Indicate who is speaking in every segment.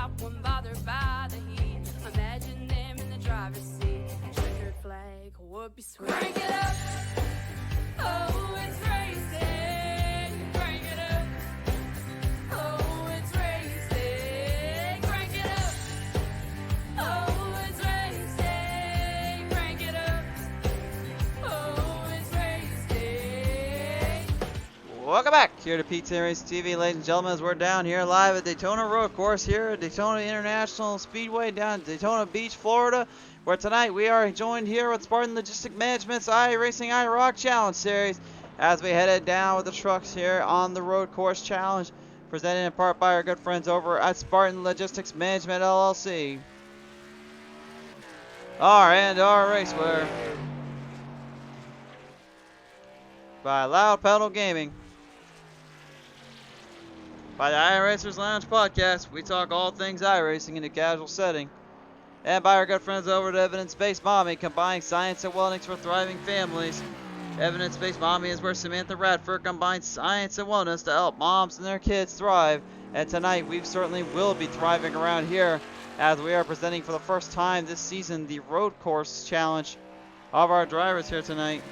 Speaker 1: not one bothered by the heat. Imagine them in the driver's seat. Checkered flag would be sweet. Crank it up. Oh, it's racing. Crank it up. Oh, it's racing. Crank it up. Oh, it's racing. Crank it up. Oh, it's racing.
Speaker 2: Welcome back here to P10 Race TV, ladies and gentlemen, as we're down here live at Daytona Road Course here at Daytona International Speedway down at Daytona Beach, Florida, where tonight we are joined here with Spartan Logistic Management's iRacing IROC Challenge Series as we headed down with the trucks here on the Road Course Challenge, presented in part by our good friends over at Spartan Logistics Management LLC. And our race winner by Loud Pedal Gaming. By the iRacers Lounge podcast, we talk all things iRacing in a casual setting. And by our good friends over at Evidence-Based Mommy, combining science and wellness for thriving families. Evidence-Based Mommy is where Samantha Radford combines science and wellness to help moms and their kids thrive. And tonight, we certainly will be thriving around here as we are presenting for the first time this season the Road Course Challenge of our drivers here tonight.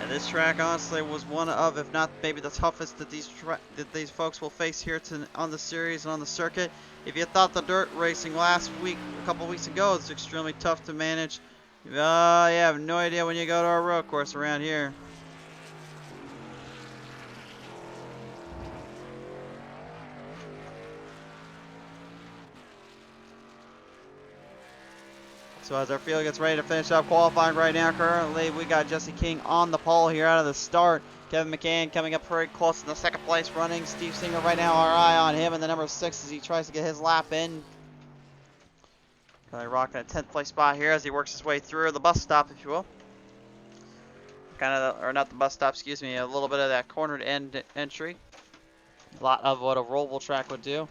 Speaker 2: And this track, honestly, was one of, if not maybe the toughest that these folks will face here on the series and on the circuit. If you thought the dirt racing last week, a couple weeks ago, it's extremely tough to manage, you have no idea when you go to our road course around here. So as our field gets ready to finish up qualifying right now, currently we got Jesse King on the pole here out of the start. Kevin McCann coming up very close in the second place running. Steve Singer right now, our eye on him in the number 6 as he tries to get his lap in. Currently rocking a 10th place spot here as he works his way through the bus stop, if you will. Or not the bus stop, excuse me, a little bit of that cornered end entry. A lot of what a rollable track would do.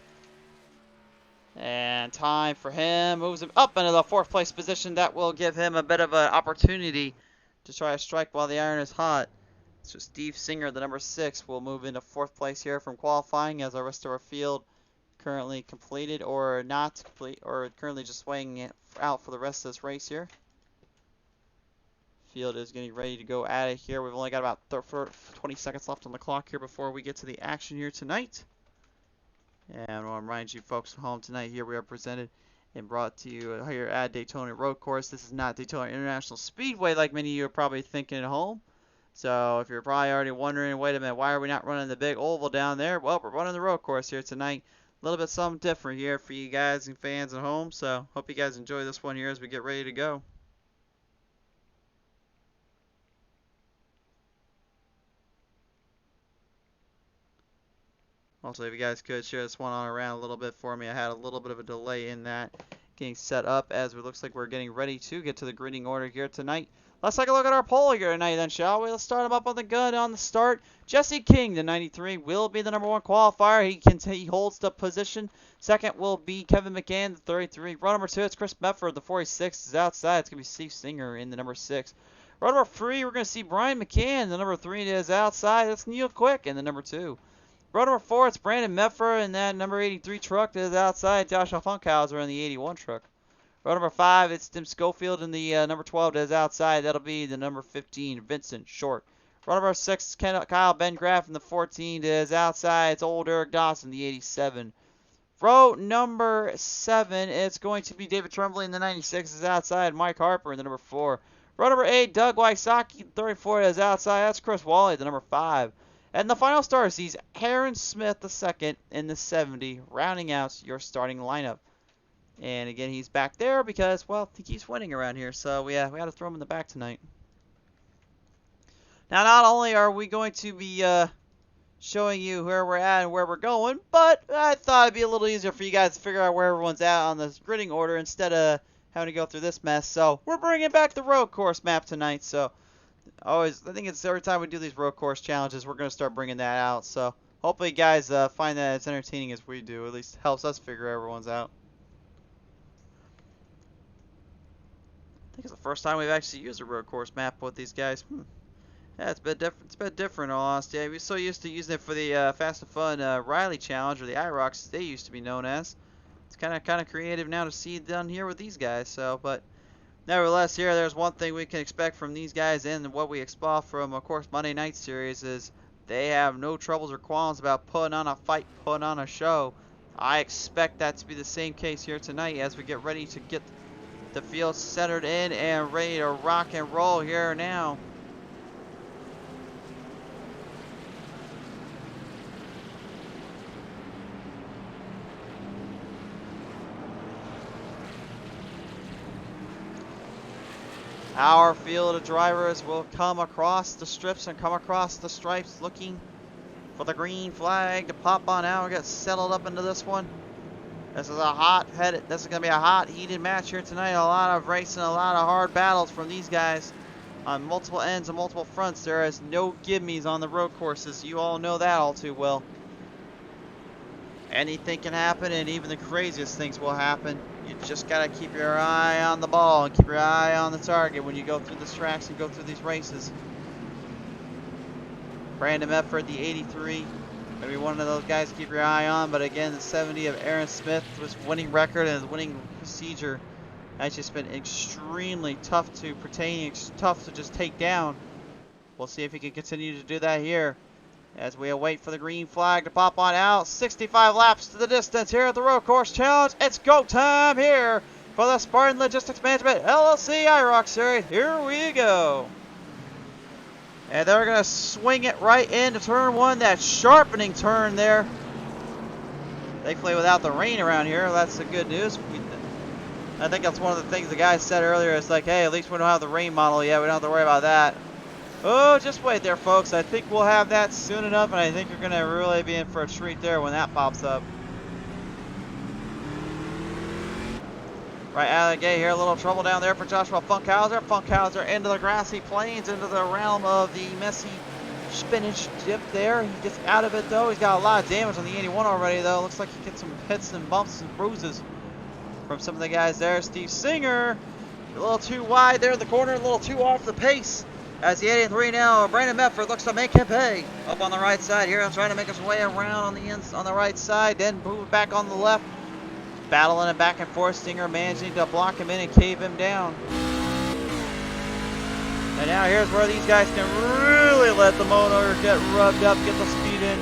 Speaker 2: And time for him, moves him up into the 4th place position. That will give him a bit of an opportunity to try to strike while the iron is hot. So Steve Singer, the number 6, will move into 4th place here from qualifying as our rest of our field currently completed or not complete, or currently just weighing it out for the rest of this race here. Field is getting ready to go at it here. We've only got about 20 seconds left on the clock here before we get to the action here tonight. And I want to remind you folks at home tonight here we are presented and brought to you here at Daytona Road Course. This is not Daytona International Speedway like many of you are probably thinking at home. So if you're probably already wondering, wait a minute, why are we not running the big oval down there? Well, we're running the road course here tonight. A little bit something different here for you guys and fans at home. So hope you guys enjoy this one here as we get ready to go. Also, if you guys could share this one on around a little bit for me. I had a little bit of a delay in that getting set up as it looks like we're getting ready to get to the grading order here tonight. Let's take a look at our poll here tonight then, shall we? Let's start him up on the gun on the start. Jesse King, the 93, will be the number 1 qualifier. He holds the position. Second will be Kevin McCann, the 33. Row number 2, it's Chris Medford, the 46 is outside. It's going to be Steve Singer in the number 6. Row number 3, we're going to see Brian McCann, the number 3 is outside. That's Neil Quick in the number 2. Row number 4, it's Brandon Medford in that number 83 truck that is outside. Joshua Funkhauser in the 81 truck. Row number 5, it's Tim Schofield in the number 12 that is outside. That'll be the number 15, Vincent Short. Row number 6, Kyle Bengraff in the 14 that is outside. It's old Eric Dawson, the 87. Row number 7, it's going to be David Tremblay in the 96 is outside. Mike Harper in the number 4. Row number 8, Doug Wysocki, 34 is outside. That's Chris Wally, the number 5. And the final star sees Aaron Smith II in the 70, rounding out your starting lineup. And again, he's back there because, well, he keeps winning around here. So we had to throw him in the back tonight. Now, not only are we going to be showing you where we're at and where we're going, but I thought it'd be a little easier for you guys to figure out where everyone's at on this grading order instead of having to go through this mess. So we're bringing back the road course map tonight. So I think it's every time we do these road course challenges, we're going to start bringing that out. So hopefully you guys find that as entertaining as we do. At least helps us figure everyone's out. I think it's the first time we've actually used a road course map with these guys. Yeah, it's been different. It's been different, in all honesty. We're so used to using it for the Fast and Fun Riley Challenge, or the IROCs they used to be known as. It's kind of creative now to see it done here with these guys. So, but nevertheless, here there's one thing we can expect from these guys, and what we expect from, of course, Monday Night Series is they have no troubles or qualms about putting on a fight, putting on a show. I expect that to be the same case here tonight as we get ready to get the field centered in and ready to rock and roll here now. Our field of drivers will come across the strips and come across the stripes looking for the green flag to pop on out and get settled up into this one. This is this is going to be a hot, heated match here tonight. A lot of racing, a lot of hard battles from these guys on multiple ends and multiple fronts. There is no gimmies on the road courses. You all know that all too well. Anything can happen, and even the craziest things will happen. You just got to keep your eye on the ball and keep your eye on the target when you go through these tracks and go through these races. Brandon Medford, the 83. Maybe one of those guys to keep your eye on, but again, the 70 of Aaron Smith was winning record and his winning procedure has just been extremely tough to pertain, tough to just take down. We'll see if he can continue to do that here as we await for the green flag to pop on out. 65 laps to the distance here at the Road Course Challenge. It's go time here for the Spartan Logistics Management LLC IROC Series. Here we go. And they're going to swing it right into turn one, that sharpening turn there. Thankfully without the rain around here, that's the good news. I think that's one of the things the guy said earlier. It's like, hey, at least we don't have the rain model yet. We don't have to worry about that. Oh, just wait there, folks. I think we'll have that soon enough, and I think you're going to really be in for a treat there when that pops up. Right out of the gate here, a little trouble down there for Joshua Funkhauser. Funkhauser into the grassy plains, into the realm of the messy spinach dip there. He gets out of it, though. He's got a lot of damage on the 81 already, though. Looks like he gets some hits and bumps and bruises from some of the guys there. Steve Singer, a little too wide there in the corner, a little too off the pace. As the 83 now, Brandon Medford looks to make him pay. Up on the right side here, trying to make his way around on the right side, then move back on the left. Battling it back and forth, Stinger managing to block him in and cave him down. And now here's where these guys can really let the motor get rubbed up, get the speed in.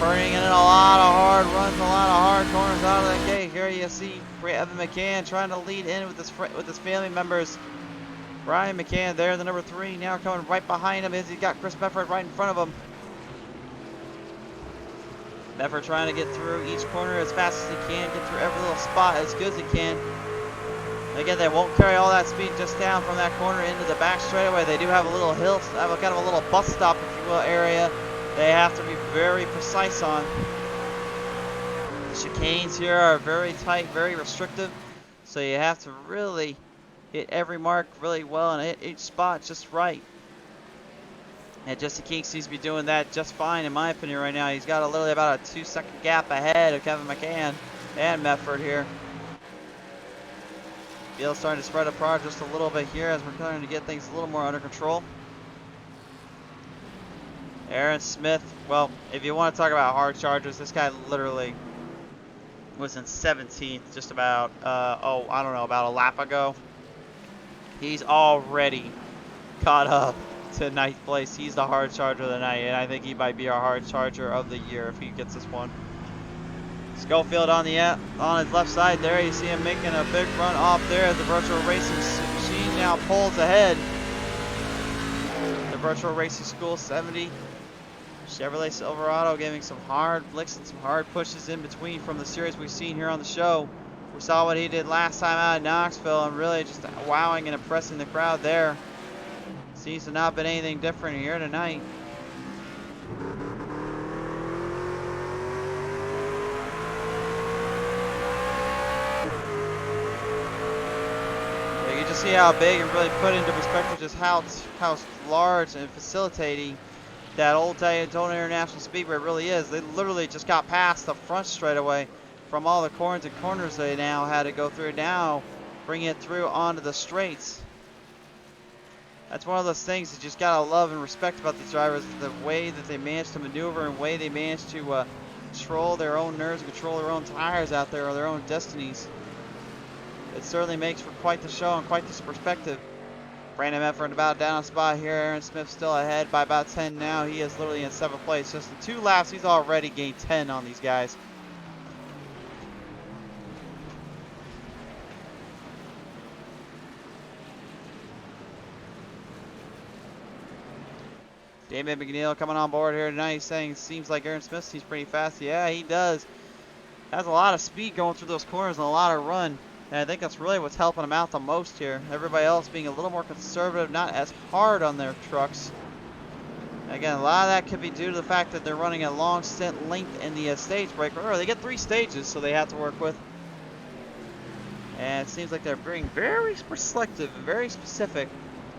Speaker 2: Burning in a lot of hard runs, a lot of hard corners out of the gate. Here you see Evan McCann trying to lead in with his family members. Brian McCann there, the number 3, now coming right behind him as he's got Chris Medford right in front of him. Medford trying to get through each corner as fast as he can, get through every little spot as good as he can. And again, they won't carry all that speed just down from that corner into the back straightaway. They do have a little hill, have a kind of a little bus stop, if you will, area they have to be very precise on. The chicanes here are very tight, very restrictive, so you have to really hit every mark really well and hit each spot just right. And Jesse King seems to be doing that just fine in my opinion right now. He's got literally about a 2-second gap ahead of Kevin McCann and Medford here. Field's starting to spread apart just a little bit here as we're trying to get things a little more under control. Aaron Smith, well, if you want to talk about hard chargers, this guy literally was in 17th just about, I don't know, about a lap ago. He's already caught up to 9th place. He's the hard charger of the night, and I think he might be our hard charger of the year if he gets this one. Schofield on his left side there. You see him making a big run off there as the virtual racing machine now pulls ahead. The virtual racing school 70. Chevrolet Silverado giving some hard flicks and some hard pushes in between from the series we've seen here on the show. We saw what he did last time out of Knoxville and really just wowing and impressing the crowd there. Seems to not have been anything different here tonight. You can just see how big and really put into perspective just how large and facilitating that old Daytona International Speedway really is. They literally just got past the front straightaway from all the corners and corners they now had to go through. Now bring it through onto the straights. That's one of those things you just gotta love and respect about these drivers, the way that they manage to maneuver and way they manage to control their own nerves and control their own tires out there, or their own destinies. It certainly makes for quite the show and quite this perspective. Brandon Medford about down a spot here. Aaron Smith still ahead by about 10 now. He is literally in 7th place. Just in 2 laps, he's already gained 10 on these guys. David McNeil coming on board here tonight. He's saying it seems like Aaron Smith seems pretty fast. Yeah, he does. Has a lot of speed going through those corners and a lot of run. And I think that's really what's helping him out the most here. Everybody else being a little more conservative, not as hard on their trucks. Again, a lot of that could be due to the fact that they're running a long stint length in the stage break. Remember, they get 3 stages, so they have to work with. And it seems like they're being very selective, very specific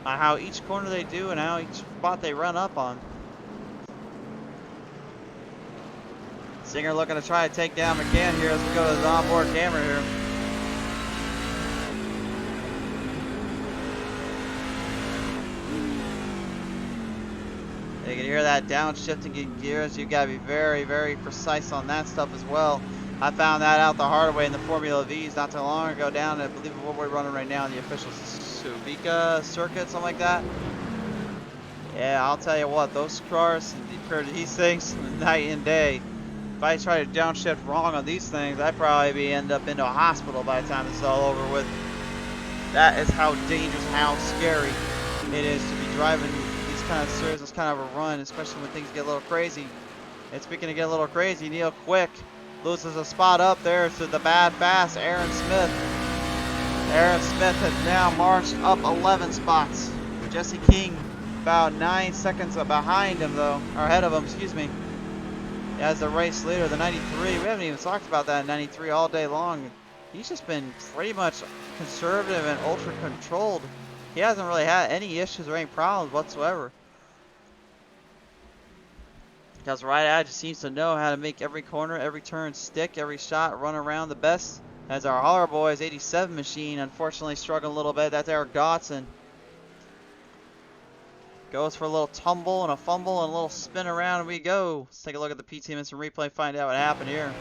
Speaker 2: on how each corner they do and how each spot they run up on. Singer looking to try to take down McCann here as we go to the onboard camera here. You can hear that downshifting in gears. You've got to be very, very precise on that stuff as well. I found that out the hard way in the Formula V's not too long ago down at, I believe, what we're running right now in the official Subica circuit, something like that. Yeah, I'll tell you what, those cars, compared to these things, night and day. If I try to downshift wrong on these things, I'd probably end up into a hospital by the time it's all over with. That is how dangerous, how scary it is to be driving these kind of series, this kind of a run, especially when things get a little crazy. And speaking of get a little crazy, Neil Quick loses a spot up there to the bad fast Aaron Smith. Aaron Smith has now marched up 11 spots. Jesse King about 9 seconds behind him though, or ahead of him, excuse me. As the race leader, the 93, we haven't even talked about that in 93 all day long. He's just been pretty much conservative and ultra controlled. He hasn't really had any issues or any problems whatsoever. Because Right Eye just seems to know how to make every corner, every turn stick, every shot run around the best. As our Holler Boys 87 machine unfortunately struggling a little bit. That's Eric Dotson. Goes for a little tumble and a fumble and a little spin around and we go. Let's take a look at the PT Instant Replay, find out what happened here.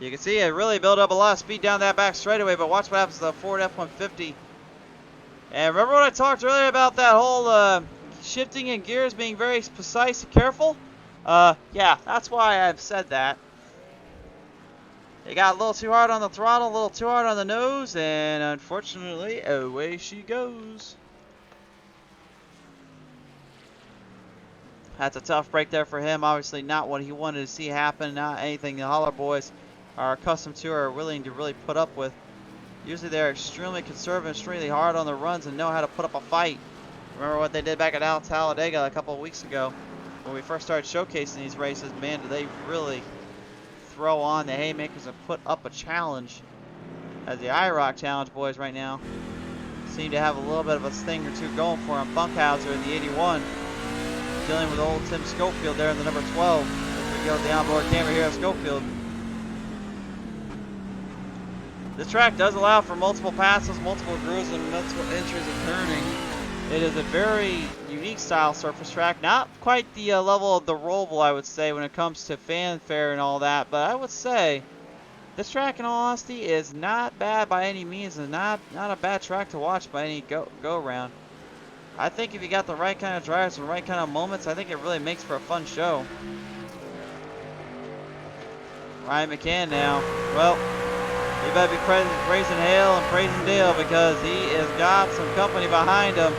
Speaker 2: You can see it really built up a lot of speed down that back straightaway, but watch what happens to the Ford F-150. And remember what I talked earlier about that whole shifting in gears being very precise and careful? Yeah, that's why I've said that. They got a little too hard on the throttle, a little too hard on the nose, and unfortunately, away she goes. That's a tough break there for him. Obviously not what he wanted to see happen, not anything the Holler Boys are accustomed to or are willing to really put up with. Usually they're extremely conservative, extremely hard on the runs and know how to put up a fight. Remember what they did back at Talladega a couple of weeks ago when we first started showcasing these races. Man, do they really throw on the haymakers and put up a challenge. As the IROC challenge boys right now seem to have a little bit of a thing or two going for him. Funkhauser in the 81 dealing with old Tim Schofield there in the number 12. As we go to the onboard camera here at Schofield. This track does allow for multiple passes, multiple grooves, and multiple entries and turning. It is a very unique style surface track. Not quite the level of the Roval, I would say, when it comes to fanfare and all that. But I would say this track, in all honesty, is not bad by any means. And not a bad track to watch by any go-round. I think if you got the right kind of drivers and the right kind of moments, I think it really makes for a fun show. Ryan McCann now. Well, you better be praising Hale and praising Dale because he has got some company behind him.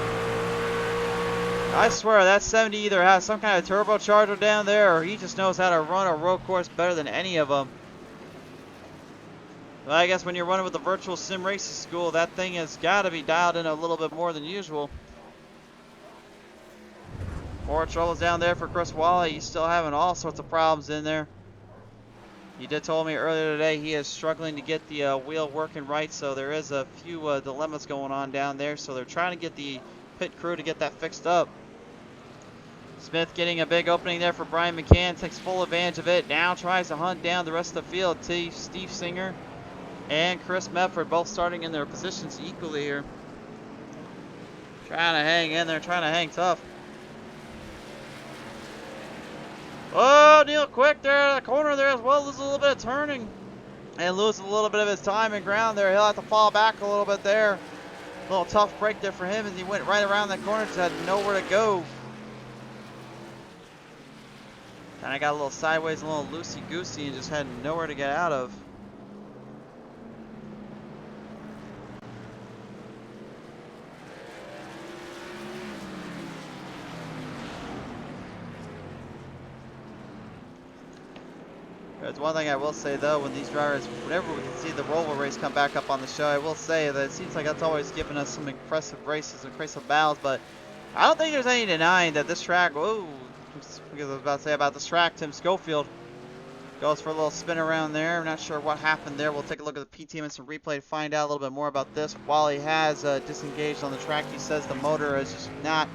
Speaker 2: I swear that 70 either has some kind of turbocharger down there or he just knows how to run a road course better than any of them. Well, I guess when you're running with the virtual sim racing school, that thing has got to be dialed in a little bit more than usual. More troubles down there for Chris Wally. He's still having all sorts of problems in there. He did tell me earlier today he is struggling to get the wheel working right, so there is a few dilemmas going on down there. So they're trying to get the pit crew to get that fixed up. Smith getting a big opening there for Brian McCann, takes full advantage of it. Now tries to hunt down the rest of the field. Steve Singer and Chris Medford both starting in their positions equally here. Trying to hang in there, trying to hang tough. Oh, Neil Quick there at the corner there as well. Loses a little bit of turning. And loses a little bit of his time and ground there. He'll have to fall back a little bit there. A little tough break there for him as he went right around that corner. Just had nowhere to go. And I got a little sideways, a little loosey-goosey, and just had nowhere to get out of. There's one thing I will say though, when these drivers, whenever we can see the Roval race come back up on the show, I will say that it seems like that's always given us some impressive races, impressive battles, but I don't think there's any denying that this track, whoa, because I was about to say about this track, Tim Schofield goes for a little spin around there. I'm not sure what happened there. We'll take a look at the PTM and some replay to find out a little bit more about this. Wally has disengaged on the track. He says the motor is just not,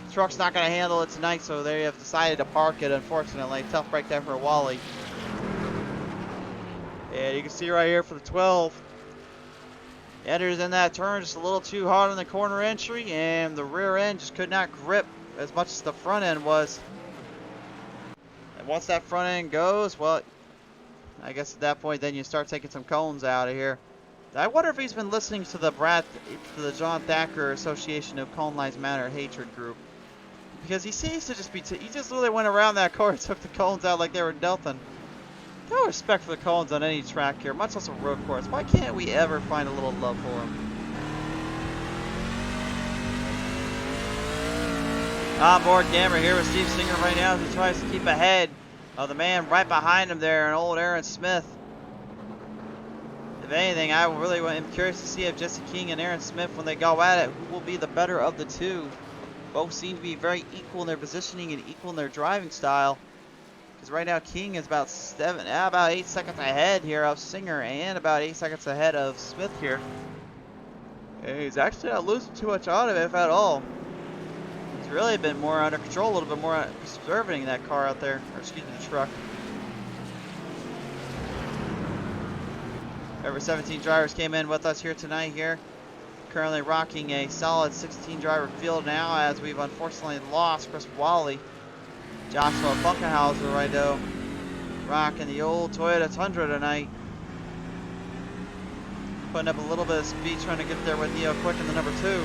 Speaker 2: the truck's not going to handle it tonight, so they have decided to park it, unfortunately. Tough break there for Wally. And you can see right here for the 12. Enters in that turn just a little too hard on the corner entry, and the rear end just could not grip as much as the front end was. And once that front end goes, well, I guess at that point then you start taking some cones out of here. I wonder if he's been listening to the John Thacker Association of Cone Lives Matter Hatred group. Because he seems to just be, he just literally went around that car and took the cones out like they were nothing. No respect for the cones on any track here, much less a road course. Why can't we ever find a little love for them? Onboard camera here with Steve Singer right now as he tries to keep ahead of the man right behind him there, an old Aaron Smith. If anything, I really am curious to see if Jesse King and Aaron Smith, when they go at it, who will be the better of the two. Both seem to be very equal in their positioning and equal in their driving style. Because right now King is about 8 seconds ahead here of Singer and about 8 seconds ahead of Smith here. And he's actually not losing too much out of it, if at all. He's really been more under control, a little bit more conserving that car out there, or excuse me, the truck. Over 17 drivers came in with us here tonight here. Currently rocking a solid 16 driver field now, as we've unfortunately lost Chris Wally. Joshua Funkenhauser right now, rocking the old Toyota Tundra tonight. Putting up a little bit of speed trying to get there with Neo Quick in the number 2.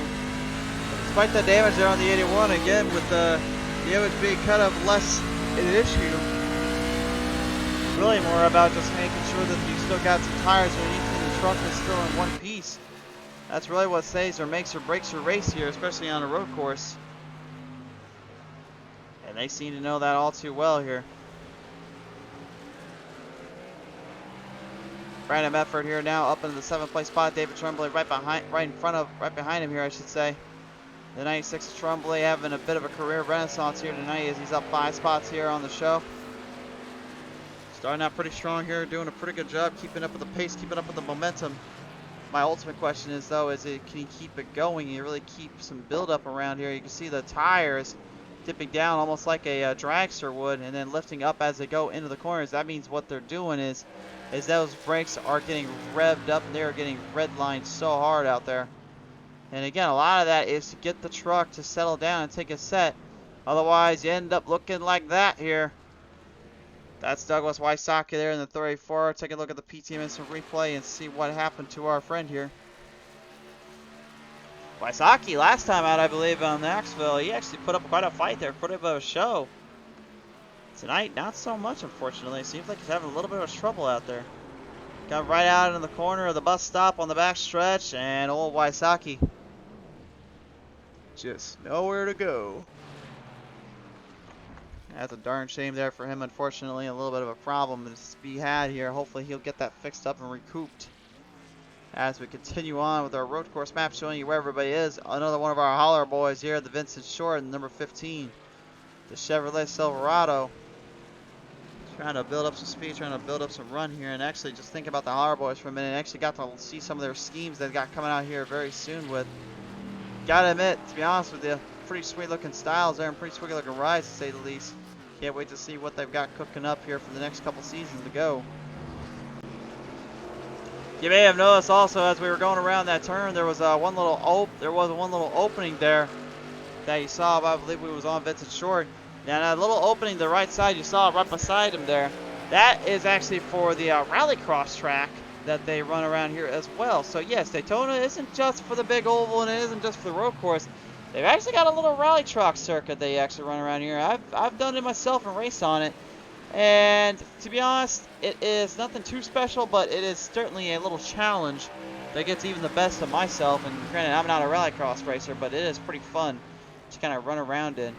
Speaker 2: Despite the damage there on the 81, again with the damage being kind of less an issue. Really more about just making sure that you still got some tires underneath and the truck is still in one piece. That's really what saves or makes or breaks your race here, especially on a road course. And they seem to know that all too well here. Brandon Medford here now up into the 7th place spot. David Tremblay right behind him here, I should say. The 96 Tremblay having a bit of a career renaissance here tonight as he's up 5 spots here on the show. Starting out pretty strong here, doing a pretty good job keeping up with the pace, keeping up with the momentum. My ultimate question is though, can he keep it going? You really keep some build up around here. You can see the tires dipping down almost like a dragster would, and then lifting up as they go into the corners. That means what they're doing is those brakes are getting revved up and they're getting redlined so hard out there. And again, a lot of that is to get the truck to settle down and take a set. Otherwise, you end up looking like that here. That's Douglas Wysocki there in the 34. Take a look at the PTM and some replay and see what happened to our friend here. Wysocki, last time out, I believe, on Knoxville, he actually put up quite a fight there, put up a show. Tonight, not so much, unfortunately. Seems like he's having a little bit of trouble out there. Got right out in the corner of the bus stop on the back stretch, and old Wysocki just nowhere to go. That's a darn shame there for him, unfortunately. A little bit of a problem to be had here. Hopefully he'll get that fixed up and recouped. As we continue on with our road course map showing you where everybody is. Another one of our holler boys here, the Vincent Short, number 15. The Chevrolet Silverado. Trying to build up some speed, trying to build up some run here. And actually just think about the holler boys for a minute. I actually got to see some of their schemes they've got coming out here very soon with. Gotta admit, to be honest with you, pretty sweet looking styles there and pretty sweet looking rides to say the least. Can't wait to see what they've got cooking up here for the next couple seasons to go. You may have noticed also as we were going around that turn, there was one little opening there that you saw. I believe we was on Vincent Short. Now that little opening to the right side, you saw it right beside him there. That is actually for the rallycross track that they run around here as well. So yes, Daytona isn't just for the big oval and it isn't just for the road course. They've actually got a little rally truck circuit they actually run around here. I've done it myself and raced on it. And to be honest, it is nothing too special, but it is certainly a little challenge that gets even the best of myself. And granted, I'm not a rallycross racer, but it is pretty fun to kind of run around in.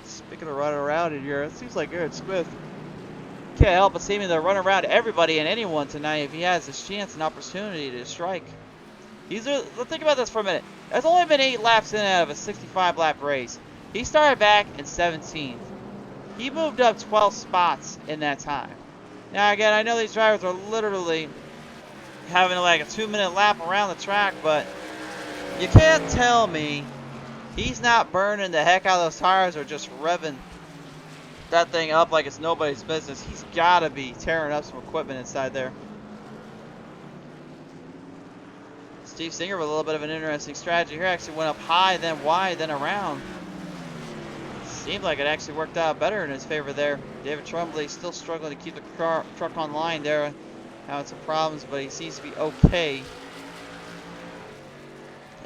Speaker 2: Speaking of running around in here, it seems like Aaron Smith can't help but seeming to run around everybody and anyone tonight if he has this chance and opportunity to strike. Let's think about this for a minute. There's only been 8 laps in out of a 65 lap race. He started back in 17th. He moved up 12 spots in that time. Now again, I know these drivers are literally having like a 2-minute lap around the track, but you can't tell me he's not burning the heck out of those tires or just revving that thing up like it's nobody's business. He's got to be tearing up some equipment inside there. Steve Singer with a little bit of an interesting strategy here. Actually went up high, then wide, then around. Seemed like it actually worked out better in his favor there. David Tremblay still struggling to keep the truck on line there. Having some problems, but he seems to be okay.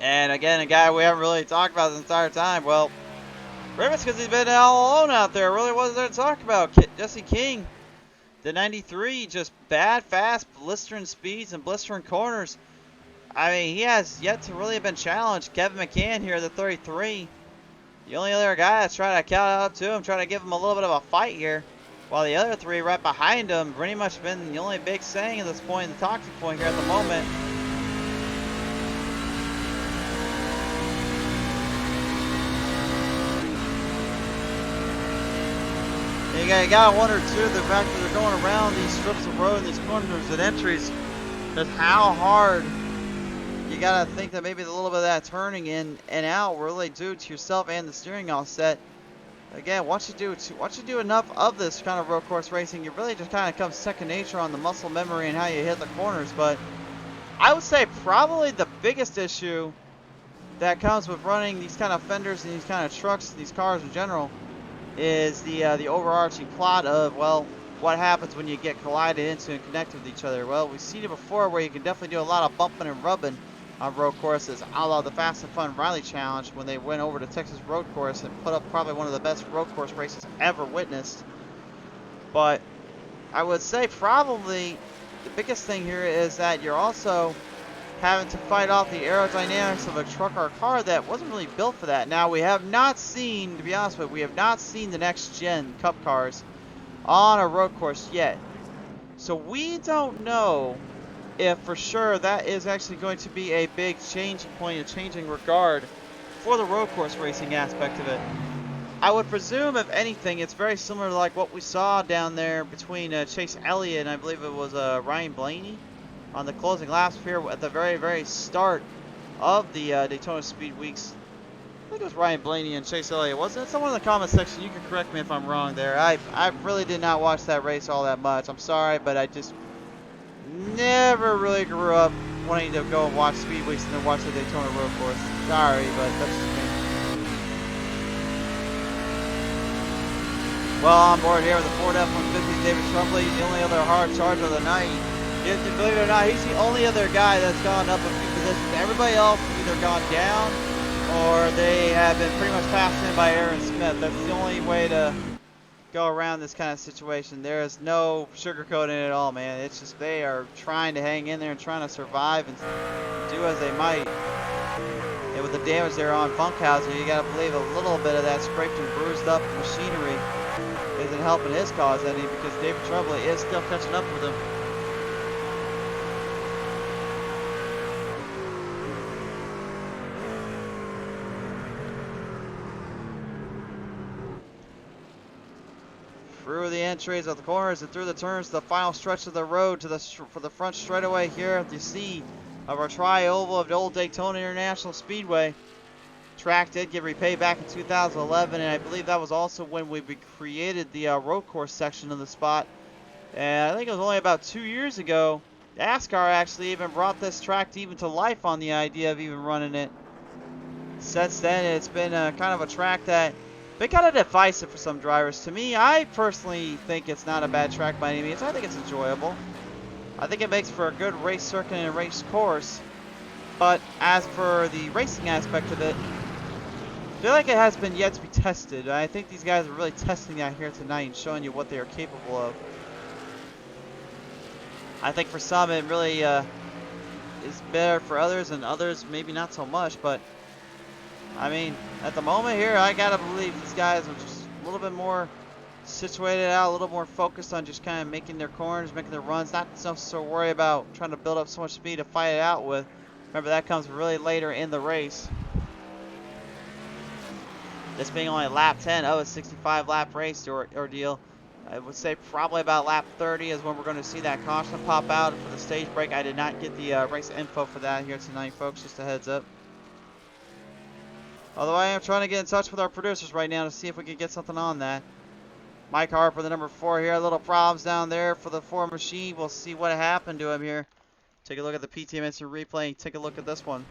Speaker 2: And again, a guy we haven't really talked about this entire time. Well, Rivets, because he's been all alone out there. Really wasn't there to talk about. Jesse King, the 93, just bad, fast, blistering speeds and blistering corners. I mean, he has yet to really have been challenged. Kevin McCann here, the 33. The only other guy that's trying to count up to him, trying to give him a little bit of a fight here. While the other 3 right behind him, pretty much been the only big saying at this point, the talking point here at the moment. You gotta wonder too, the fact that they're going around these strips of road, these corners and entries, just how hard. You gotta think that maybe a little bit of that turning in and out will really do to yourself and the steering offset. Again, once you do enough of this kind of road course racing, you really just kind of comes second nature on the muscle memory and how you hit the corners. But I would say probably the biggest issue that comes with running these kind of fenders and these kind of trucks, these cars in general, is the overarching plot of, well, what happens when you get collided into and connected with each other. Well, we've seen it before where you can definitely do a lot of bumping and rubbing on road courses, a la the Fast and Fun Rally Challenge when they went over to Texas Road Course and put up probably one of the best road course races ever witnessed. But I would say probably the biggest thing here is that you're also having to fight off the aerodynamics of a truck or a car that wasn't really built for that. Now, we have not seen, to be honest with you, we have not seen the next gen Cup cars on a road course yet. So we don't know if for sure that is actually going to be a big changing point, a changing regard for the road course racing aspect of it. I would presume, if anything, it's very similar to like what we saw down there between Chase Elliott and I believe it was Ryan Blaney on the closing laps here at the very, very start of the Daytona Speed Weeks. I think it was Ryan Blaney and Chase Elliott, wasn't it? Someone in the comment section, you can correct me if I'm wrong there. I really did not watch that race all that much. I'm sorry, but I just never really grew up wanting to go and watch Speed Weeks and then watch the Daytona Road Course. Sorry, but that's just me. Well, on board here with the Ford F-150, David Tremblay, the only other hard charger of the night. Believe it or not, he's the only other guy that's gone up a few positions. Everybody else has either gone down or they have been pretty much passed in by Aaron Smith. That's the only way to go around this kind of situation. There is no sugarcoating it at all, man. It's just they are trying to hang in there and trying to survive and do as they might. And with the damage there on Funkhauser, you gotta believe a little bit of that scraped and bruised up machinery isn't helping his cause any, because David Tremblay is still catching up with him. Through the entries of the corners and through the turns to the final stretch of the road for the front straightaway here at the sea of our tri-oval of the old Daytona International Speedway. Track did get repaid back in 2011, and I believe that was also when we created the road course section of the spot. And I think it was only about 2 years ago, NASCAR actually even brought this track even to life on the idea of even running it. Since then, it's been kind of a track that been kind of divisive for some drivers. To me, I personally think it's not a bad track by any means. I think it's enjoyable. I think it makes for a good race circuit and race course. But as for the racing aspect of it, I feel like it has been yet to be tested. I think these guys are really testing that here tonight and showing you what they are capable of. I think for some it really is better for others, and others maybe not so much. But I mean, at the moment here, I gotta believe these guys are just a little bit more situated out, a little more focused on just kind of making their corners, making their runs, not so worry about trying to build up so much speed to fight it out with. Remember, that comes really later in the race. This being only lap 10 of a 65 lap race ordeal, I would say probably about lap 30 is when we're going to see that caution pop out for the stage break. I did not get the race info for that here tonight, folks, just a heads up. Although I am trying to get in touch with our producers right now to see if we can get something on that. Mike Harper, the number 4 here. Little problems down there for the 4 machine. We'll see what happened to him here. Take a look at the PTM Instant Replay and take a look at this one.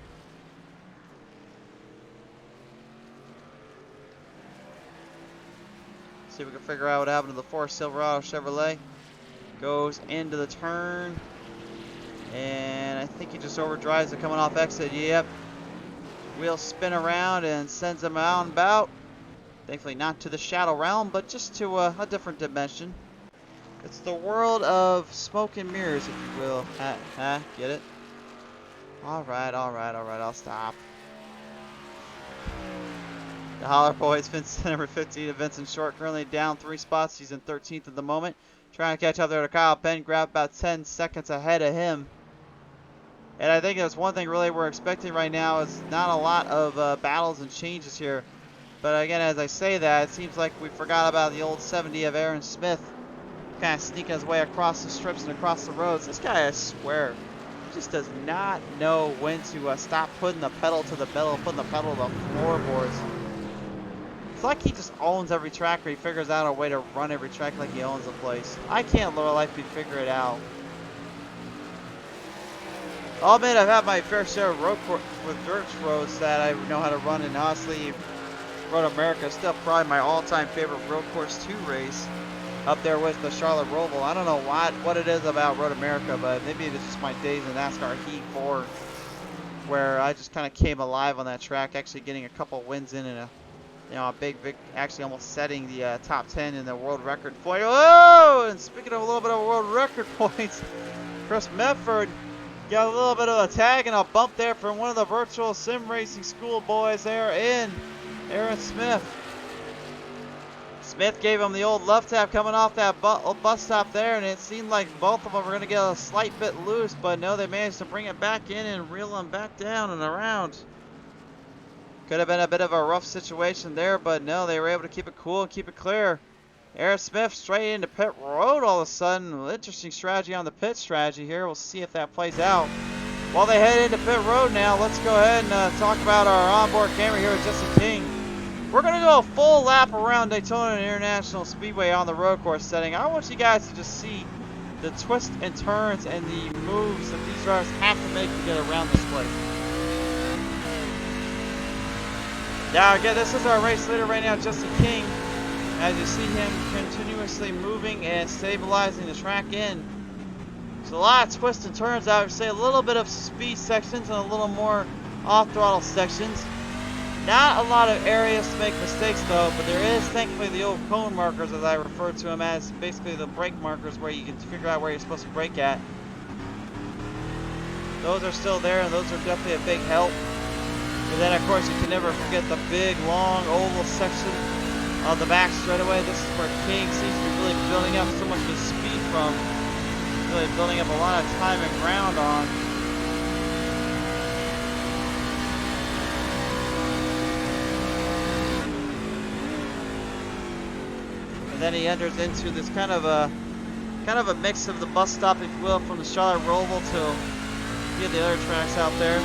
Speaker 2: See if we can figure out what happened to the 4 Silverado Chevrolet. Goes into the turn. And I think he just overdrives it coming off exit. Yep. Wheel spin around and sends him out and about. Thankfully not to the shadow realm, but just to a different dimension. It's the world of smoke and mirrors, if you will. Get it? Alright, I'll stop. The Holler Boys, Vincent number 15 to Vincent Short, currently down 3 spots. He's in 13th at the moment. Trying to catch up there to Kyle Penn, grab about 10 seconds ahead of him. And I think that's one thing really we're expecting right now is not a lot of battles and changes here. But again, as I say that, it seems like we forgot about the old 70 of Aaron Smith kind of sneaking his way across the strips and across the roads. This guy, I swear, just does not know when to stop putting the pedal to the metal, putting the pedal to the floorboards. It's like he just owns every track, or he figures out a way to run every track like he owns the place. I can't lower life me figure it out. I'll admit I've had my fair share of with dirt roads that I know how to run, and honestly, Road America is still probably my all-time favorite road course to race, up there with the Charlotte Roval. I don't know what it is about Road America, but maybe it's just my days in NASCAR Heat 4, where I just kind of came alive on that track, actually getting a couple wins in and a big, actually almost setting the top 10 in the world record point. Oh, and speaking of a little bit of world record points, Chris Medford got a little bit of a tag and a bump there from one of the virtual sim racing school boys there in Aaron Smith. Smith gave him the old love tap coming off that bus stop there, and it seemed like both of them were going to get a slight bit loose, but no, they managed to bring it back in and reel them back down and around. Could have been a bit of a rough situation there, but no, they were able to keep it cool and keep it clear. Aaron Smith straight into pit road all of a sudden. Interesting strategy on the pit strategy here. We'll see if that plays out. While they head into pit road now, let's go ahead and talk about our onboard camera here with Jesse King. We're going to go a full lap around Daytona International Speedway on the road course setting. I want you guys to just see the twists and turns and the moves that these drivers have to make to get around this place. Now again, this is our race leader right now, Jesse King. As you see him continuously moving and stabilizing the track in. There's a lot of twists and turns. I would say a little bit of speed sections and a little more off-throttle sections. Not a lot of areas to make mistakes though, but there is thankfully the old cone markers, as I refer to them as, basically the brake markers where you can figure out where you're supposed to brake at. Those are still there, and those are definitely a big help. And then of course you can never forget the big long oval section on the back straightaway. This is where King seems to be really building up so much of his speed from. Really building up a lot of time and ground on. And then he enters into this kind of a mix of the bus stop, if you will, from the Charlotte Roval to a few of the other tracks out there.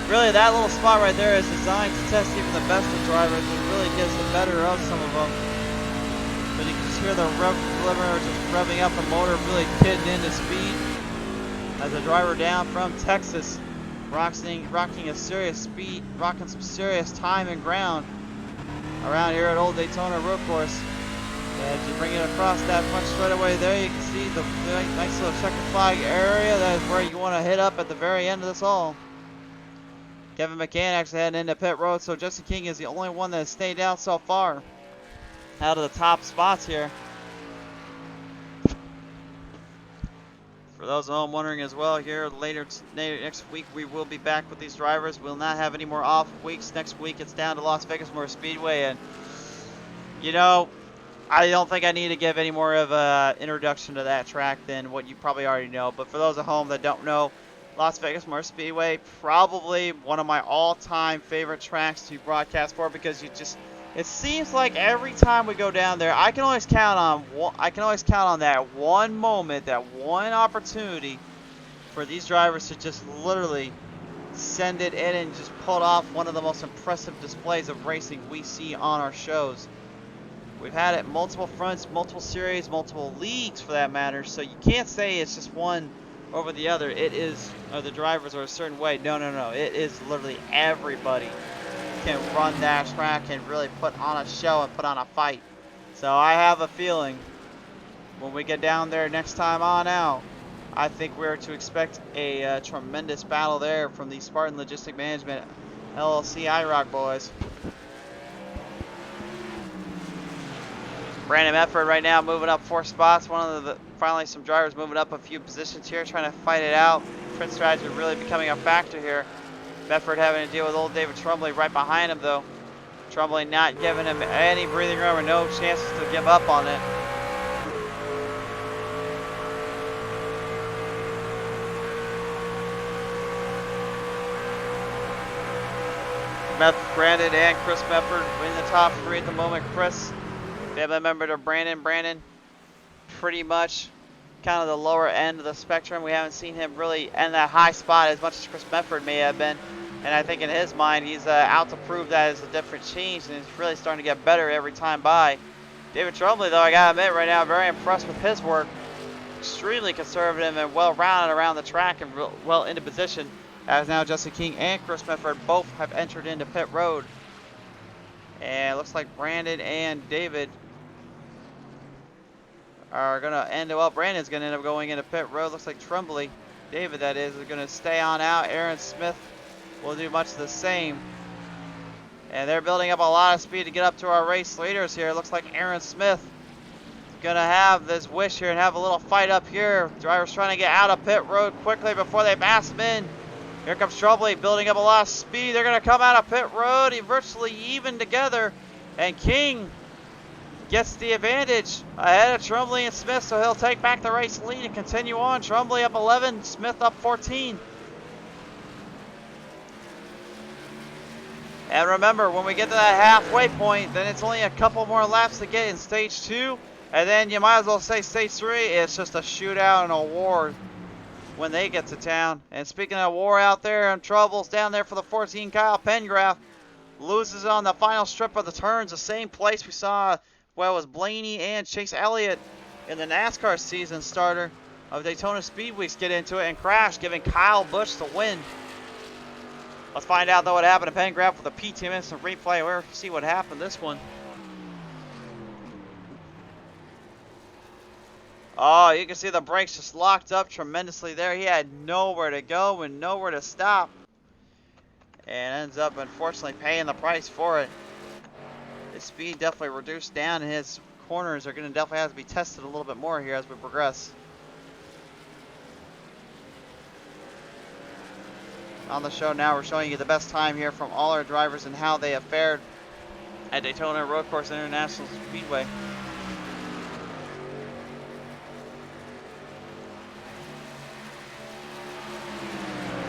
Speaker 2: Really, that little spot right there is designed to test even the best of drivers and really gets the better of some of them. But you can just hear the rev limiter just revving up the motor, really kidding into speed. As a driver down from Texas, rocking a serious speed, rocking some serious time and ground around here at Old Daytona Road Course. As you bring it across that front straightaway there, you can see the nice little checkered flag area. That is where you want to hit up at the very end of this all. Kevin McCann actually heading into pit road, so Jesse King is the only one that has stayed down so far out of the top spots here. For those at home wondering as well, here later next week we will be back with these drivers. We'll not have any more off weeks. Next week it's down to Las Vegas Motor Speedway, and you know, I don't think I need to give any more of an introduction to that track than what you probably already know. But for those at home that don't know, Las Vegas Motor Speedway, probably one of my all-time favorite tracks to broadcast for, because it seems like every time we go down there, I can always count on that one moment, that one opportunity for these drivers to just literally send it in and just pull off one of the most impressive displays of racing we see on our shows. We've had it multiple fronts, multiple series, multiple leagues for that matter, so you can't say it's just one over the other. It is, or the drivers are a certain way. No. It is literally everybody can run that track and really put on a show and put on a fight. So I have a feeling when we get down there next time on out, I think we're to expect a tremendous battle there from the Spartan Logistic Management LLC IROC boys. Brandon Medford right now moving up 4 spots. Finally some drivers moving up a few positions here, trying to fight it out. Sprint strategy really becoming a factor here. Medford having to deal with old David Trumbley right behind him though. Trumbley not giving him any breathing room or no chances to give up on it. Brandon and Chris Medford in the top 3 at the moment. Chris, family member to Brandon. Brandon, pretty much kind of the lower end of the spectrum. We haven't seen him really in that high spot as much as Chris Medford may have been. And I think in his mind, he's out to prove that it's a different change, and he's really starting to get better every time by. David Trumbley, though, I gotta admit right now, very impressed with his work. Extremely conservative and well-rounded around the track and well into position, as now Jesse King and Chris Medford both have entered into pit road. And it looks like Brandon and David are going to end up, Brandon's going to end up going into pit road. Looks like Trumbley, David that is going to stay on out. Aaron Smith will do much the same. And they're building up a lot of speed to get up to our race leaders here. It looks like Aaron Smith is going to have this wish here and have a little fight up here. Drivers trying to get out of pit road quickly before they pass him in. Here comes Trumbley building up a lot of speed. They're going to come out of pit road. He virtually even together. And King gets the advantage ahead of Trumbley and Smith, so he'll take back the race lead and continue on. Trumbley up 11, Smith up 14. And remember, when we get to that halfway point, then it's only a couple more laps to get in stage 2, and then you might as well say stage 3. It's just a shootout and a war when they get to town. And speaking of war out there and troubles down there for the 14, Kyle Pengraff loses on the final strip of the turns, the same place we saw, well, it was Blaney and Chase Elliott in the NASCAR season starter of Daytona Speedweeks get into it and crash, giving Kyle Busch the win. Let's find out though what happened to Pengraff with a P2 instant replay. We'll see what happened this one. Oh, you can see the brakes just locked up tremendously there. He had nowhere to go and nowhere to stop. And ends up unfortunately paying the price for it. His speed definitely reduced down, and his corners are going to definitely have to be tested a little bit more here as we progress. On the show now, we're showing you the best time here from all our drivers and how they have fared at Daytona Road Course International Speedway.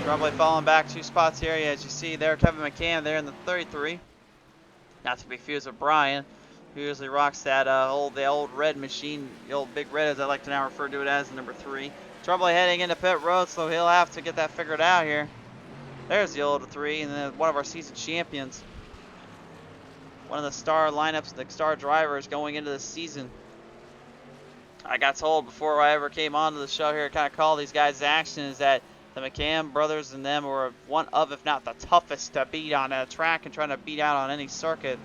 Speaker 2: Trumbley falling back 2 spots here. As you see there, Kevin McCann there in the 33. Not to be confused with Brian, who usually rocks that the old red machine, the old big red as I like to now refer to it as, number 3. Trumbley heading into pit road, so he'll have to get that figured out here. There's the old 3, and then one of our season champions. one of the star lineups, the star drivers going into the season. I got told before I ever came onto the show here, kind of call these guys' actions, that the McCann brothers and them were one of, if not the toughest to beat on a track and trying to beat out on any circuit.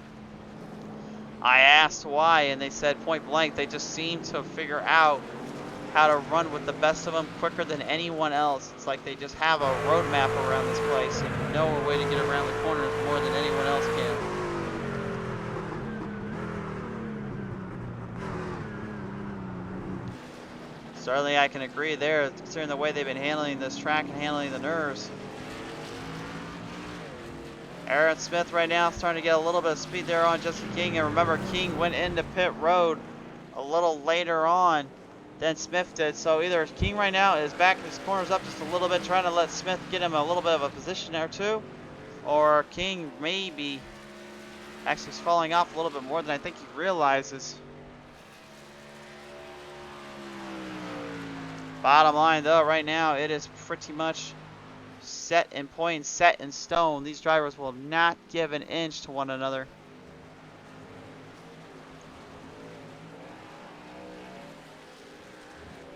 Speaker 2: I asked why, and they said point blank, they just seem to figure out how to run with the best of them quicker than anyone else. It's like they just have a roadmap around this place and know a way to get around the corners more than anyone else can. Certainly I can agree there, considering the way they've been handling this track and handling the nerves. Aaron Smith right now starting to get a little bit of speed there on Jesse King. And remember, King went into pit road a little later on than Smith did. So either King right now is backing his corners up just a little bit, trying to let Smith get him a little bit of a position there too. Or King maybe actually is falling off a little bit more than I think he realizes. Bottom line though, right now it is pretty much set in point, set in stone. These drivers will not give an inch to one another.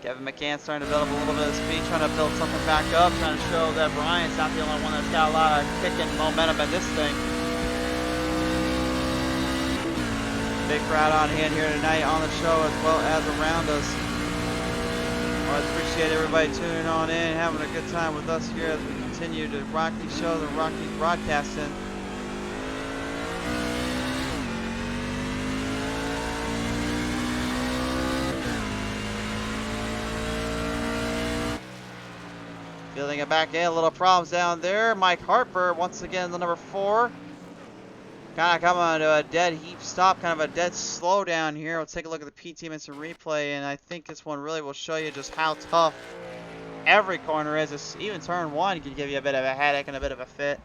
Speaker 2: Kevin McCann starting to build up a little bit of speed, trying to build something back up, trying to show that Brian's not the only one that's got a lot of kick and momentum in this thing. Big crowd on hand here tonight on the show as well as around us. I appreciate everybody tuning on in, having a good time with us here as we continue to rock these shows and rock these broadcasting. Feeling it back in, a little problems down there. Mike Harper, once again, the number 4. Kind of coming to a dead heap stop, kind of a dead slow down here. Let's take a look at the PT Instant Replay, and I think this one really will show you just how tough every corner is. It's, even turn 1 can give you a bit of a headache and a bit of a fit.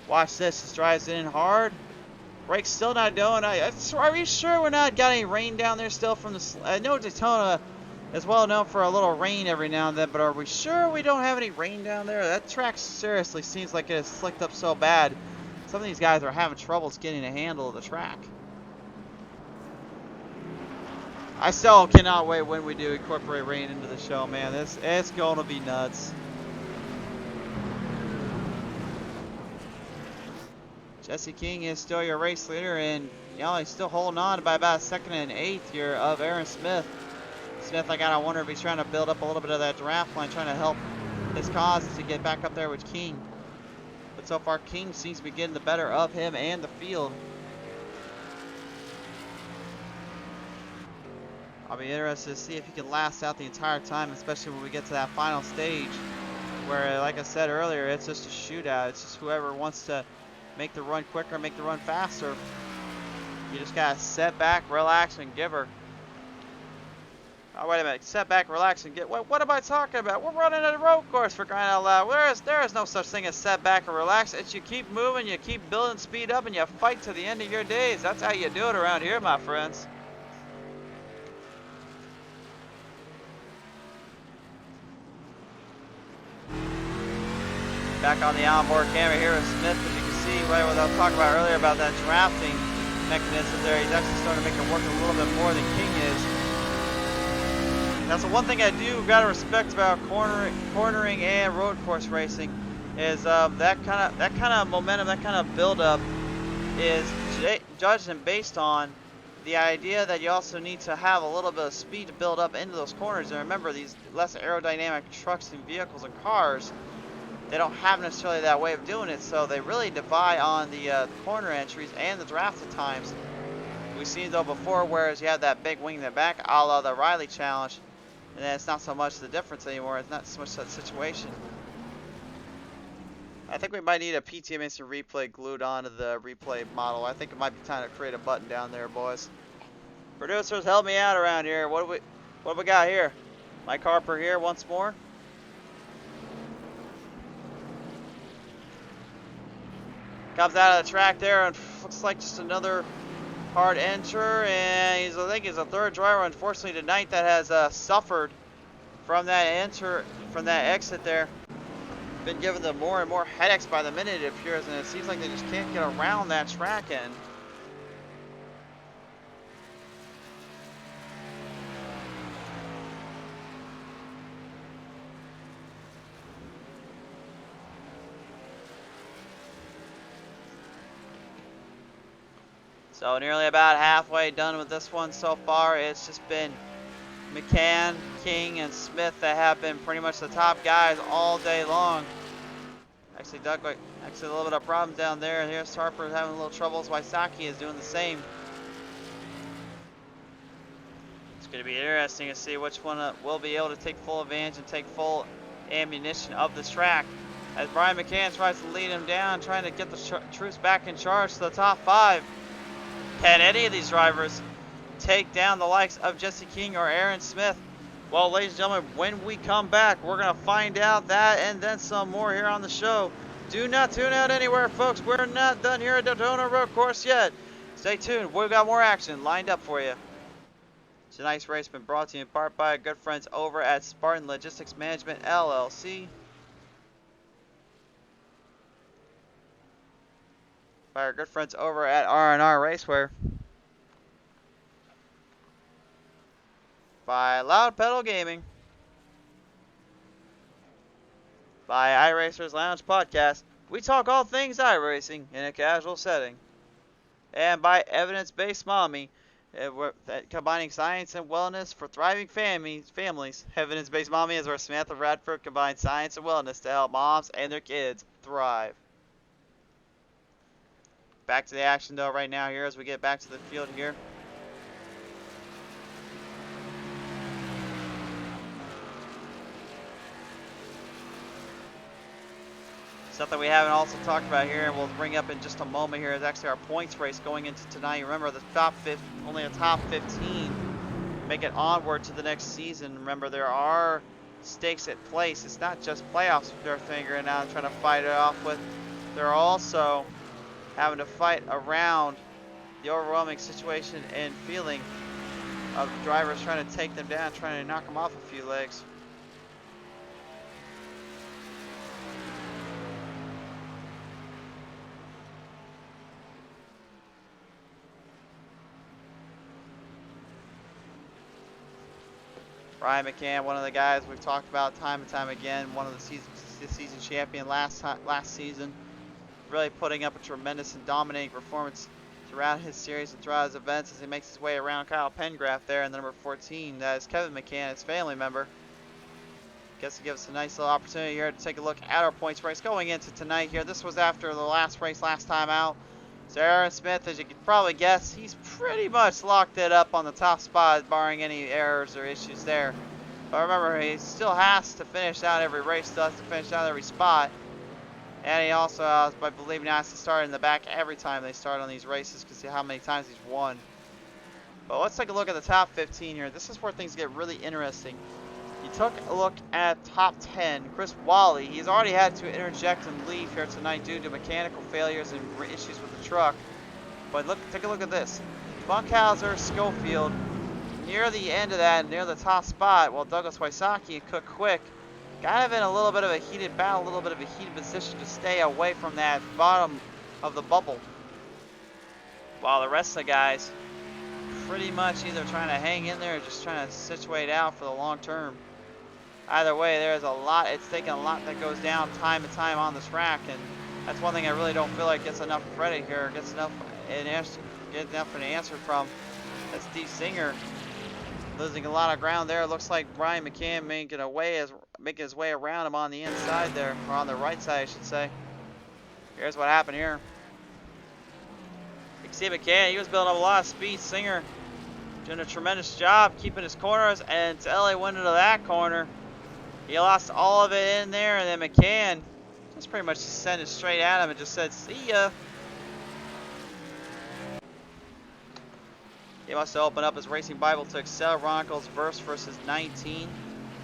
Speaker 2: Watch this, this drives in hard. Brake's still not doing. Are we sure we're not got any rain down there still from the... I know Daytona is well known for a little rain every now and then, but are we sure we don't have any rain down there? That track seriously seems like it is slicked up so bad. Some of these guys are having troubles getting a handle of the track. I still cannot wait when we do incorporate rain into the show, man. It's going to be nuts. Jesse King is still your race leader, and you know, he's still holding on by about 2nd and 8th here of Aaron Smith. Smith, I gotta wonder if he's trying to build up a little bit of that draft line, trying to help his cause to get back up there with King. But so far, King seems to be getting the better of him and the field. I'll be interested to see if he can last out the entire time, especially when we get to that final stage where, like I said earlier, it's just a shootout. It's just whoever wants to make the run quicker, make the run faster. You just gotta sit back, relax, and give her. Oh, wait a minute. Sit back, relax, and get... What am I talking about? We're running a road course, for crying out loud. There is no such thing as sit back and relax. It's you keep moving, you keep building speed up, and you fight to the end of your days. That's how you do it around here, my friends. Back on the onboard camera here with Smith, as you can see, right what I was talking about earlier about that drafting mechanism there. He's actually starting to make it work a little bit more than King is. That's the one thing I do gotta respect about cornering and road course racing is that kind of momentum, that kind of build up is judged and based on the idea that you also need to have a little bit of speed to build up into those corners. And remember, these less aerodynamic trucks and vehicles and cars, they don't have necessarily that way of doing it, so they really defy on the corner entries and the drafted times. We've seen though before, whereas you have that big wing in the back, a la the Riley Challenge, and then it's not so much the difference anymore. It's not so much that situation. I think we might need a PTM Instant Replay glued onto the replay model. I think it might be time to create a button down there, boys. Producers, help me out around here. What do we got here? Mike Harper here once more. Comes out of the track there and looks like just another hard enter, and I think he's a third driver, unfortunately, tonight that has suffered from that exit there. been given them more and more headaches by the minute, it appears, and it seems like they just can't get around that track end. So nearly about halfway done with this one so far. It's just been McCann, King, and Smith that have been pretty much the top guys all day long. Actually, actually a little bit of problems down there. And here's Harper having a little troubles. Wysocki is doing the same. It's going to be interesting to see which one will be able to take full advantage and take full ammunition of this track. As Brian McCann tries to lead him down, trying to get the troops back in charge to the top 5. Can any of these drivers take down the likes of Jesse King or Aaron Smith? Well, ladies and gentlemen, when we come back, we're going to find out that and then some more here on the show. Do not tune out anywhere, folks. We're not done here at Daytona Road Course yet. Stay tuned. We've got more action lined up for you. Tonight's race has been brought to you in part by our good friends over at Spartan Logistics Management, LLC. By our good friends over at R&R Racewear. By Loud Pedal Gaming. By iRacers Lounge Podcast. We talk all things iRacing in a casual setting. And by Evidence-Based Mommy. Combining science and wellness for thriving families. Evidence-Based Mommy is where Samantha Radford combines science and wellness to help moms and their kids thrive. Back to the action though right now here as we get back to the field here. Something we haven't also talked about here, and we'll bring up in just a moment here, is actually our points race going into tonight. Remember, the only a top 15 make it onward to the next season. Remember, there are stakes at place. It's not just playoffs they're figuring out and trying to fight it off with. They're also having to fight around the overwhelming situation and feeling of drivers trying to take them down, trying to knock them off a few legs. Brian McCann, one of the guys we've talked about time and time again, one of the season champion last season, really putting up a tremendous and dominating performance throughout his series and throughout his events as he makes his way around Kyle Pengraff there in the number 14. That is Kevin McCann, his family member. Gets to give us a nice little opportunity here to take a look at our points race going into tonight here. This was after the last race last time out. So Aaron Smith, as you could probably guess, he's pretty much locked it up on the top spot, barring any errors or issues there. But remember, he still has to finish out every race, still has to finish out every spot. And he also, I believe now, has to start in the back every time they start on these races because see how many times he's won. But let's take a look at the top 15 here. This is where things get really interesting. You took a look at top 10. Chris Wally, he's already had to interject and leave here tonight due to mechanical failures and issues with the truck. But look, take a look at this. Funkhauser, Schofield, near the end of that, near the top spot, while Douglas Wysocki and Cook Quick kind of in a little bit of a heated battle, a little bit of a heated position to stay away from that bottom of the bubble. While the rest of the guys pretty much either trying to hang in there or just trying to situate out for the long term. Either way, there's a lot, it's taken a lot that goes down time and time on the track, and that's one thing I really don't feel like gets enough credit here, gets enough an answer from. That's Steve Singer losing a lot of ground there. It looks like Brian McCann making his way around him on the inside there, or on the right side, I should say. Here's what happened here. You can see McCann, he was building up a lot of speed. Singer doing a tremendous job keeping his corners, and until he went into that corner, he lost all of it in there, and then McCann just pretty much sent it straight at him and just said, see ya. He must have opened up his racing Bible to Excel Chronicles verse verses 19.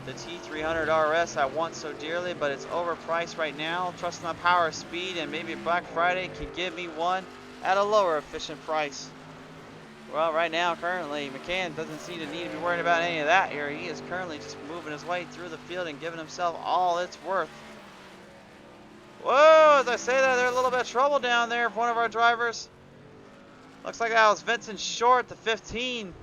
Speaker 2: The T300 RS I want so dearly, but it's overpriced right now. Trusting the power of speed, and maybe Black Friday can give me one at a lower efficient price. Well, right now, currently, McCann doesn't seem to need to be worried about any of that here. He is currently just moving his way through the field and giving himself all it's worth. Whoa, as I say that, there's a little bit of trouble down there for one of our drivers. Looks like that was Vincent Short, the 15.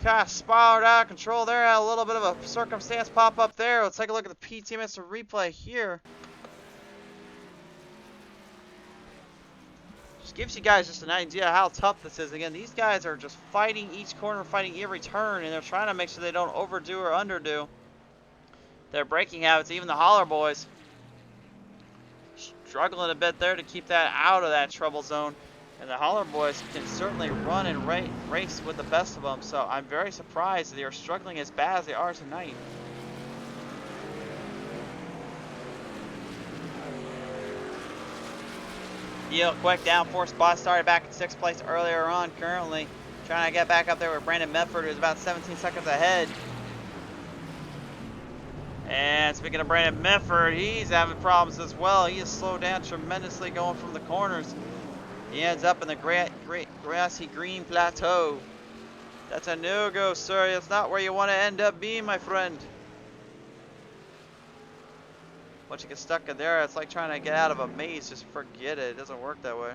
Speaker 2: Kind of spiraled out of control there. Had a little bit of a circumstance pop up there. Let's take a look at the PTMS replay here. Just gives you guys just an idea how tough this is. Again, these guys are just fighting each corner, fighting every turn, and they're trying to make sure they don't overdo or underdo their braking habits. Even the Holler boys struggling a bit there to keep that out of that trouble zone. And the Holler boys can certainly run and race with the best of them. So I'm very surprised they are struggling as bad as they are tonight. Yield quick down 4 spots. Started back in 6th place earlier on. Currently trying to get back up there with Brandon Medford, who's about 17 seconds ahead. And speaking of Brandon Medford, he's having problems as well. He is slowed down tremendously going from the corners. He ends up in the grassy green plateau. That's a no-go, sir. That's not where you want to end up being, my friend. Once you get stuck in there, it's like trying to get out of a maze. Just forget it. It doesn't work that way.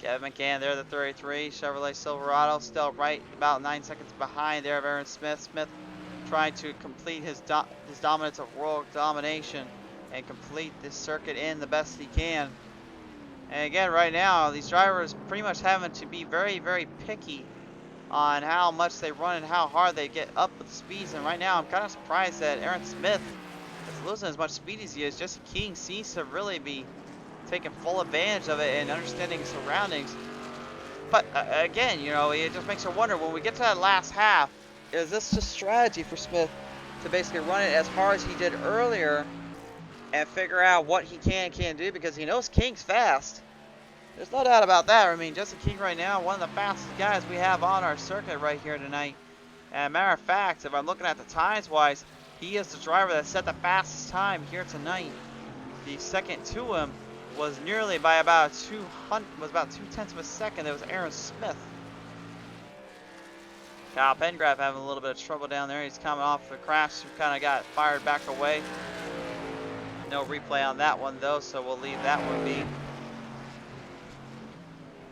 Speaker 2: Kevin McCann there, the 33 Chevrolet Silverado, still right about 9 seconds behind there of Aaron Smith. Smith trying to complete his dominance of world domination and complete this circuit in the best he can. And again, right now, these drivers pretty much having to be very, very picky on how much they run and how hard they get up with the speeds. And right now, I'm kind of surprised that Aaron Smith is losing as much speed as he is. Jesse King seems to really be taking full advantage of it and understanding surroundings. But again, you know, it just makes you wonder, when we get to that last half, is this just strategy for Smith to basically run it as hard as he did earlier and figure out what he can and can't do, because he knows King's fast. There's no doubt about that. I mean, Jesse King right now, one of the fastest guys we have on our circuit right here tonight. And matter of fact, if I'm looking at the times wise, he is the driver that set the fastest time here tonight. The second to him was nearly by about 2/10 of a second. It was Aaron Smith. Kyle Pengraf having a little bit of trouble down there. He's coming off the crash. He kind of got fired back away. No replay on that one though, so we'll leave that one be.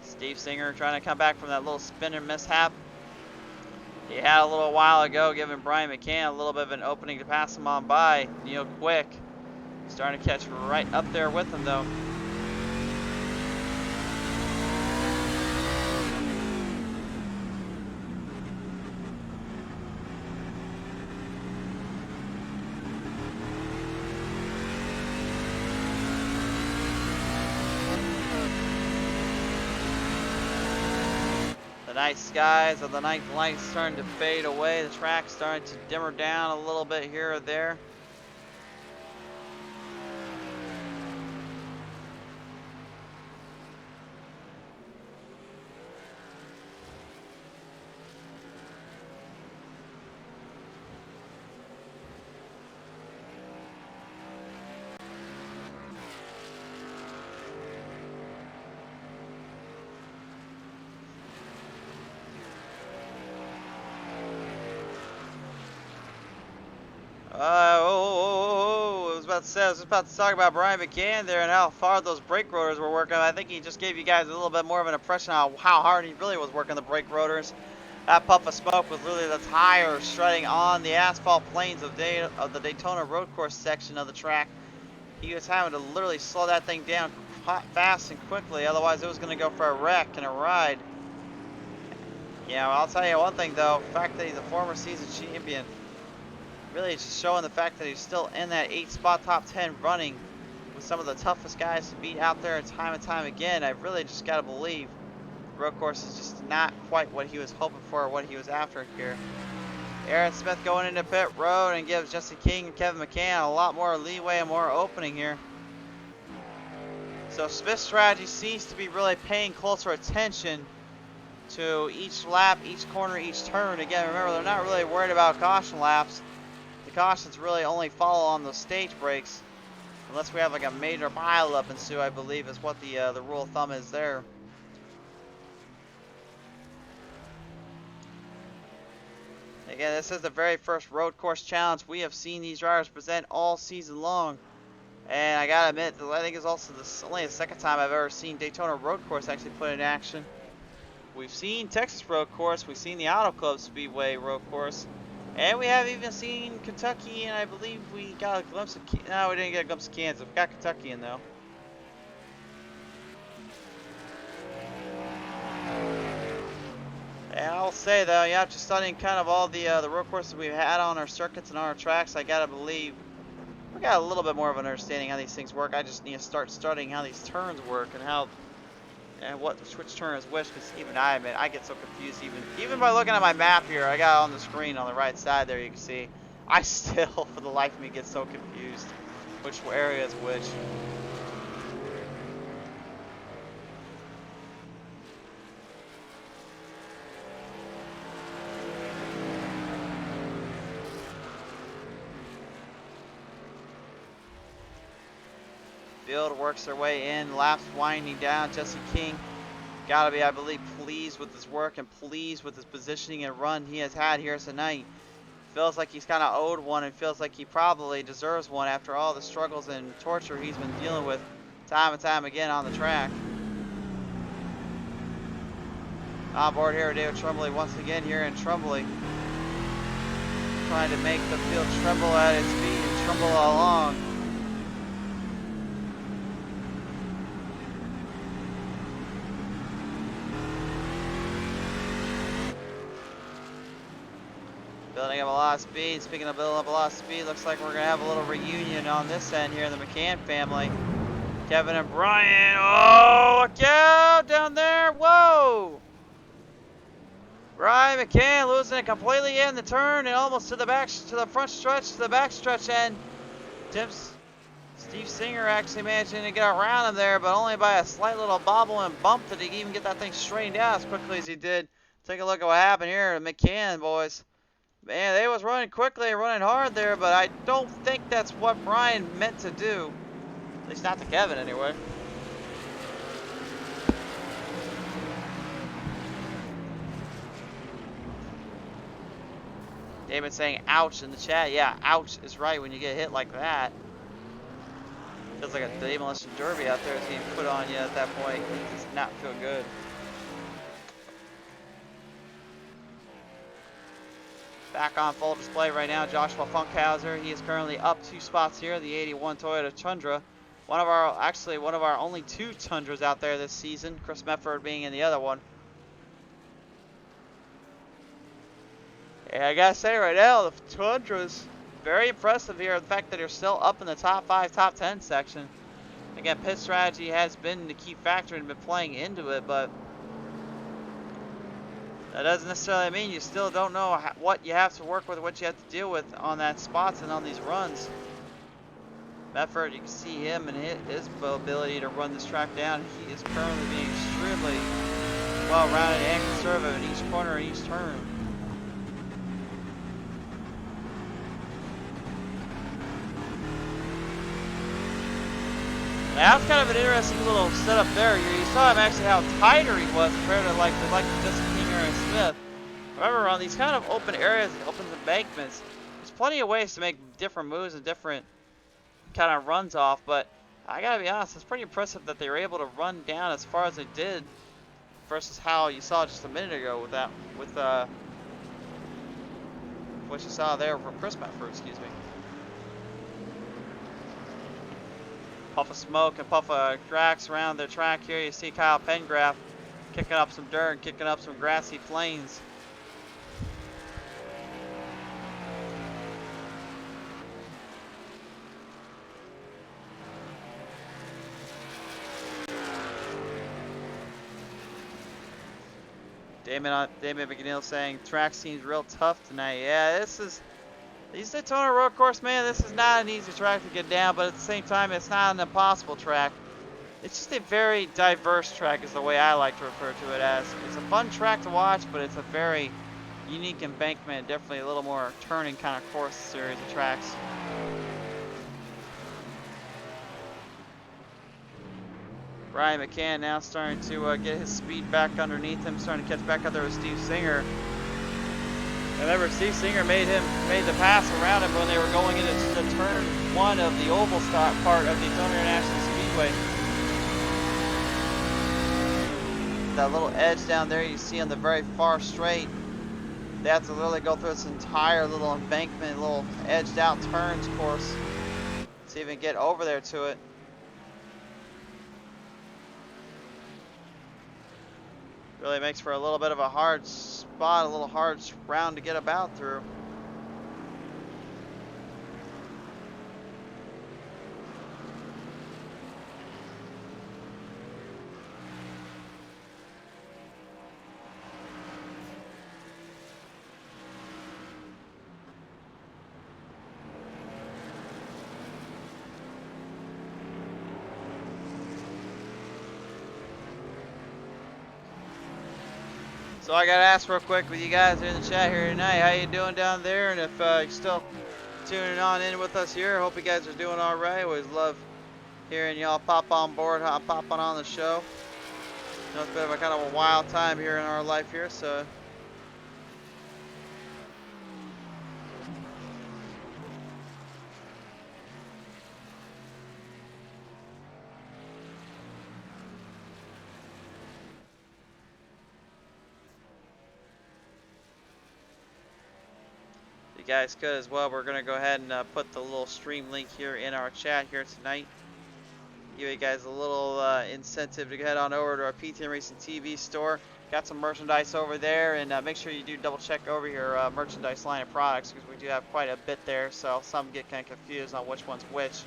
Speaker 2: Steve Singer trying to come back from that little spinner mishap he had a little while ago, giving Brian McCann a little bit of an opening to pass him on by. Neil Quick starting to catch right up there with him though. The night skies of the night lights starting to fade away. The track's starting to dimmer down a little bit here or there. I was about to talk about Brian McCann there and how far those brake rotors were working. I think he just gave you guys a little bit more of an impression of how hard he really was working the brake rotors. That puff of smoke was literally the tires shredding on the asphalt plains of the Daytona road course section of the track. He was having to literally slow that thing down fast and quickly, otherwise it was going to go for a wreck and a ride. Yeah, well, I'll tell you one thing though, the fact that he's a former season champion, really just showing the fact that he's still in that 8-spot top 10 running with some of the toughest guys to beat out there time and time again. I really just got to believe the road course is just not quite what he was hoping for or what he was after here. Aaron Smith going into pit road and gives Jesse King and Kevin McCann a lot more leeway and more opening here. So Smith's strategy seems to be really paying closer attention to each lap, each corner, each turn. Again, remember, they're not really worried about caution laps. The cautions really only follow on those stage breaks, unless we have like a major pileup ensue, I believe is what the rule of thumb is there. Again, this is the very first road course challenge we have seen these drivers present all season long. And I gotta admit, I think it's also only the second time I've ever seen Daytona road course actually put in action. We've seen Texas road course, we've seen the Auto Club Speedway road course, and we have even seen Kentucky, and I believe we got a glimpse of, no, we didn't get a glimpse of Kansas. We got Kentucky in though. And I'll say though, yeah, after studying kind of all the road courses we've had on our circuits and on our tracks, I gotta believe we got a little bit more of an understanding how these things work. I just need to start studying how these turns work and how which turn is which, because even I admit I get so confused even by looking at my map here. I got on the screen on the right side there, you can see I still for the life of me get so confused which area is which. Field works their way in, laps winding down. Jesse King gotta be, I believe, pleased with his work and pleased with his positioning and run he has had here tonight. Feels like he's kind of owed one and feels like he probably deserves one after all the struggles and torture he's been dealing with time and time again on the track. On board here, David Tremblay once again here in Tremblay, trying to make the field tremble at its feet and tremble along. Building up a lot of speed. Speaking of building up a lot of speed, looks like we're going to have a little reunion on this end here in the McCann family. Kevin and Brian. Oh, look out down there. Whoa. Brian McCann losing it completely in the turn and almost to the back, to the front stretch, to the back stretch end. Steve Singer actually managing to get around him there, but only by a slight little bobble and bump did he even get that thing straightened out as quickly as he did. Take a look at what happened here to McCann, boys. Man, they was running quickly and running hard there, but I don't think that's what Brian meant to do. At least not to Kevin, anyway. David saying ouch in the chat. Yeah, ouch is right when you get hit like that. Feels like a demolition derby out there is being put on you at that point. It does not feel good. Back on full display right now, Joshua Funkhauser. He is currently up 2 spots here, the 81 Toyota Tundra. One of our only 2 Tundras out there this season, Chris Mefford being in the other one. Yeah, I gotta say right now, the Tundra's very impressive here. The fact that they're still up in the top 5, top 10 section. Again, pit strategy has been the key factor and been playing into it, but that doesn't necessarily mean you still don't know what you have to work with, what you have to deal with on that spots and on these runs. Mefford, you can see him and his ability to run this track down. He is currently being extremely well-rounded and conservative in each corner and each turn. Now that's kind of an interesting little setup there. You saw him actually how tighter he was compared to like Jesse King or Smith. Remember, on these kind of open areas, open embankments, there's plenty of ways to make different moves and different kind of runs off. But I gotta be honest, it's pretty impressive that they were able to run down as far as they did versus how you saw just a minute ago with what you saw there from Chris Mefford, excuse me. Puff of smoke and puff of tracks around the track here. You see Kyle Pengraff Kicking up some dirt, kicking up some grassy plains. Damon McNeil saying track seems real tough tonight. Yeah, these Daytona road course, man. This is not an easy track to get down, but at the same time, it's not an impossible track. It's just a very diverse track, is the way I like to refer to it as. It's a fun track to watch, but it's a very unique embankment, definitely a little more turning kind of course series of tracks. Brian McCann now starting to get his speed back underneath him, starting to catch back up there with Steve Singer. Remember, Steve Singer made the pass around him when they were going into the turn one of the oval stop part of Daytona International Speedway. That little edge down there you see on the very far straight, they have to literally go through this entire little embankment, little edged out turns course to even get over there to it. Really makes for a little bit of a hard spot, a little hard round to get about through. So I gotta ask real quick with you guys in the chat here tonight, how you doing down there? And if you're still tuning on in with us here, hope you guys are doing all right. Always love hearing y'all pop on board, popping on the show. You know, it's been a kind of a wild time here in our life here, so. Guys could as well. We're gonna go ahead and put the little stream link here in our chat here tonight. Give you guys a little incentive to head on over to our PTM Racing TV store. Got some merchandise over there, and make sure you do double check over your merchandise line of products, because we do have quite a bit there, so some get kind of confused on which one's which.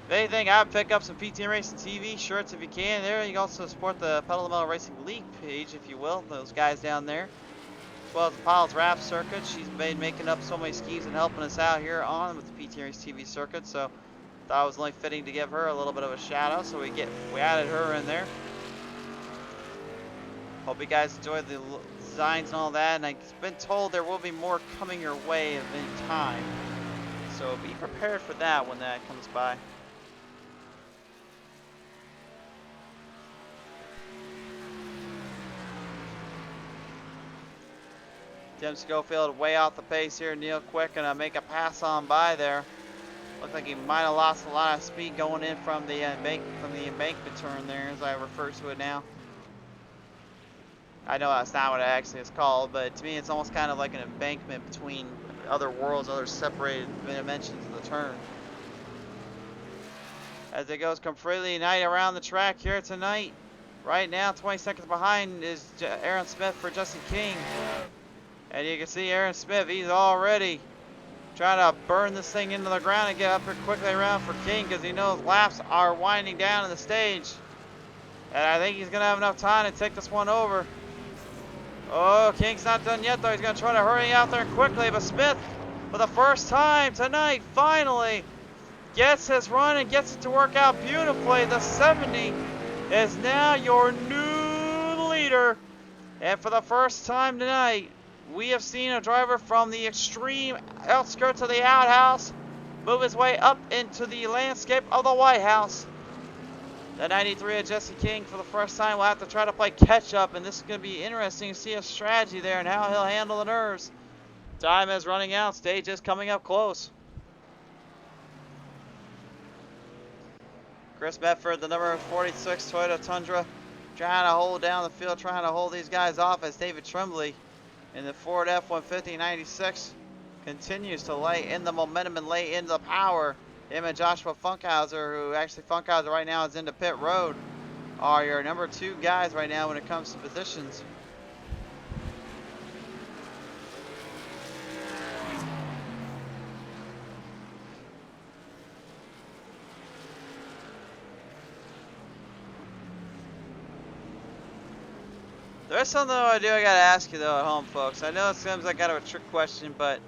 Speaker 2: If anything, I'd pick up some PTM Racing TV shirts if you can. There, you can also support the Pedal to the Metal Racing League page, if you will. Those guys down there. As well as the Piles Rap circuit. She's been making up so many schemes and helping us out here on with the PTM TV circuit, so thought it was only fitting to give her a little bit of a shout out, so we added her in there. Hope you guys enjoyed the designs and all that, and I've been told there will be more coming your way in time, so be prepared for that when that comes by. Tim Schofield way off the pace here. Neil Quick gonna make a pass on by there. Looks like he might have lost a lot of speed going in from the embankment turn there, as I refer to it now. I know that's not what it actually is called, but to me it's almost kind of like an embankment between other worlds, other separated dimensions of the turn. As it goes completely night around the track here tonight. Right now, 20 seconds behind is Aaron Smith for Jesse King. And you can see Aaron Smith, he's already trying to burn this thing into the ground and get up here quickly around for King, because he knows laps are winding down in the stage. And I think he's going to have enough time to take this one over. Oh, King's not done yet, though. He's going to try to hurry out there quickly. But Smith, for the first time tonight, finally gets his run and gets it to work out beautifully. The 70 is now your new leader. And for the first time tonight, we have seen a driver from the extreme outskirts of the outhouse move his way up into the landscape of the White House. The 93 of Jesse King, for the first time, will have to try to play catch up, and this is going to be interesting to see his strategy there and how he'll handle the nerves. Time is running out. Stage is coming up close. Chris Medford, the number 46 Toyota Tundra, trying to hold down the field, trying to hold these guys off, as David Tremblay in the Ford F-150 96 continues to lay in the momentum and lay in the power. Him and Joshua Funkhauser, who actually Funkhauser right now is into pit road, are your number 2 guys right now when it comes to positions. There's something though I gotta ask you though at home, folks. I know it seems like kind of a trick question, but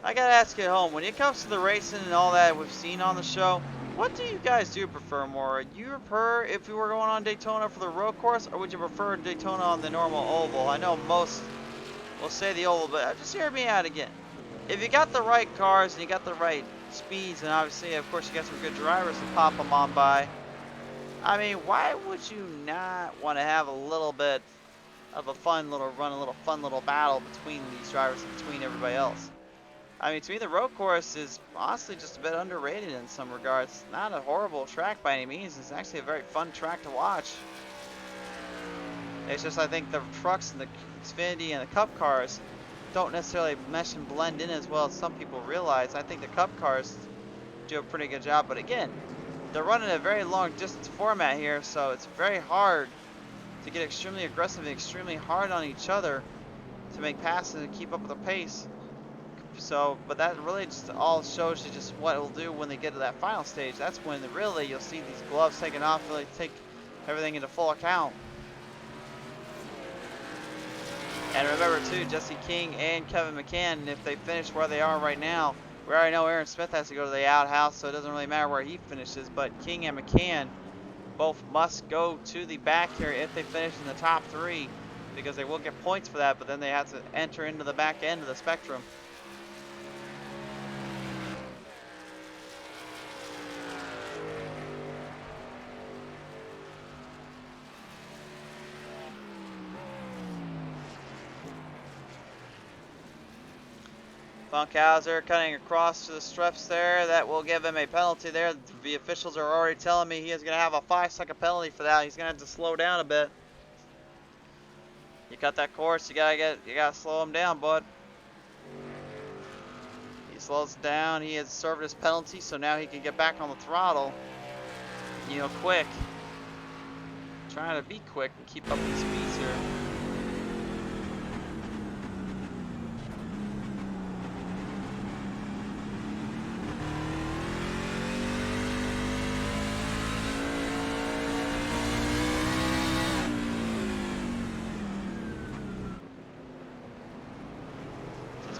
Speaker 2: I gotta ask you at home. When it comes to the racing and all that we've seen on the show, what do you guys do prefer more? Do you prefer if you were going on Daytona for the road course, or would you prefer Daytona on the normal oval? I know most will say the oval, but just hear me out again. If you got the right cars and you got the right speeds, and obviously, of course, you got some good drivers to pop them on by, I mean, why would you not want to have a little bit of a fun little battle between these drivers and between everybody else? I mean, to me, the road course is honestly just a bit underrated in some regards. It's not a horrible track by any means. It's actually a very fun track to watch. It's just I think the trucks and the Xfinity and the Cup cars don't necessarily mesh and blend in as well as some people realize. I think the Cup cars do a pretty good job, but again, they're running a very long distance format here, so it's very hard to get extremely aggressive and extremely hard on each other to make passes and keep up with the pace. So, but that really just all shows you just what it'll do when they get to that final stage. That's when really you'll see these gloves taking off, really take everything into full account. And remember too, Jesse King and Kevin McCann, if they finish where they are right now, we already know Aaron Smith has to go to the outhouse, so it doesn't really matter where he finishes, but King and McCann both must go to the back here if they finish in the top 3, because they will get points for that, but then they have to enter into the back end of the spectrum. Funkhauser cutting across to the strips there. That will give him a penalty there. The officials are already telling me he is going to have a 5-second penalty for that. He's going to have to slow down a bit. You cut that course, you gotta slow him down, bud. He slows down. He has served his penalty, so now he can get back on the throttle. You know, quick. Trying to be quick and keep up with the speeds here.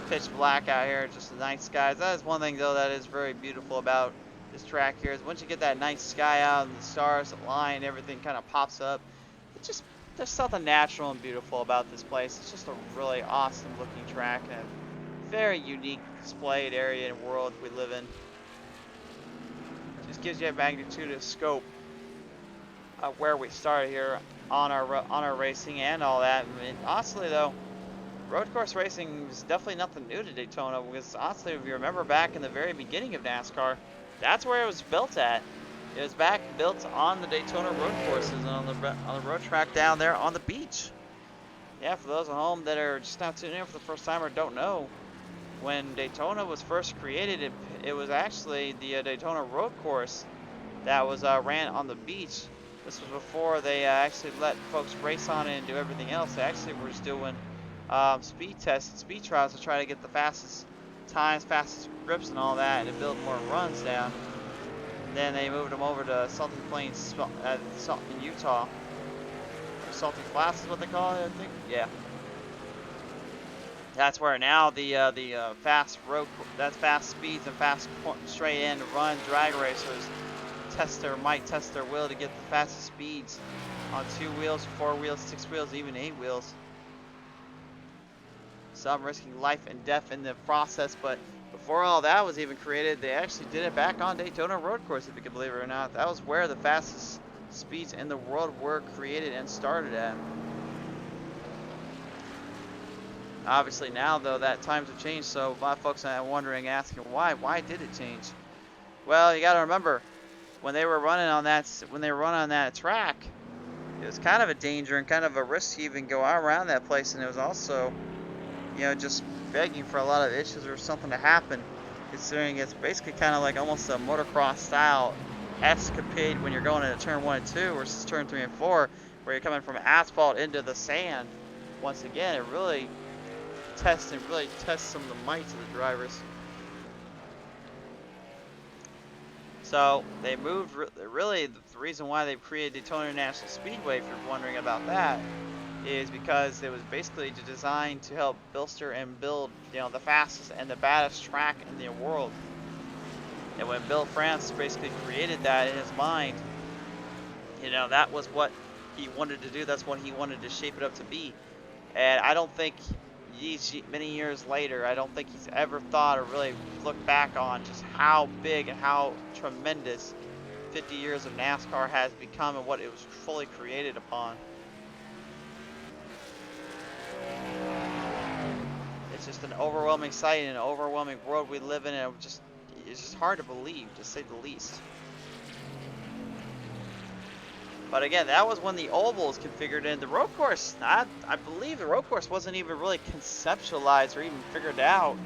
Speaker 2: Pitch black out here, just a night skies. That is one thing though that is very beautiful about this track here, is once you get that night sky out and the stars align, everything kind of pops up. It just, there's something natural and beautiful about this place. It's just a really awesome looking track and a very unique displayed area and world we live in. It just gives you a magnitude of scope of where we started here on our racing and all that. I mean, honestly though, road course racing is definitely nothing new to Daytona, because honestly, if you remember back in the very beginning of NASCAR, that's where it was built at. It was built on the Daytona road courses and on the road track down there on the beach. Yeah, for those at home that are just now tuning in for the first time or don't know, when Daytona was first created, it was actually the Daytona road course that was ran on the beach. This was before they actually let folks race on it and do everything else. They actually were just doing speed tests and speed trials to try to get the fastest times, fastest grips and all that, and to build more runs down. And then they moved them over to Salty Plains in Utah. Or Salty Flats is what they call it, I think. Yeah. That's where now the fast speeds and fast straight in run drag racers might test their will to get the fastest speeds on 2 wheels, 4 wheels, 6 wheels, even 8 wheels. Some risking life and death in the process, but before all that was even created, they actually did it back on Daytona road course, if you can believe it or not. That was where the fastest speeds in the world were created and started at. Obviously now though that times have changed, so a lot of folks are wondering, asking why did it change? Well, you got to remember, when they were running on that track, it was kind of a danger and kind of a risk to even go around that place, and it was also, you know, just begging for a lot of issues or something to happen, considering it's basically kind of like almost a motocross style escapade when you're going into turn 1 and 2 versus turn 3 and 4, where you're coming from asphalt into the sand. Once again, it really tests some of the mights of the drivers. So they moved. Really, the reason why they created Daytona International Speedway, if you're wondering about that, is because it was basically designed to help bolster and build, the fastest and the baddest track in the world. And when Bill France basically created that in his mind, that was what he wanted to do. That's what he wanted to shape it up to be. And I don't think many years later, I don't think he's ever thought or really looked back on just how big and how tremendous 50 years of NASCAR has become and what it was fully created upon. It's just an overwhelming sight and an overwhelming world we live in, and it's just hard to believe, to say the least. But again, that was when the oval was configured in. The road course, I believe the road course wasn't even really conceptualized or even figured out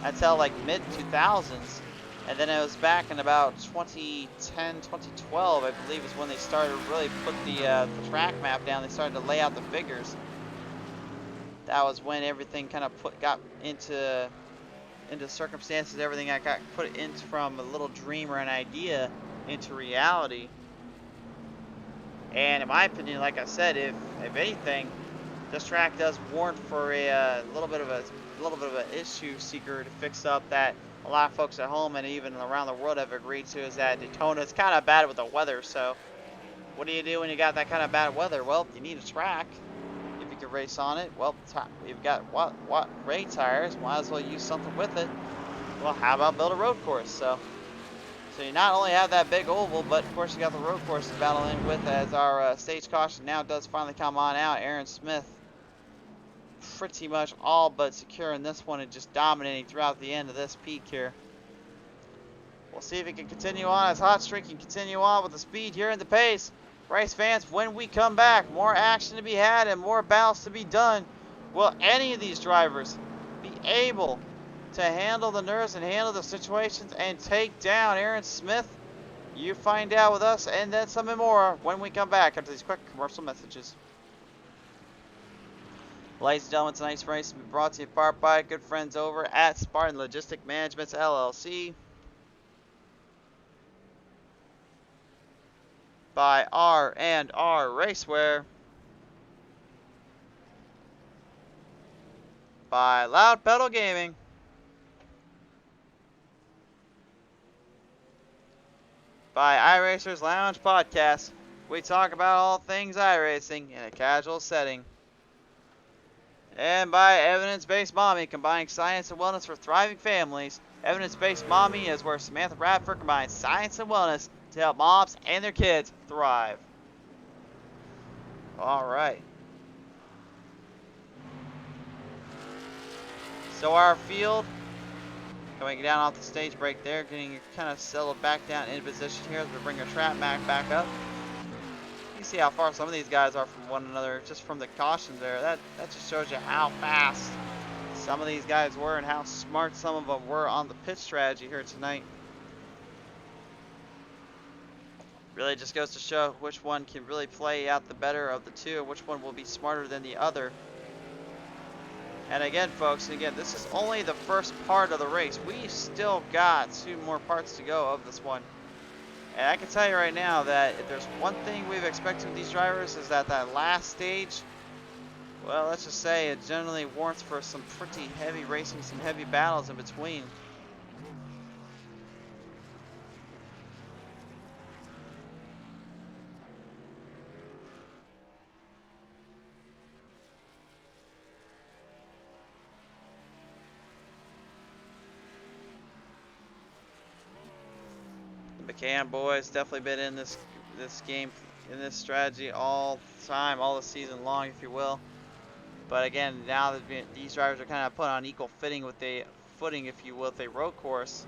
Speaker 2: until like mid-2000s. And then it was back in about 2010, 2012, I believe, is when they started to really put the track map down. They started to lay out the figures. That was when everything kind of got into circumstances. Everything got put into from a little dream or an idea into reality. And in my opinion, like I said, if anything, this track does warrant for a little bit of an issue seeker to fix up that a lot of folks at home and even around the world have agreed to, is that Daytona is kind of bad with the weather. So what do you do when you got that kind of bad weather? Well, you need a track. If you can race on it, well, you've got what rain tires, might as well use something with it. Well, how about build a road course? So you not only have that big oval, but of course you got the road course to battle in with, as our stage caution now does finally come on out. Aaron Smith pretty much all but securing this one and just dominating throughout the end of this peak here. We'll see if he can continue on. His hot streak can continue on with the speed here and the pace. Race fans, when we come back, more action to be had and more battles to be done. Will any of these drivers be able to handle the nerves and handle the situations and take down Aaron Smith? You find out with us and then some and more when we come back after these quick commercial messages. Ladies and gentlemen, tonight's race will be brought to you in part by good friends over at Spartan Logistic Management LLC, by R&R Racewear, by Loud Pedal Gaming, by iRacers Lounge Podcast. We talk about all things iRacing in a casual setting. And by Evidence-Based Mommy, combining science and wellness for thriving families. Evidence-Based Mommy is where Samantha Bradford combines science and wellness to help moms and their kids thrive. Alright. So our field, coming down off the stage break there, getting kind of settled back down in position here as we bring our trap map back up. You see how far some of these guys are from one another just from the cautions there. That just shows you how fast some of these guys were and how smart some of them were on the pit strategy here tonight. Really just goes to show which one can really play out the better of the two, and which one will be smarter than the other. And again, folks, this is only the first part of the race. We still got 2 more parts to go of this one. And I can tell you right now that if there's one thing we've expected from these drivers, is that last stage, well, let's just say it generally warrants for some pretty heavy racing, some heavy battles in between. McCann boys definitely been in this game, in this strategy all the time, all the season long, if you will. But again, now that these drivers are kind of put on equal footing, if you will, with a road course,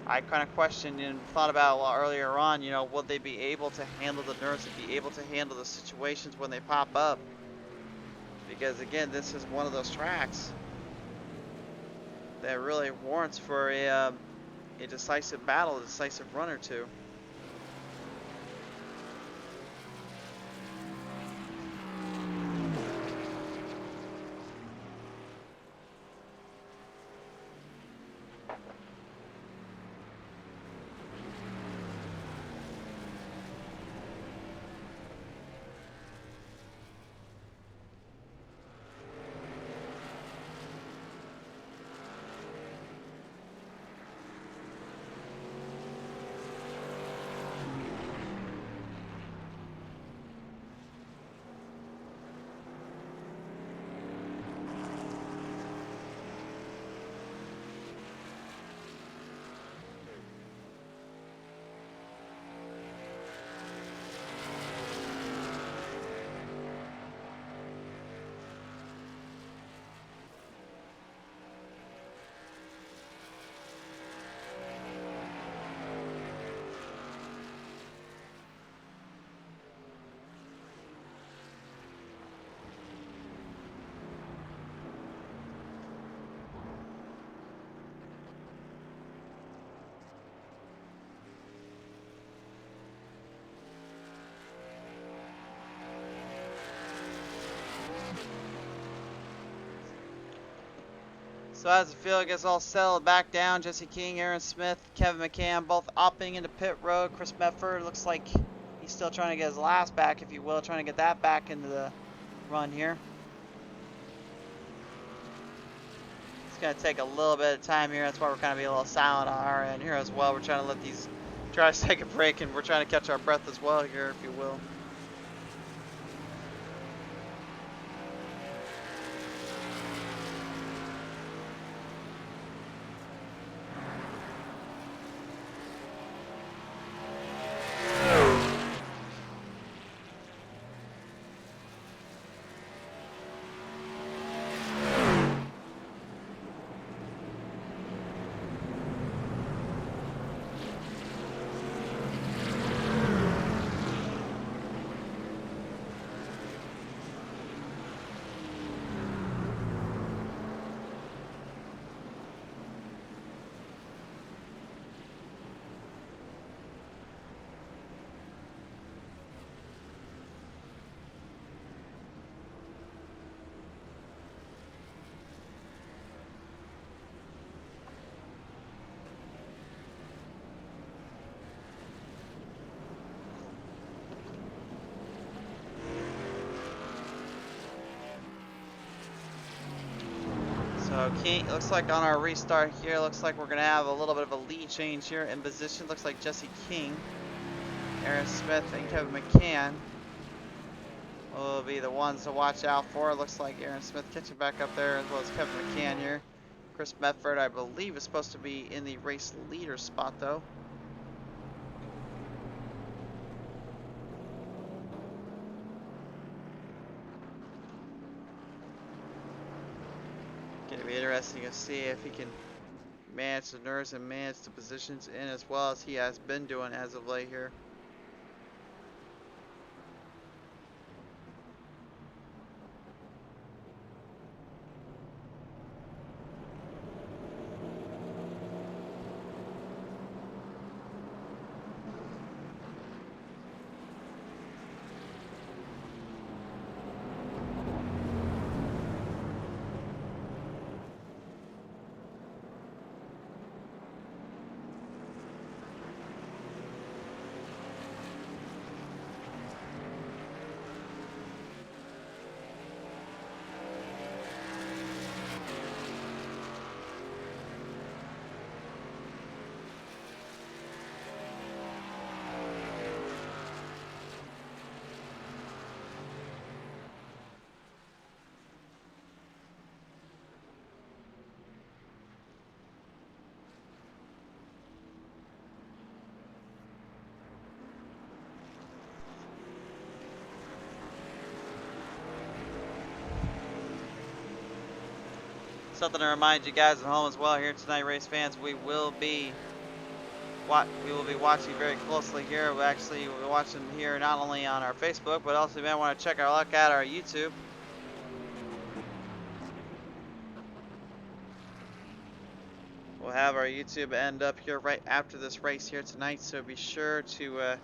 Speaker 2: I kind of questioned and thought about a lot earlier on, would they be able to handle the nerves and be able to handle the situations when they pop up? Because again, this is one of those tracks that really warrants for a decisive battle, a decisive run or two. So as the field gets all settled back down, Jesse King, Aaron Smith, Kevin McCann both opting into pit road. Chris Medford looks like he's still trying to get his last back, if you will, trying to get that back into the run here. It's going to take a little bit of time here. That's why we're kind of being a little silent on our end here as well. We're trying to let these guys take a break, and we're trying to catch our breath as well here, if you will. So King, looks like on our restart here, looks like we're going to have a little bit of a lead change here in position. Looks like Jesse King, Aaron Smith, and Kevin McCann will be the ones to watch out for. Looks like Aaron Smith catching back up there, as well as Kevin McCann here. Chris Medford, I believe, is supposed to be in the race leader spot, though. Gonna be interesting to see if he can manage the nerves and manage the positions in as well as he has been doing as of late here. Something to remind you guys at home as well here tonight, race fans. We will be watching very closely here. We'll be watching here not only on our Facebook, but also you may want to check our luck at our YouTube. We'll have our YouTube end up here right after this race here tonight, so be sure to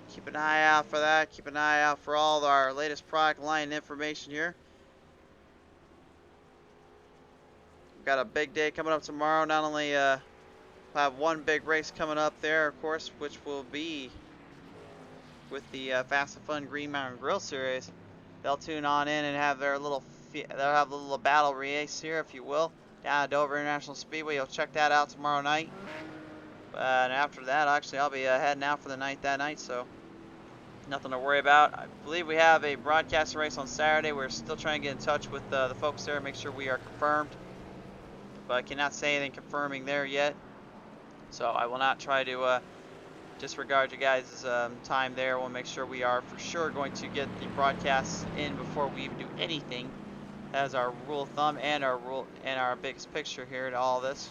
Speaker 2: keep an eye out for that. Keep an eye out for all our latest product line information here. Got a big day coming up tomorrow. Not only we'll have one big race coming up there, of course, which will be with the Fast and Fun Green Mountain Grill Series. They'll tune on in and have their little battle race here, if you will, down at Dover International Speedway. You'll check that out tomorrow night. And after that, actually, I'll be heading out for the night that night, so nothing to worry about. I believe we have a broadcast race on Saturday. We're still trying to get in touch with the folks there, make sure we are confirmed. But I cannot say anything confirming there yet, so I will not try to disregard you guys' time there. We'll make sure we are for sure going to get the broadcasts in before we even do anything, as our rule of thumb and our biggest picture here to all this.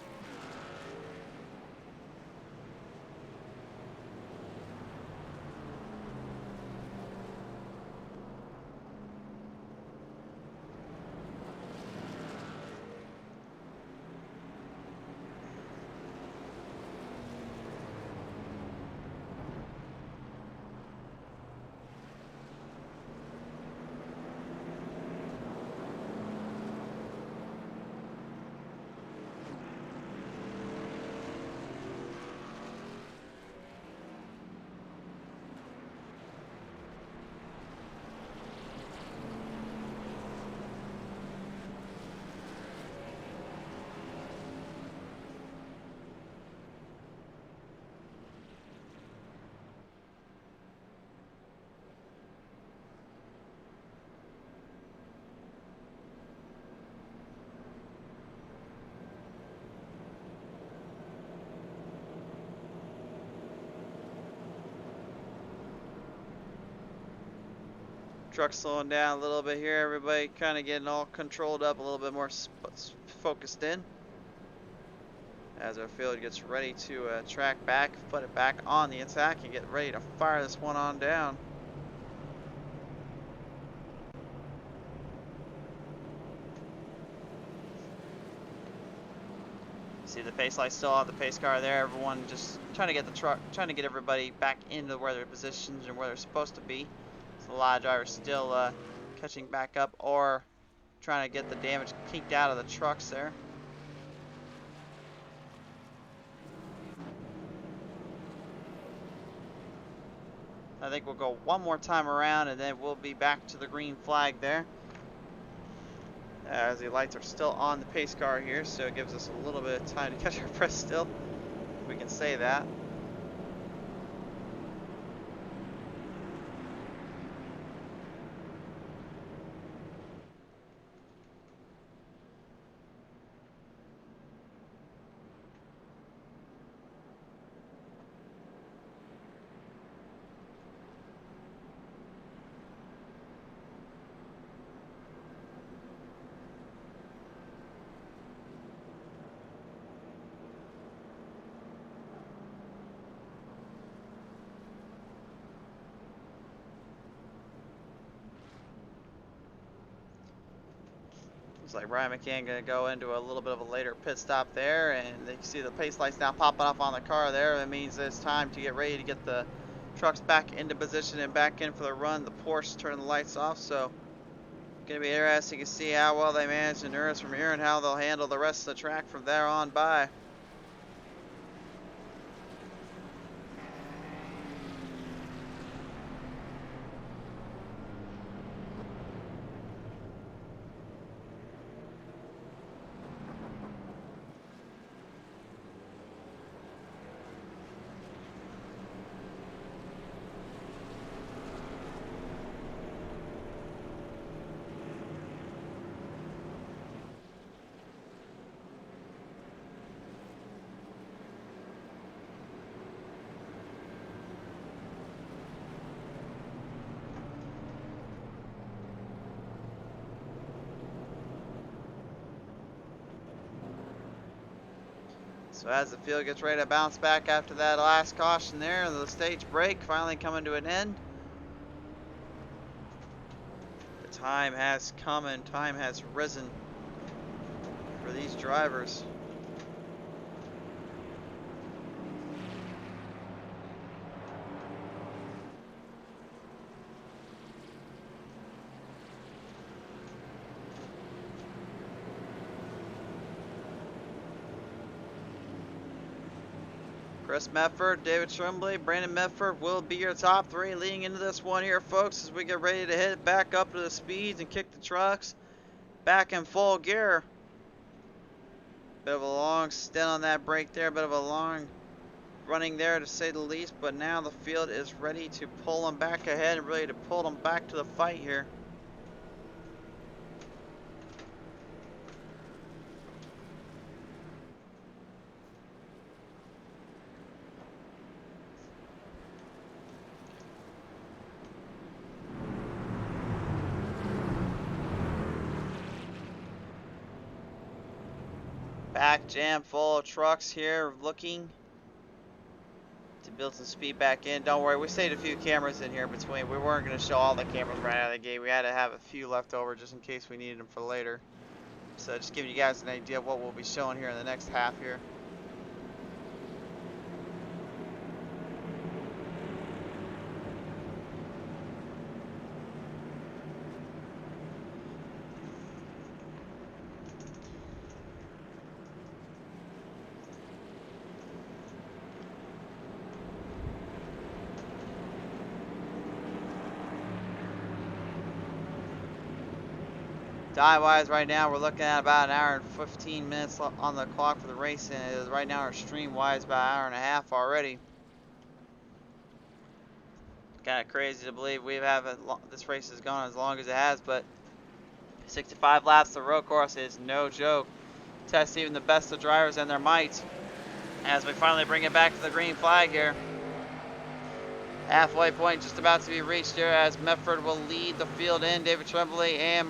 Speaker 2: Truck slowing down a little bit here. Everybody kind of getting all controlled up, a little bit more focused in. As our field gets ready to track back, put it back on the attack, and get ready to fire this one on down. See the pace light still on the pace car there. Everyone just trying to get the truck, trying to get everybody back into where their positions and where they're supposed to be. So a lot of drivers still catching back up or trying to get the damage kicked out of the trucks there. I think we'll go one more time around and then we'll be back to the green flag there. As the lights are still on the pace car here, so it gives us a little bit of time to catch our breath still, if we can say that. Looks like Ryan McCann going to go into a little bit of a later pit stop there, and you see the pace lights now popping up on the car there. That means it's time to get ready to get the trucks back into position and back in for the run. The Porsche turn the lights off, so going to be interesting to see how well they manage endurance from here and how they'll handle the rest of the track from there on by. So as the field gets ready to bounce back after that last caution there, the stage break finally coming to an end. The time has come and time has risen for these drivers. Chris Medford, David Tremblay, Brandon Medford will be your top three leading into this one here, folks, as we get ready to hit back up to the speeds and kick the trucks back in full gear. Bit of a long stint on that break there, bit of a long running there to say the least, but now the field is ready to pull them back ahead and ready to pull them back to the fight here. Back jam full of trucks here looking to build some speed back in. Don't worry, we saved a few cameras in here between. We weren't going to show all the cameras right out of the gate. We had to have a few left over just in case we needed them for later. So just giving you guys an idea of what we'll be showing here in the next half here. Time-wise right now, we're looking at about an hour and 15 minutes on the clock for the race, and it is right now our stream-wise about an hour and a half already. Kind of crazy to believe we have this race has gone as long as it has, but 65 laps of the road course is no joke. Test even the best of drivers and their might as we finally bring it back to the green flag here. Halfway point just about to be reached here as Medford will lead the field in. David Tremblay and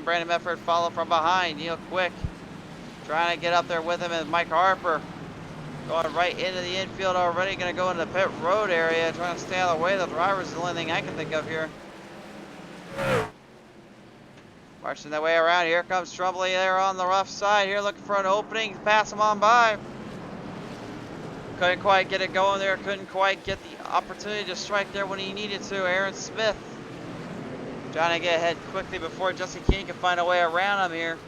Speaker 2: Brandon Medford follow from behind. Neil Quick trying to get up there with him, and Mike Harper going right into the infield already. Going to go into the pit road area, trying to stay out of the way of the drivers is the only thing I can think of here. Marching their way around. Here comes Tremblay there on the rough side here, looking for an opening. Pass him on by. Couldn't quite get it going there. Couldn't quite get the opportunity to strike there when he needed to. Aaron Smith trying to get ahead quickly before Jesse King can find a way around him here.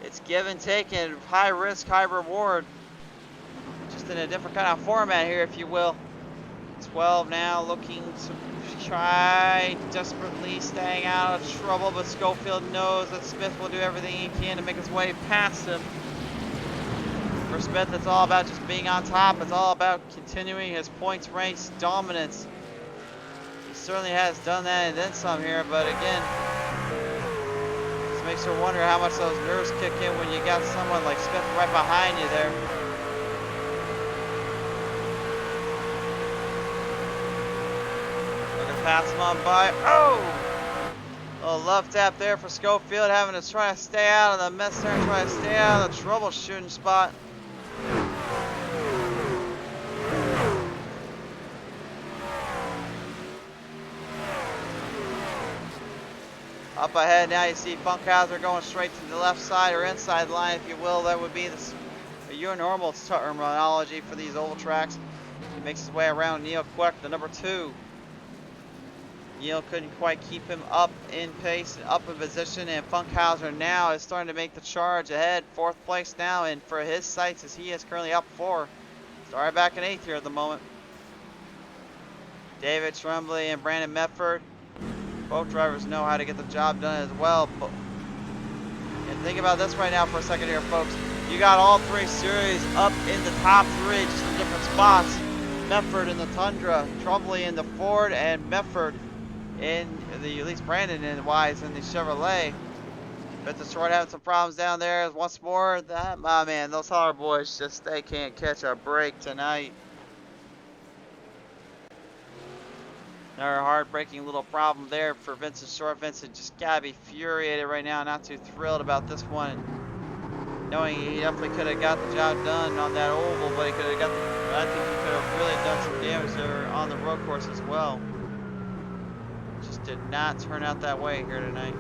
Speaker 2: It's give and take and high risk, high reward. Just in a different kind of format here, if you will. 12 now looking to try desperately staying out of trouble, but Schofield knows that Smith will do everything he can to make his way past him. For Smith, it's all about just being on top. It's all about continuing his points race dominance. He certainly has done that and then some here, but again, just makes you wonder how much those nerves kick in when you got someone like Smith right behind you there. Looking past him on by. Oh! A little love tap there for Schofield, having to try to stay out of the mess there and try to stay out of the troubleshooting spot. Up ahead now you see Funkhauser going straight to the left side or inside line, if you will. That would be your normal terminology for these oval tracks. He makes his way around Neil Quick, the number 2. Neil couldn't quite keep him up in pace and up in position, and Funkhauser now is starting to make the charge ahead. 4th place now, and for his sights as he is currently up 4. Started back in 8th here at the moment. David Tremblay and Brandon Medford. Both drivers know how to get the job done as well. And think about this right now for a second here, folks. You got all 3 series up in the top 3, just in different spots. Medford in the Tundra, Tremblay in the Ford, and Medford in the, at least Brandon in Wise in the Chevrolet. But Detroit having some problems down there. Once more, that, my man, those Holler boys just, they can't catch a break tonight. Another heartbreaking little problem there for Vincent Short. Vincent just gotta be infuriated right now, not too thrilled about this one. Knowing he definitely could have got the job done on that oval, but he could have got the, I think he could have really done some damage there on the road course as well. Just did not turn out that way here tonight.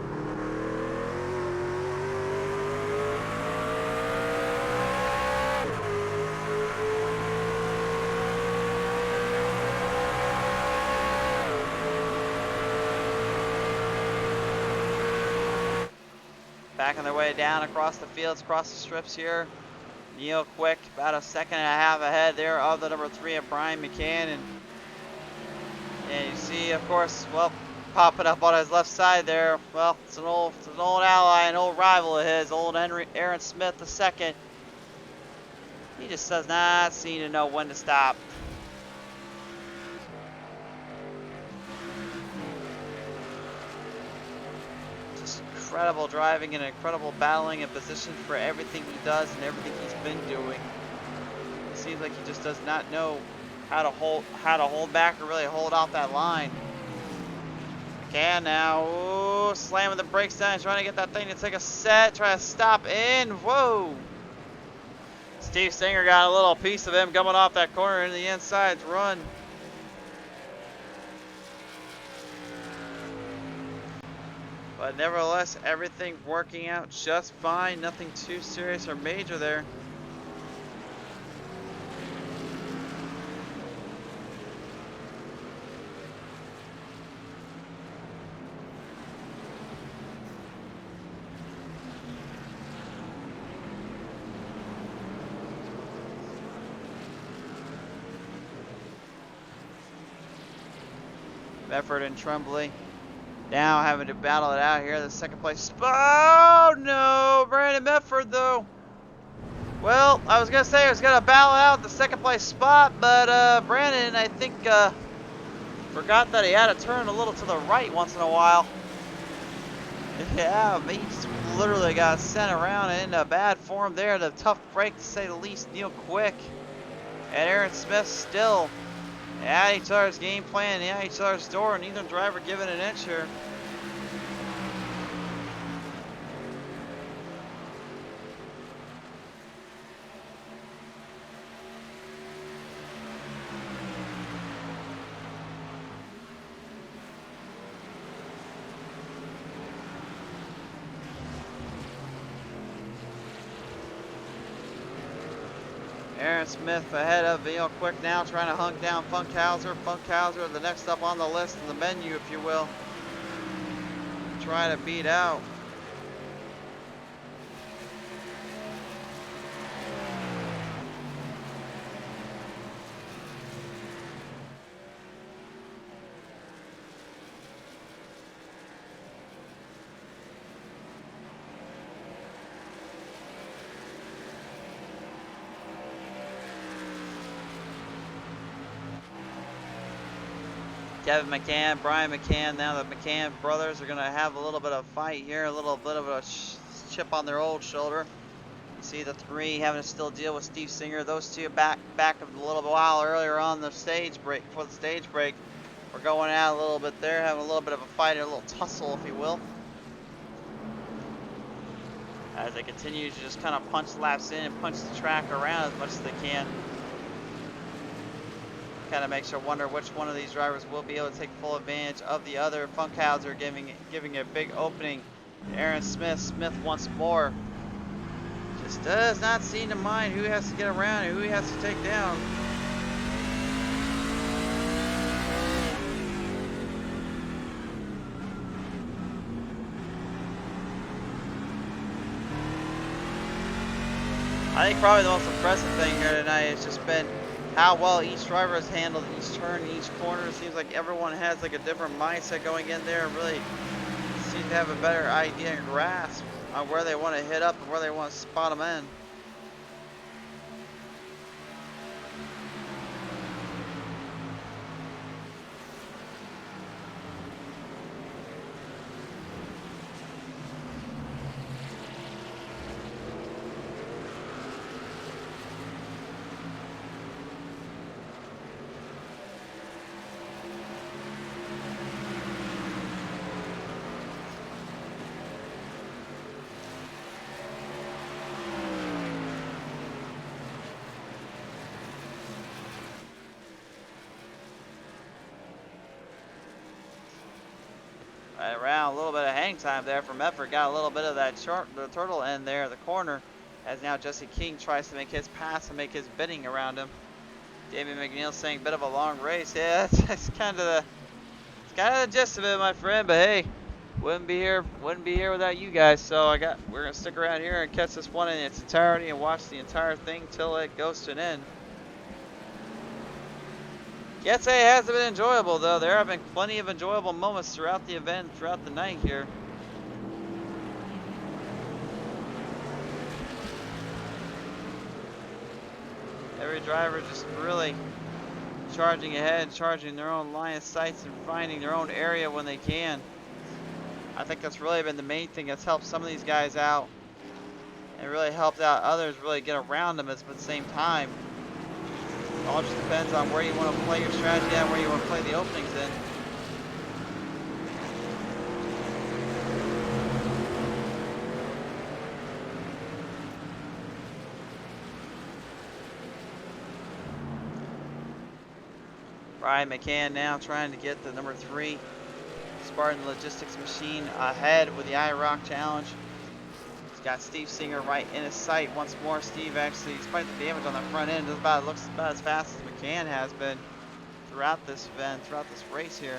Speaker 2: Backing their way down across the fields, across the strips here. Neil Quick about a second and a half ahead there of the number 3 of Brian McCann. And you see, of course, well, popping up on his left side there. Well, it's an old ally, an old rival of his, old Aaron Smith II. He just does not seem to know when to stop. Incredible driving and incredible battling and position for everything he does and everything he's been doing. It seems like he just does not know how to hold back or really hold off that line. McCann now, ooh, slamming the brakes down, trying to get that thing to take a set, trying to stop in. Whoa! Steve Singer got a little piece of him coming off that corner into the inside run. But nevertheless, everything working out just fine. Nothing too serious or major there. Medford and Tremblay now having to battle it out here. The second place spot. Oh no, Brandon Medford though. Well, I was gonna say I was gonna battle out the second place spot, but Brandon, I think, forgot that he had to turn a little to the right once in a while. Yeah, he just literally got sent around in a bad form there. The tough break to say the least. Neil Quick and Aaron Smith still at each other's game plan, at each other's door. Neither driver giving an inch here. Aaron Smith ahead of Quick now, trying to hunt down Funkhauser. Funkhauser, the next up on the list in the menu, if you will. Try to beat out. Kevin McCann, Brian McCann. Now the McCann brothers are going to have a little bit of a fight here, a little bit of a chip on their old shoulder. You see the three having to still deal with Steve Singer. Those two back a little while earlier on the stage break. Before the stage break, we're going out a little bit there, having a little bit of a fight, a little tussle, if you will. As they continue to just kind of punch laps in and punch the track around as much as they can. Kind of makes you wonder which one of these drivers will be able to take full advantage of the other. Funkhauser giving a big opening. Aaron Smith. Smith once more. Just does not seem to mind who he has to get around and who he has to take down. I think probably the most impressive thing here tonight has just been how well each driver has handled each turn, each corner. It seems like everyone has like a different mindset going in there, and really seems to have a better idea and grasp on where they want to hit up and where they want to spot them in. Right around, a little bit of hang time there from Effort. Got a little bit of that the turtle end there, the corner, as now Jesse King tries to make his pass and make his bidding around him. Damien McNeil saying bit of a long race. Yeah, that's kind of the gist of it, my friend. But hey, wouldn't be here without you guys. So we're gonna stick around here and catch this one in its entirety and watch the entire thing till it goes to an end. Can't say it hasn't been enjoyable, though. There have been plenty of enjoyable moments throughout the event, throughout the night here. Every driver just really charging ahead, charging their own line of sights and finding their own area when they can. I think that's really been the main thing that's helped some of these guys out and really helped out others really get around them at the same time. It all just depends on where you want to play your strategy and where you want to play the openings in. Brian McCann now trying to get the number 3 Spartan Logistics machine ahead with the IROC challenge. He's got Steve Singer right in his sight once more. Steve actually, despite the damage on the front end, looks about as fast as McCann has been throughout this event, throughout this race here.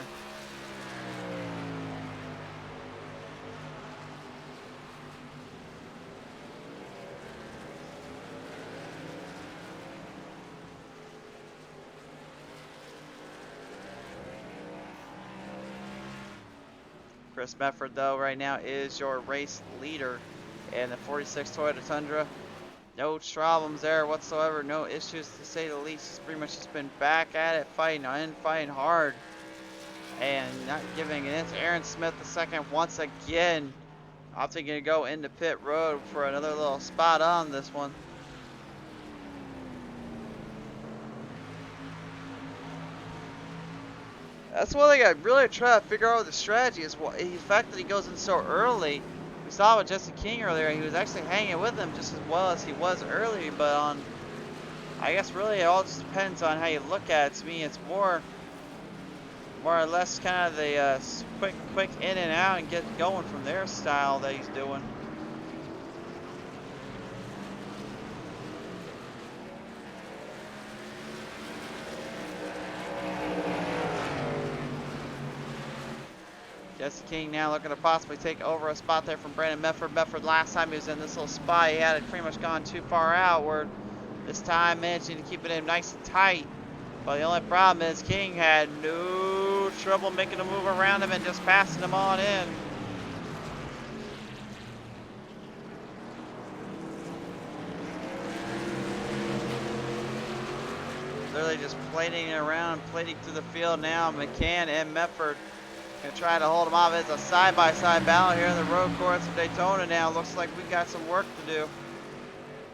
Speaker 2: Chris Mefford, though, right now is your race leader in the 46 Toyota Tundra. No problems there whatsoever, no issues to say the least. He's pretty much just been back at it, fighting hard, and not giving it. Aaron Smith the second once again, opting to go into pit road for another little spot on this one. That's what they got really try to figure out what the strategy is. The fact that he goes in so early. We saw with Jesse King earlier, he was actually hanging with him just as well as he was early, but on, I guess really it all just depends on how you look at it. To me, it's more or less kind of the quick in and out and get going from their style that he's doing. Jesse King now looking to possibly take over a spot there from Brandon Medford. Medford last time he was in this little spot, he had it pretty much gone too far outward. This time managing to keep it in nice and tight. But the only problem is King had no trouble making a move around him and just passing him on in. Literally just plating around, plating through the field now. McCann and Medford gonna try to hold him off. It's a side-by-side battle here in the road course of Daytona now. Looks like we got some work to do.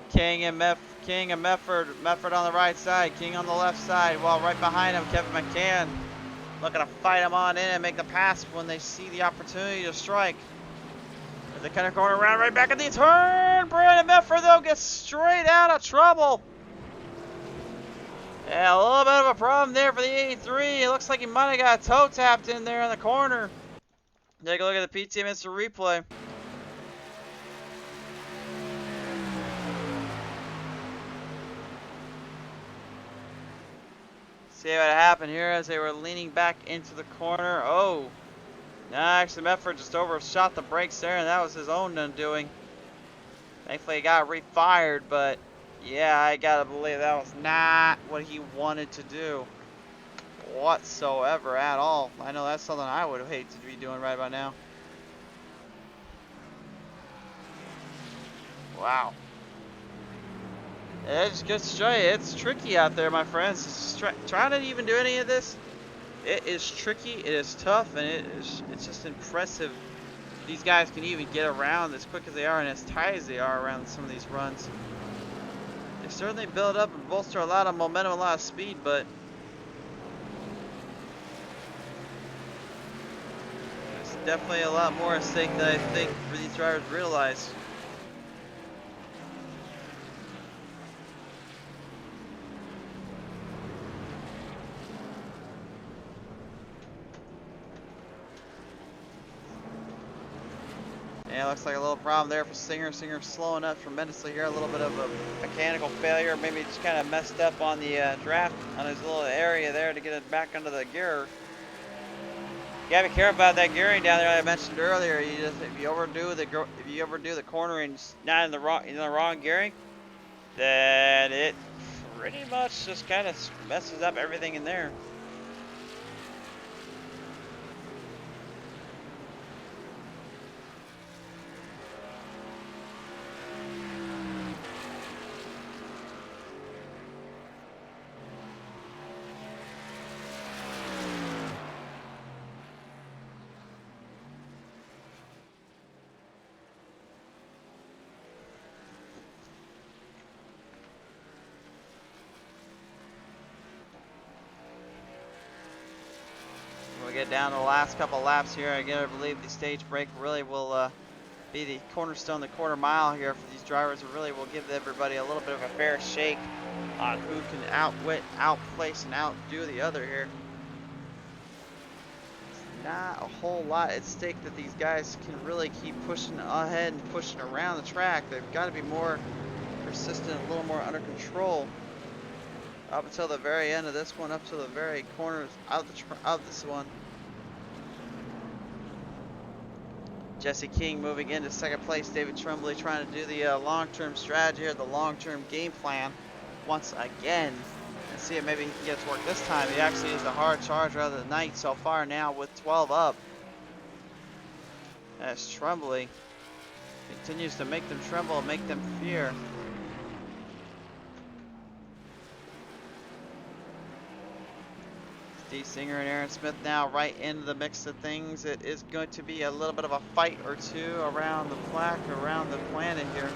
Speaker 2: King and Medford. Medford on the right side, King on the left side. While right behind him, Kevin McCann looking to fight him on in and make the pass when they see the opportunity to strike. As they kind of going around right back at the turn. Brandon Medford though gets straight out of trouble. Yeah, a little bit of a problem there for the 83. It looks like he might have got toe tapped in there in the corner. Take a look at the PT Mr. replay. See what happened here as they were leaning back into the corner. Oh, no, actually Medford just overshot the brakes there, and that was his own undoing. Thankfully he got refired, but yeah, I gotta believe that was not what he wanted to do whatsoever at all. I know that's something I would hate to be doing right about now. Wow. It's good straight. It's tricky out there, my friends. Trying to even do any of this, it is tricky, it is tough, and it's just impressive. These guys can even get around as quick as they are and as tight as they are around some of these runs. They certainly build up and bolster a lot of momentum, a lot of speed, but there's definitely a lot more at stake than I think for these drivers realize. Yeah, looks like a little problem there for Singer. Singer slowing up tremendously here. A little bit of a mechanical failure. Maybe just kind of messed up on the draft on his little area there to get it back under the gear. You gotta be careful about that gearing down there. I mentioned earlier. If you overdo the corner and not in the wrong gearing, then it pretty much just kind of messes up everything in there. Get down to the last couple laps here. I gotta believe the stage break really will be the cornerstone, the quarter mile here for these drivers. It really will give everybody a little bit of a fair shake on who can outwit, outplace, and outdo the other here. It's not a whole lot at stake that these guys can really keep pushing ahead and pushing around the track. They've got to be more persistent, a little more under control. Up until the very end of this one, up to the very corners of this one. Jesse King moving into second place. David Tremblay trying to do the long-term strategy or the long-term game plan once again. And see if maybe he can get to work this time. He actually is the hard charge rather than Knight so far now with 12 up. As Tremblay continues to make them tremble and make them fear. Steve Singer and Aaron Smith now right into the mix of things. It is going to be a little bit of a fight or two around the plaque, around the planet here.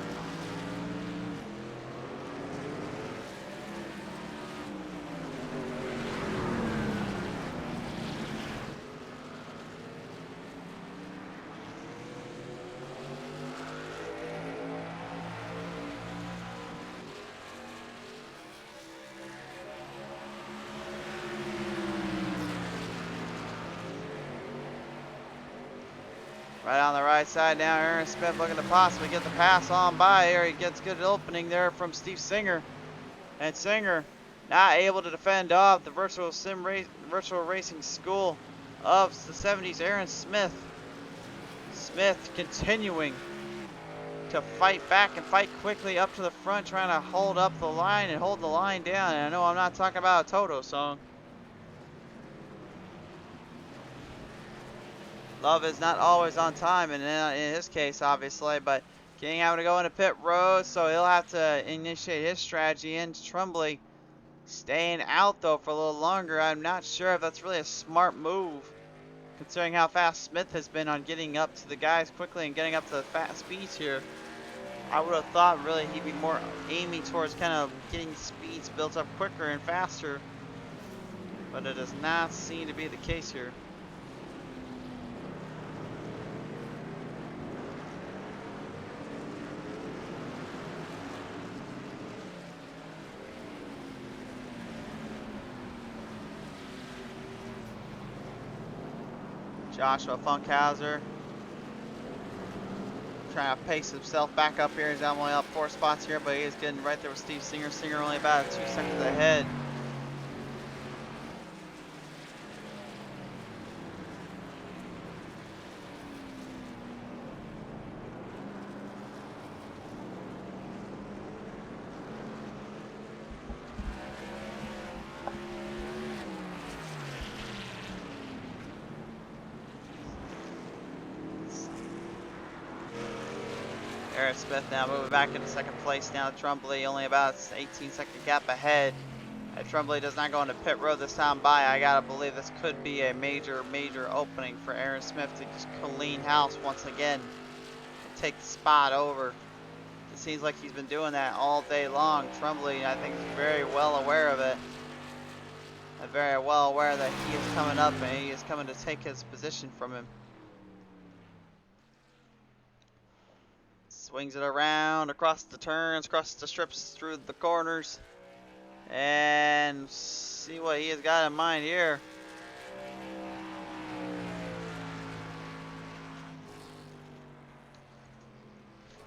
Speaker 2: Right on the right side now, Aaron Smith looking to possibly get the pass on by here. He gets good opening there from Steve Singer. And Singer not able to defend off the virtual racing school of the 70s, Aaron Smith. Smith continuing to fight back and fight quickly up to the front, trying to hold up the line and hold the line down. And I know I'm not talking about a Toto song. Love is not always on time, and in his case, obviously, but King having to go into pit road, so he'll have to initiate his strategy into Trumbull. Staying out, though, for a little longer. I'm not sure if that's really a smart move, considering how fast Smith has been on getting up to the guys quickly and getting up to the fast speeds here. I would have thought, really, he'd be more aiming towards kind of getting speeds built up quicker and faster, but it does not seem to be the case here. Joshua Funkhauser trying to pace himself back up here. He's only up 4 spots here, but he is getting right there with Steve Singer. Singer only about 2 seconds ahead. Aaron Smith now moving back into second place now. Trumbull only about 18-second gap ahead. Trumbull does not go into pit road this time by. I gotta believe this could be a major opening for Aaron Smith to just clean house once again and take the spot over. It seems like he's been doing that all day long. Trumbull, I think, is very well aware of it. And very well aware that he is coming up and he is coming to take his position from him. Swings it around across the turns, across the strips, through the corners, and see what he has got in mind here.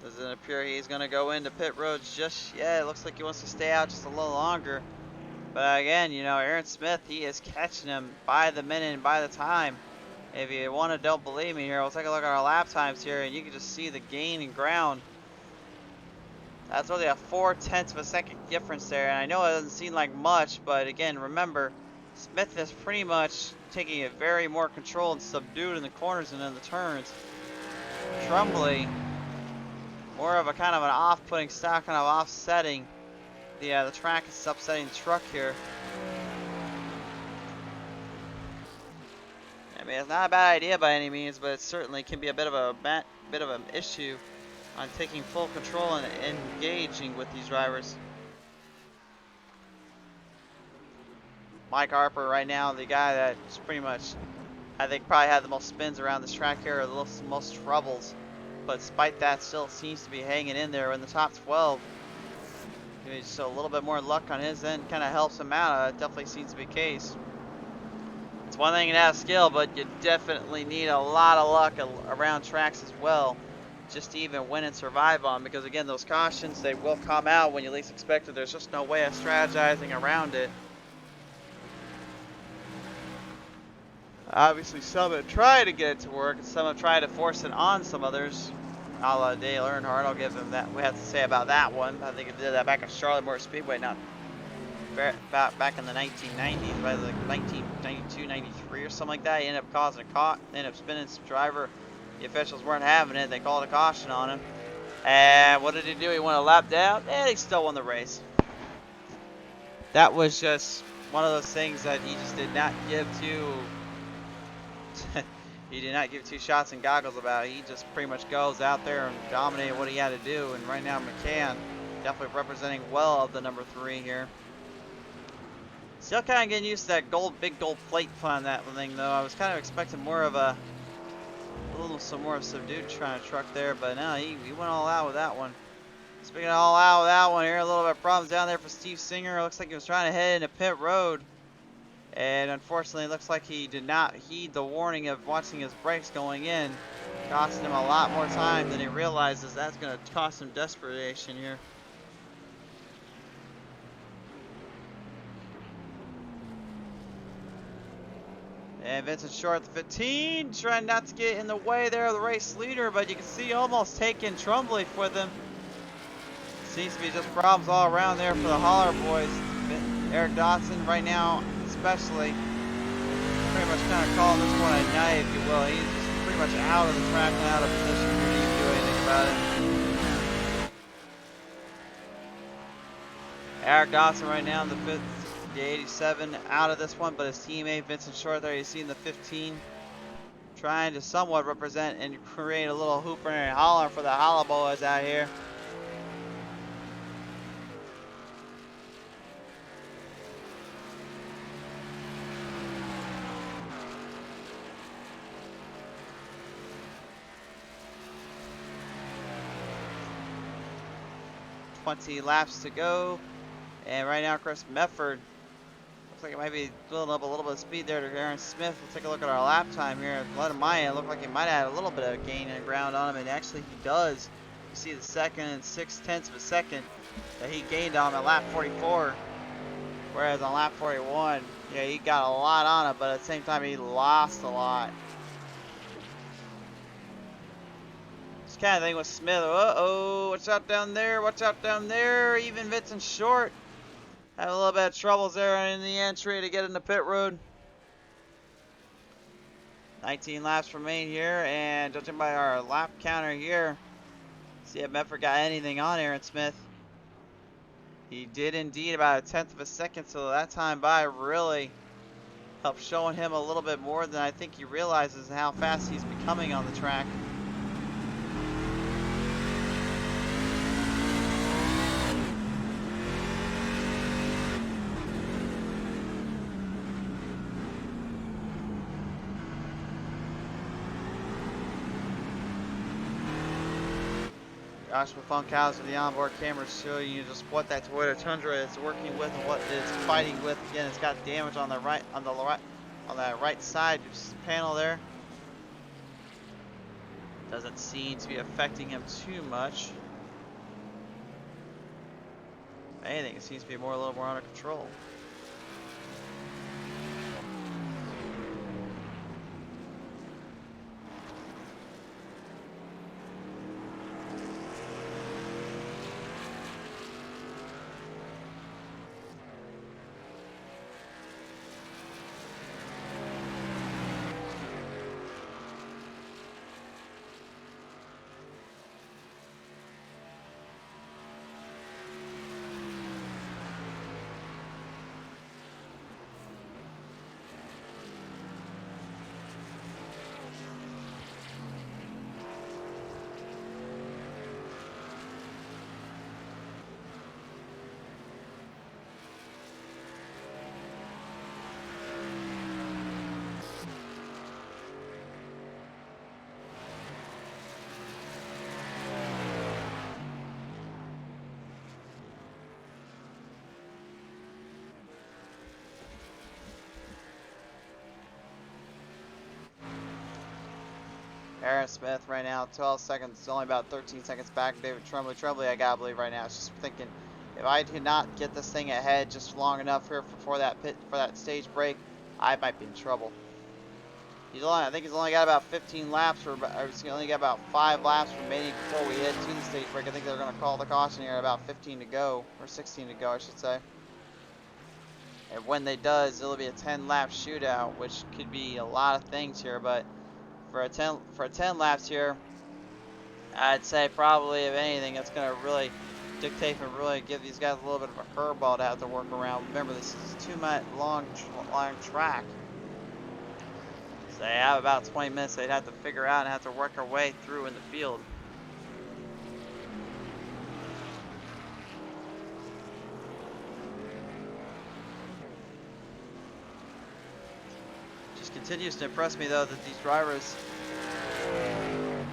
Speaker 2: Doesn't appear he's going to go into pit roads just yet. It looks like he wants to stay out just a little longer. But again, you know, Aaron Smith, he is catching him by the minute and by the time. If you want to don't believe me here, we'll take a look at our lap times here, and you can just see the gain in ground. That's only a 0.4 of a second difference there, and I know it doesn't seem like much, but again, remember, Smith is pretty much taking it very more controlled and subdued in the corners and in the turns. Trumbull, more of a kind of an off-putting style, kind of offsetting. The track is upsetting the truck here. I mean, it's not a bad idea by any means, but it certainly can be a bit of an issue on taking full control and engaging with these drivers. Mike Harper right now, the guy that's pretty much, I think, probably had the most spins around this track here, or the most troubles. But despite that, still seems to be hanging in there in the top 12. So a little bit more luck on his end kind of helps him out. It definitely seems to be the case. It's one thing to have skill, but you definitely need a lot of luck around tracks as well, just to even win and survive on. Because again, those cautions, they will come out when you least expect it. There's just no way of strategizing around it. Obviously, some have tried to get it to work, and some have tried to force it on some others. A la Dale Earnhardt, I'll give him that. We have to say about that one. I think he did that back at Charlotte Motor Speedway, not back in the 1990s, by like 1992, 93 or something like that. He ended up causing ended up spinning some driver. The officials weren't having it. They called a caution on him. And what did he do? He went a lap down, and he still won the race. That was just one of those things that he just did not give to. He did not give 2 shots and goggles about it. He just pretty much goes out there and dominated what he had to do. And right now, McCann definitely representing well of the number 3 here. Still kind of getting used to that big gold plate on that thing, though. I was kind of expecting more of some more subdued truck there, but no, he went all out with that one. Speaking of all out with that one here, a little bit of problems down there for Steve Singer. It looks like he was trying to head into pit road, and unfortunately, it looks like he did not heed the warning of watching his brakes going in. Costing him a lot more time than he realizes. That's going to cost him desperation here. And Vincent Short at the 15, trying not to get in the way there of the race leader, but you can see almost taking Trumbley with him. Seems to be just problems all around there for the Holler boys. Eric Dotson right now, especially, pretty much kind of calling this one a night, if you will. He's just pretty much out of the track and out of position to even do anything about it. Eric Dotson right now in the fifth, the 87 out of this one, but his teammate Vincent Short there, you see in the 15, trying to somewhat represent and create a little hooper and holler for the Holler boys out here. Laps to go, and right now Chris Mefford looks like it might be building up a little bit of speed there to Aaron Smith. We'll take a look at our lap time here. Let him Maya look like he might have had a little bit of gain in ground on him, and actually he does. You see the second and 0.6 of a second that he gained on him at lap 44, whereas on lap 41, yeah, he got a lot on it, but at the same time he lost a lot. Kind of thing with Smith. Uh-oh, watch out down there, watch out down there. Even Vincent Short having a little bit of troubles there in the entry to get into pit road. 19 laps remain here, and judging by our lap counter here, see if Mefford got anything on Aaron Smith. He did indeed, about 1/10 of a second, so that time by really helped showing him a little bit more than I think he realizes how fast he's becoming on the track. Josh Funkhouse with the onboard camera showing you just what that Toyota Tundra is working with and what it's fighting with. Again, it's got damage on the right, on that right side panel there. Doesn't seem to be affecting him too much. If anything, it seems to be a little more under control. Aaron Smith right now, 12 seconds, only about 13 seconds back. David Trumbley, I gotta believe right now, is just thinking, if I did not get this thing ahead just long enough here for that stage break, I might be in trouble. I think he's only got about 15 laps, or he's only got about 5 laps remaining before we head to the stage break. I think they're going to call the caution here at about 15 to go, or 16 to go, I should say. And when they does, it'll be a 10-lap shootout, which could be a lot of things here, but for 10 laps here, I'd say probably, if anything, that's going to really dictate and really give these guys a little bit of a curveball to have to work around. Remember, this is a 2-mile long track. So they have about 20 minutes they'd have to figure out and have to work their way through in the field. Just continues to impress me, though, that these drivers,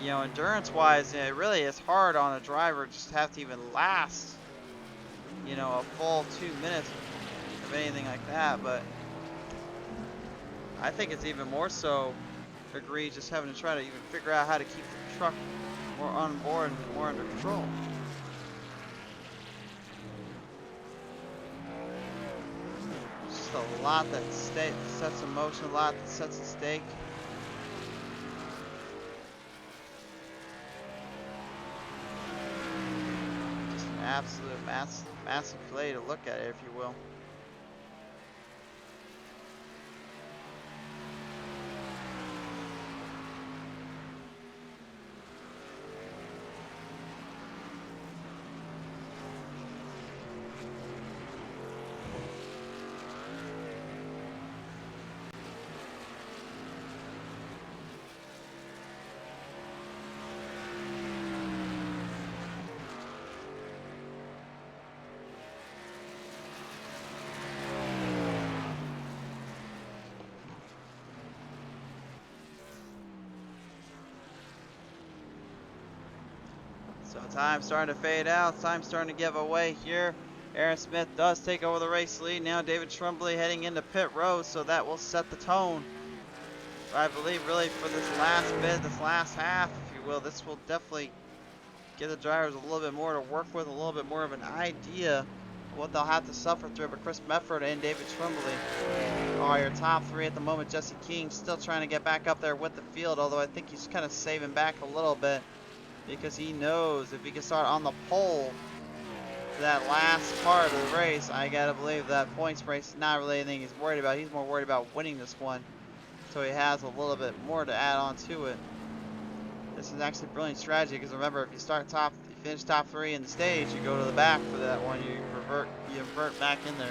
Speaker 2: you know, endurance-wise, it really is hard on a driver just to have to even last, you know, a full 2 minutes of anything like that. But I think it's even more so degree, just having to try to even figure out how to keep the truck more on board and more under control. Just a lot that sets in motion, a lot that sets at stake. Just an absolute massive play to look at it, if you will. So time's starting to fade out. Time's starting to give away here. Aaron Smith does take over the race lead. Now David Tremblay heading into pit road, so that will set the tone. I believe really for this last bit, this last half, if you will, this will definitely give the drivers a little bit more to work with, a little bit more of an idea of what they'll have to suffer through. But Chris Mefford and David Tremblay are your top three at the moment. Jesse King still trying to get back up there with the field, although I think he's kind of saving back a little bit, because he knows if he can start on the pole for that last part of the race, I gotta believe that points race is not really anything he's worried about. He's more worried about winning this one, so he has a little bit more to add on to it. This is actually brilliant strategy, because remember, if you start top, you finish top three in the stage, you go to the back for that one, you revert back in there.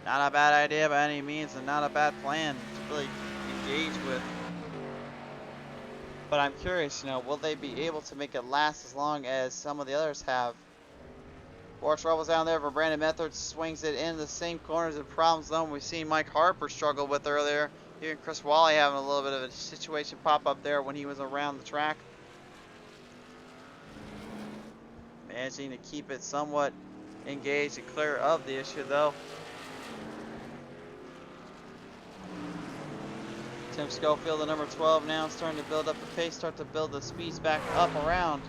Speaker 2: Not a bad idea by any means, and not a bad plan to really engage with. But I'm curious, will they be able to make it last as long as some of the others have? More troubles down there for Brandon Method. Swings it in the same corners and problem zone we've seen Mike Harper struggle with earlier. Even Chris Wally having a little bit of a situation pop up there when he was around the track. Managing to keep it somewhat engaged and clear of the issue though. Tim Schofield, the number 12 now, starting to build up the pace, start to build the speeds back up around.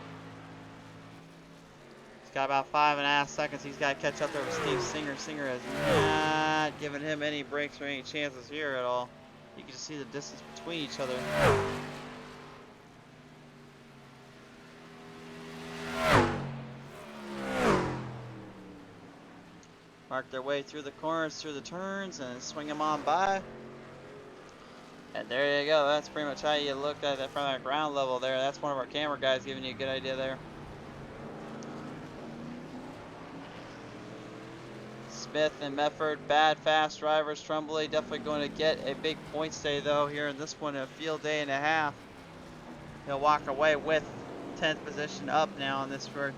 Speaker 2: He's got about 5.5 seconds. He's got to catch up there with Steve Singer. Singer has not given him any breaks or any chances here at all. You can just see the distance between each other. Mark their way through the corners, through the turns, and swing them on by. And there you go. That's pretty much how you look at it from that ground level there. That's one of our camera guys giving you a good idea there. Smith and Mefford, bad fast drivers. Tremblay definitely going to get a big points day though here in this one, a field day and a half. He'll walk away with 10th position up now on this first.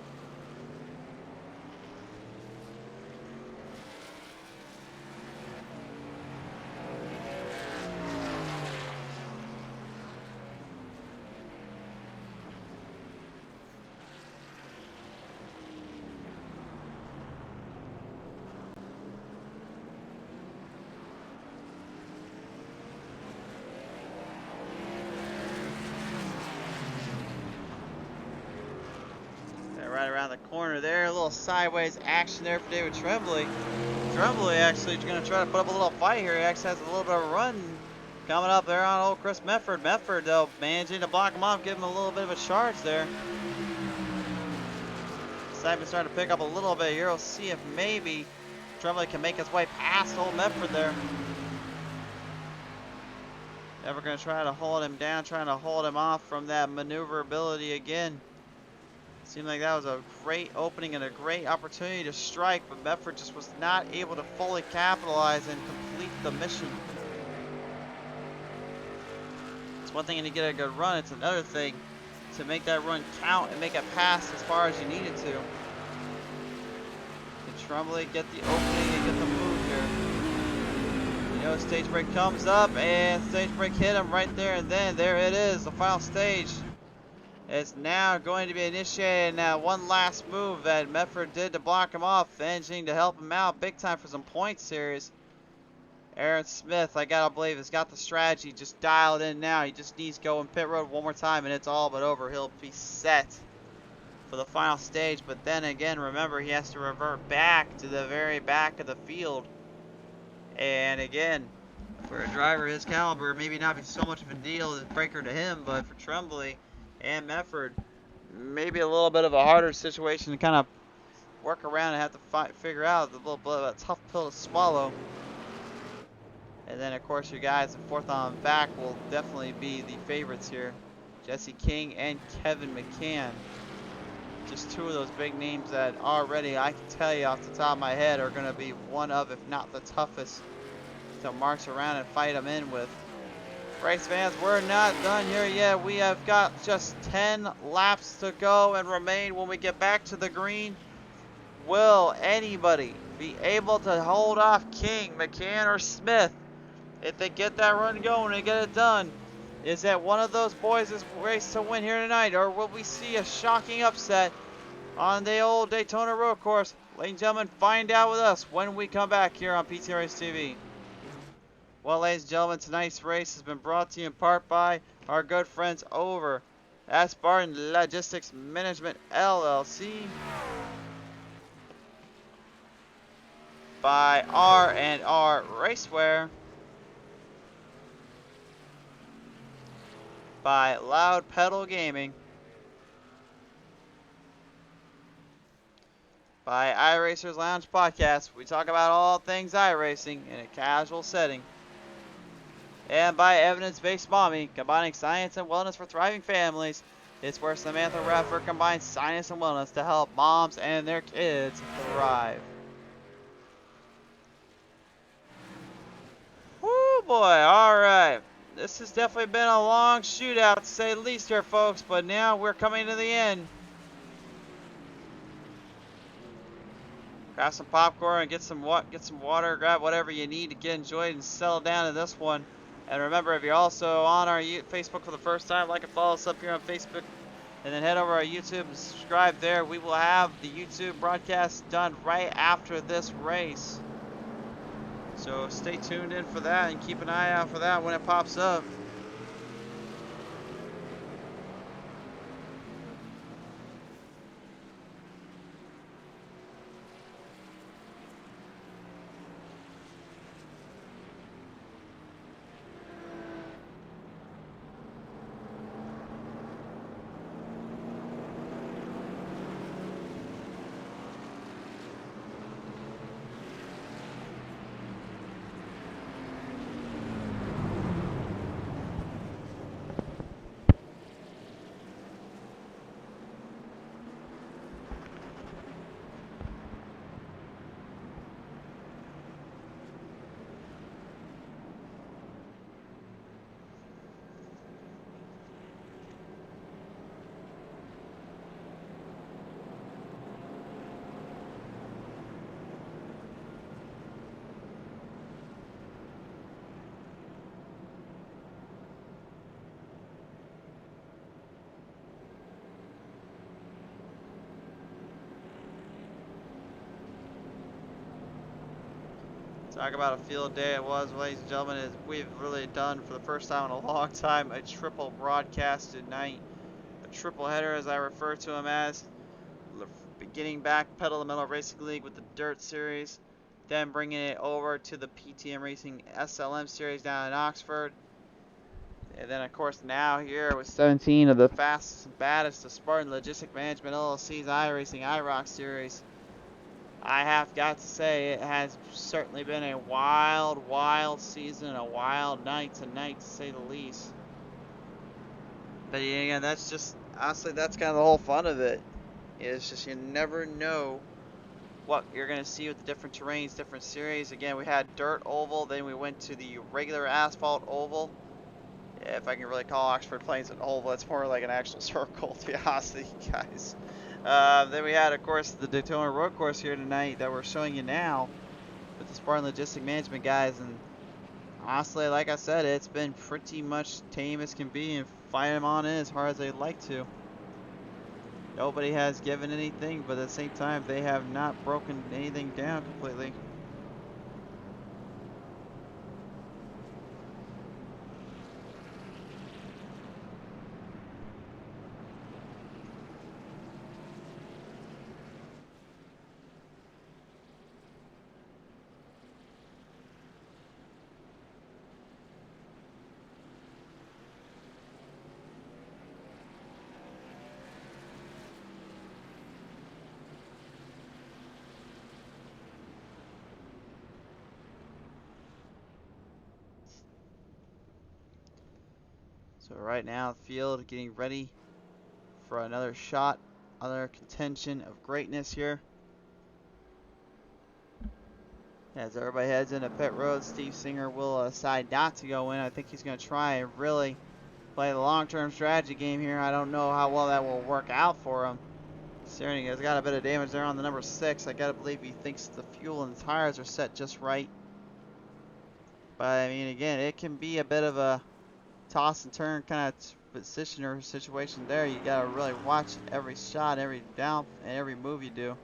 Speaker 2: Right around the corner there, a little sideways action there for David Tremblay. Tremblay actually going to try to put up a little fight here. He actually has a little bit of a run coming up there on old Chris Mefford. Mefford though managing to block him off, give him a little bit of a charge there. Excitement starting to pick up a little bit here. We'll see if maybe Tremblay can make his way past old Mefford there. Never going to try to hold him down, trying to hold him off from that maneuverability again. Seemed like that was a great opening and a great opportunity to strike, but Mefford just was not able to fully capitalize and complete the mission. It's one thing to get a good run, it's another thing to make that run count and make it pass as far as you need it to. Can Tremblay get the opening and get the move here? Stage break comes up, and stage break hit him right there, and then there it is, the final stage. It's now going to be initiated. Now one last move that Mefford did to block him off, managing to help him out big time for some points series. Aaron Smith, I gotta believe, has got the strategy just dialed in now. He just needs to go in pit road one more time, and it's all but over. He'll be set for the final stage. But then again, remember, he has to revert back to the very back of the field. And again, for a driver his caliber, maybe not be so much of a deal as a breaker to him, but for Tremblay and Mefford, maybe a little bit of a harder situation to kind of work around and have to figure out. A little bit of a tough pill to swallow. And then, of course, your guys in fourth on back will definitely be the favorites here. Jesse King and Kevin McCann. Just two of those big names that already, I can tell you off the top of my head, are going to be one of, if not the toughest, to march around and fight them in with. Race fans, we're not done here yet. We have got just 10 laps to go and remain when we get back to the green. Will anybody be able to hold off King, McCann, or Smith? If they get that run going and get it done, is that one of those boys is race to win here tonight? Or will we see a shocking upset on the old Daytona road course? Ladies and gentlemen, find out with us when we come back here on PT Race TV. Well, ladies and gentlemen, tonight's race has been brought to you in part by our good friends over at Spartan Logistics Management LLC, by R&R Racewear, by Loud Pedal Gaming, by iRacers Lounge Podcast. We talk about all things iRacing in a casual setting. And by Evidence-Based Mommy, combining science and wellness for thriving families. It's where Samantha Radford combines science and wellness to help moms and their kids thrive. Woo boy, alright. This has definitely been a long shootout, to say the least here, folks, but now we're coming to the end. Grab some popcorn and get some water, grab whatever you need to get enjoyed and settle down in this one. And remember, if you're also on our Facebook for the first time, like and follow us up here on Facebook, and then head over to our YouTube and subscribe there. We will have the YouTube broadcast done right after this race. So stay tuned in for that and keep an eye out for that when it pops up. Talk about a field day it was, ladies and gentlemen. Is we've really done, for the first time in a long time, a triple broadcast tonight. A triple header, as I refer to them as. Beginning back Pedal to Metal Racing League with the Dirt Series. Then bringing it over to the PTM Racing SLM Series down in Oxford. And then, of course, now here with 17 of the fastest and baddest of Spartan Logistic Management LLC's iRacing IROC Series. I have got to say, it has certainly been a wild, wild season, a wild night tonight, to say the least. But yeah, that's just, honestly, that's kind of the whole fun of it. It's just, you never know what you're going to see with the different terrains, different series. Again, we had dirt oval, then we went to the regular asphalt oval. Yeah, if I can really call Oxford Plains an oval, it's more like an actual circle, to be honest with you guys. Then we had, of course, the Daytona road course here tonight that we're showing you now with the Spartan Logistic Management guys. And honestly, like I said, it's been pretty much tame as can be and fight them on in as hard as they'd like to. Nobody has given anything, but at the same time, they have not broken anything down completely. So right now, the field getting ready for another shot, another contention of greatness here. As everybody heads into pit road, Steve Singer will decide not to go in. I think he's going to try and really play the long-term strategy game here. I don't know how well that will work out for him. Considering he's got a bit of damage there on the number 6. I got to believe he thinks the fuel and the tires are set just right. But I mean, again, it can be a bit of a toss and turn kind of position or situation there. You got to really watch every shot, every down, and every move you do.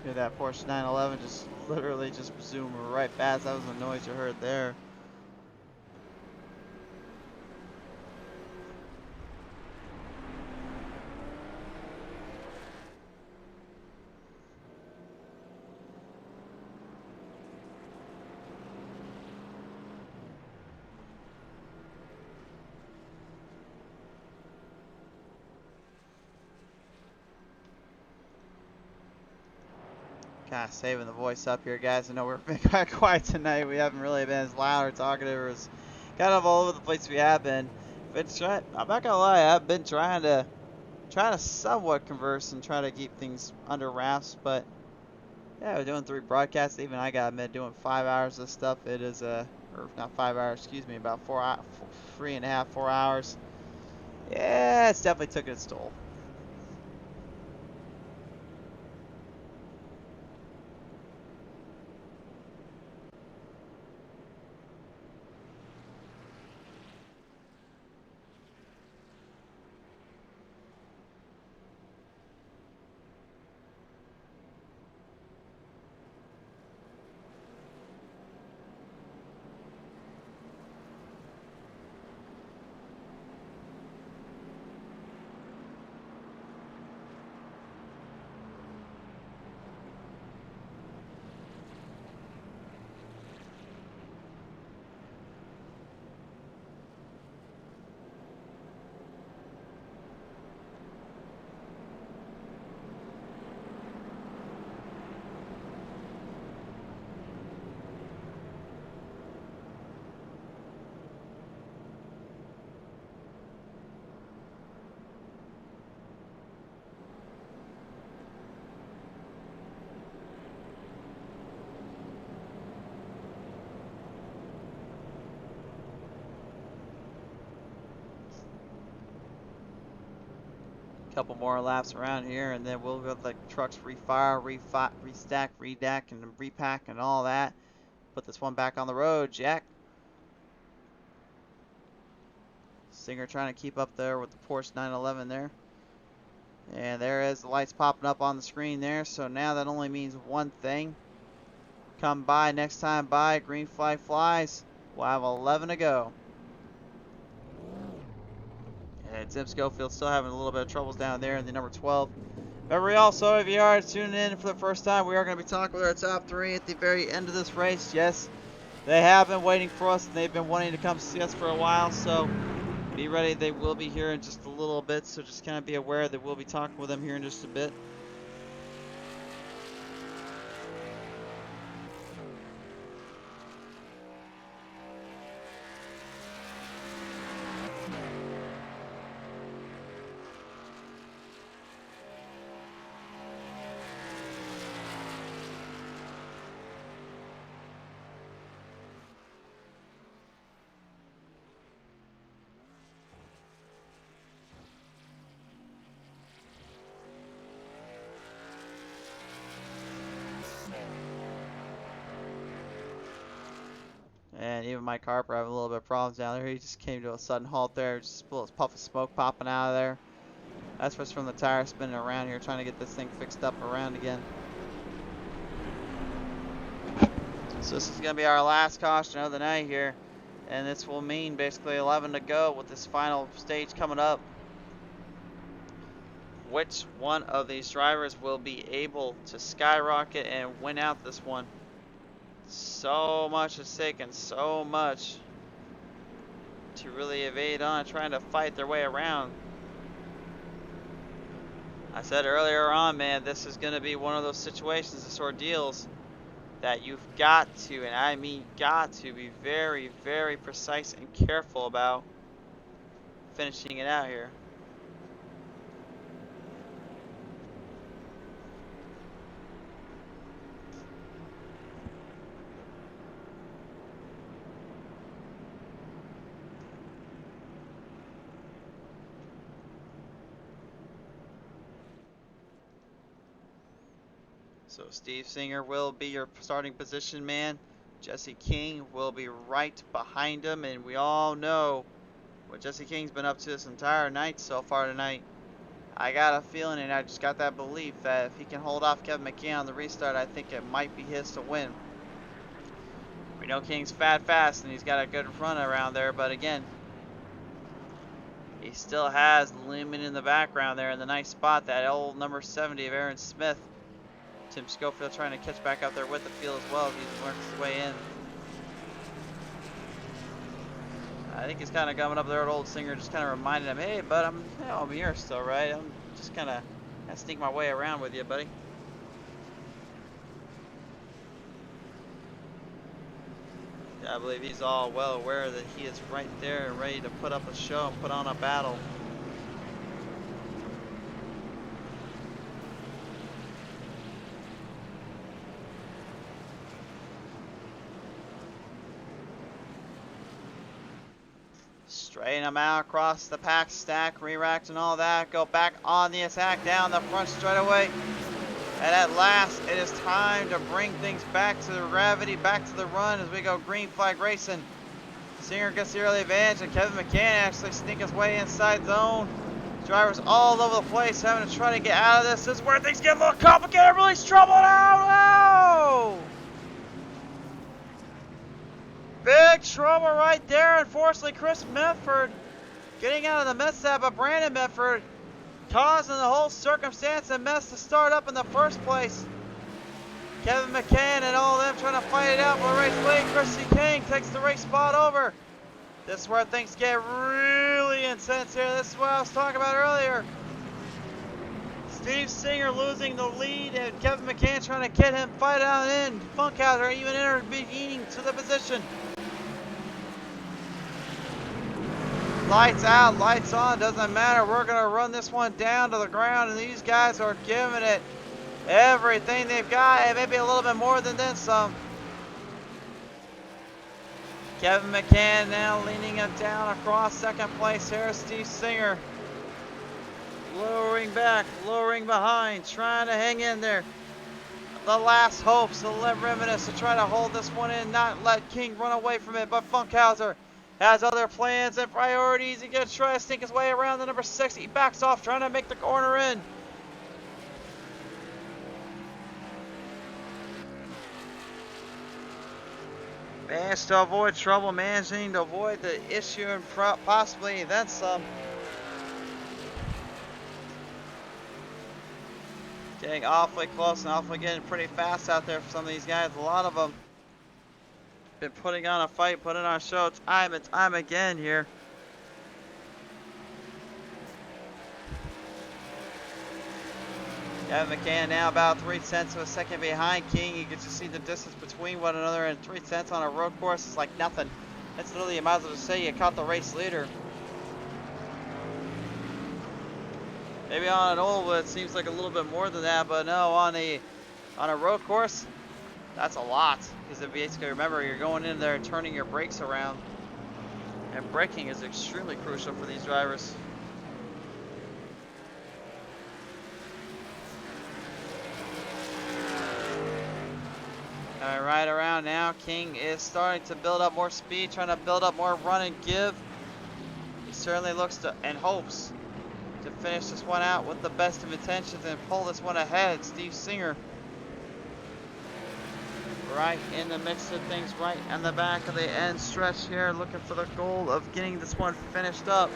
Speaker 2: Hear that Porsche 911 just literally just zoom right past. That was the noise you heard there. Kind of saving the voice up here, guys. I know we're been quite quiet tonight. We haven't really been as loud or talkative or as kind of all over the place we have been. I'm not gonna lie, I've been trying to somewhat converse and try to keep things under wraps. But yeah, we're doing 3 broadcasts. Even I gotta admit, doing 5 hours of stuff. It is or not 5 hours, excuse me, about 3.5, 4 hours. Yeah, it's definitely took its toll. Couple more laps around here, and then we'll go let the trucks refire, restack, redack, and repack, and all that. Put this one back on the road, Jack. Singer trying to keep up there with the Porsche 911 there. And there is the lights popping up on the screen there. So now that only means one thing. Come by next time by, green flag flies. We'll have 11 to go. And Tim Schofield still having a little bit of troubles down there in the number 12. Remember also, if you are tuning in for the first time, we are going to be talking with our top 3 at the very end of this race. Yes, they have been waiting for us, and they've been wanting to come see us for a while, so be ready. They will be here in just a little bit, so just kind of be aware that we'll be talking with them here in just a bit. And even Mike Harper having a little bit of problems down there. He just came to a sudden halt there. Just a little puff of smoke popping out of there. That's what's from the tire spinning around here, trying to get this thing fixed up around again. So this is going to be our last caution of the night here. And this will mean basically 11 to go with this final stage coming up. Which one of these drivers will be able to skyrocket and win out this one? So much is taken, so much. to really evade on, trying to fight their way around. I said earlier on, man, this is going to be one of those situations, this ordeals, that you've got to, and I mean got to, be very, very precise and careful about finishing it out here. So Steve Singer will be your starting position man. Jesse King will be right behind him, and we all know what Jesse King's been up to this entire night so far tonight. I got a feeling, and I just got that belief, that if he can hold off Kevin McCann on the restart, I think it might be his to win. We know King's fast, and he's got a good run around there, but again, he still has looming in the background there in the nice spot, that old number 70 of Aaron Smith. Tim Schofield trying to catch back up there with the field as well as he works his way in. I think he's kind of coming up there with old Singer, just kind of reminding him, hey, bud, I'm here still, right? I'm just kind of sneak my way around with you, buddy. Yeah, I believe he's all well aware that he is right there and ready to put up a show and put on a battle. Straighten them out across the pack stack, re-racked and all that. Go back on the attack down the front straightaway. And at last, it is time to bring things back to the gravity, back to the run as we go green flag racing. Singer gets the early advantage, and Kevin McCann actually sneak his way inside zone. Drivers all over the place having to try to get out of this. This is where things get a little complicated. Really trouble out. Oh! Big trouble right there. Unfortunately, Chris Medford getting out of the mishap, but Brandon Medford causing the whole circumstance and mess to start up in the first place. Kevin McCann and all of them trying to fight it out for the race lead. Chrissy King takes the race spot over. This is where things get really intense here. This is what I was talking about earlier. Steve Singer losing the lead and Kevin McCann trying to get him fight out in. Funkhauser even intervening to the position. Lights out, lights on, doesn't matter. We're going to run this one down to the ground, and these guys are giving it everything they've got, and maybe a little bit more than some. Kevin McCann now leaning him down across second place here. Steve Singer lowering back, lowering behind, trying to hang in there. The last hopes, the remnants to try to hold this one in, not let King run away from it, but Funkhauser has other plans and priorities. He's going to try to sneak his way around the number 6. He backs off, trying to make the corner in. Managed to avoid trouble, managing to avoid the issue and possibly then some. Getting awfully close and awfully getting pretty fast out there for some of these guys. A lot of them been putting on a fight, putting on a show time and time again here. Kevin McCann now about 3/10 of a second behind King. You get to see the distance between one another, and 3/10 on a road course is like nothing. That's literally, you might as well just say you caught the race leader. Maybe on an oval it seems like a little bit more than that, but no, on a road course, that's a lot. Because if you basically remember, you're going in there and turning your brakes around, and braking is extremely crucial for these drivers. Alright, right around now, King is starting to build up more speed, trying to build up more run and give. He certainly looks to and hopes to finish this one out with the best of intentions and pull this one ahead. Steve Singer right in the mix of things, right on the back of the end stretch here, looking for the goal of getting this one finished up.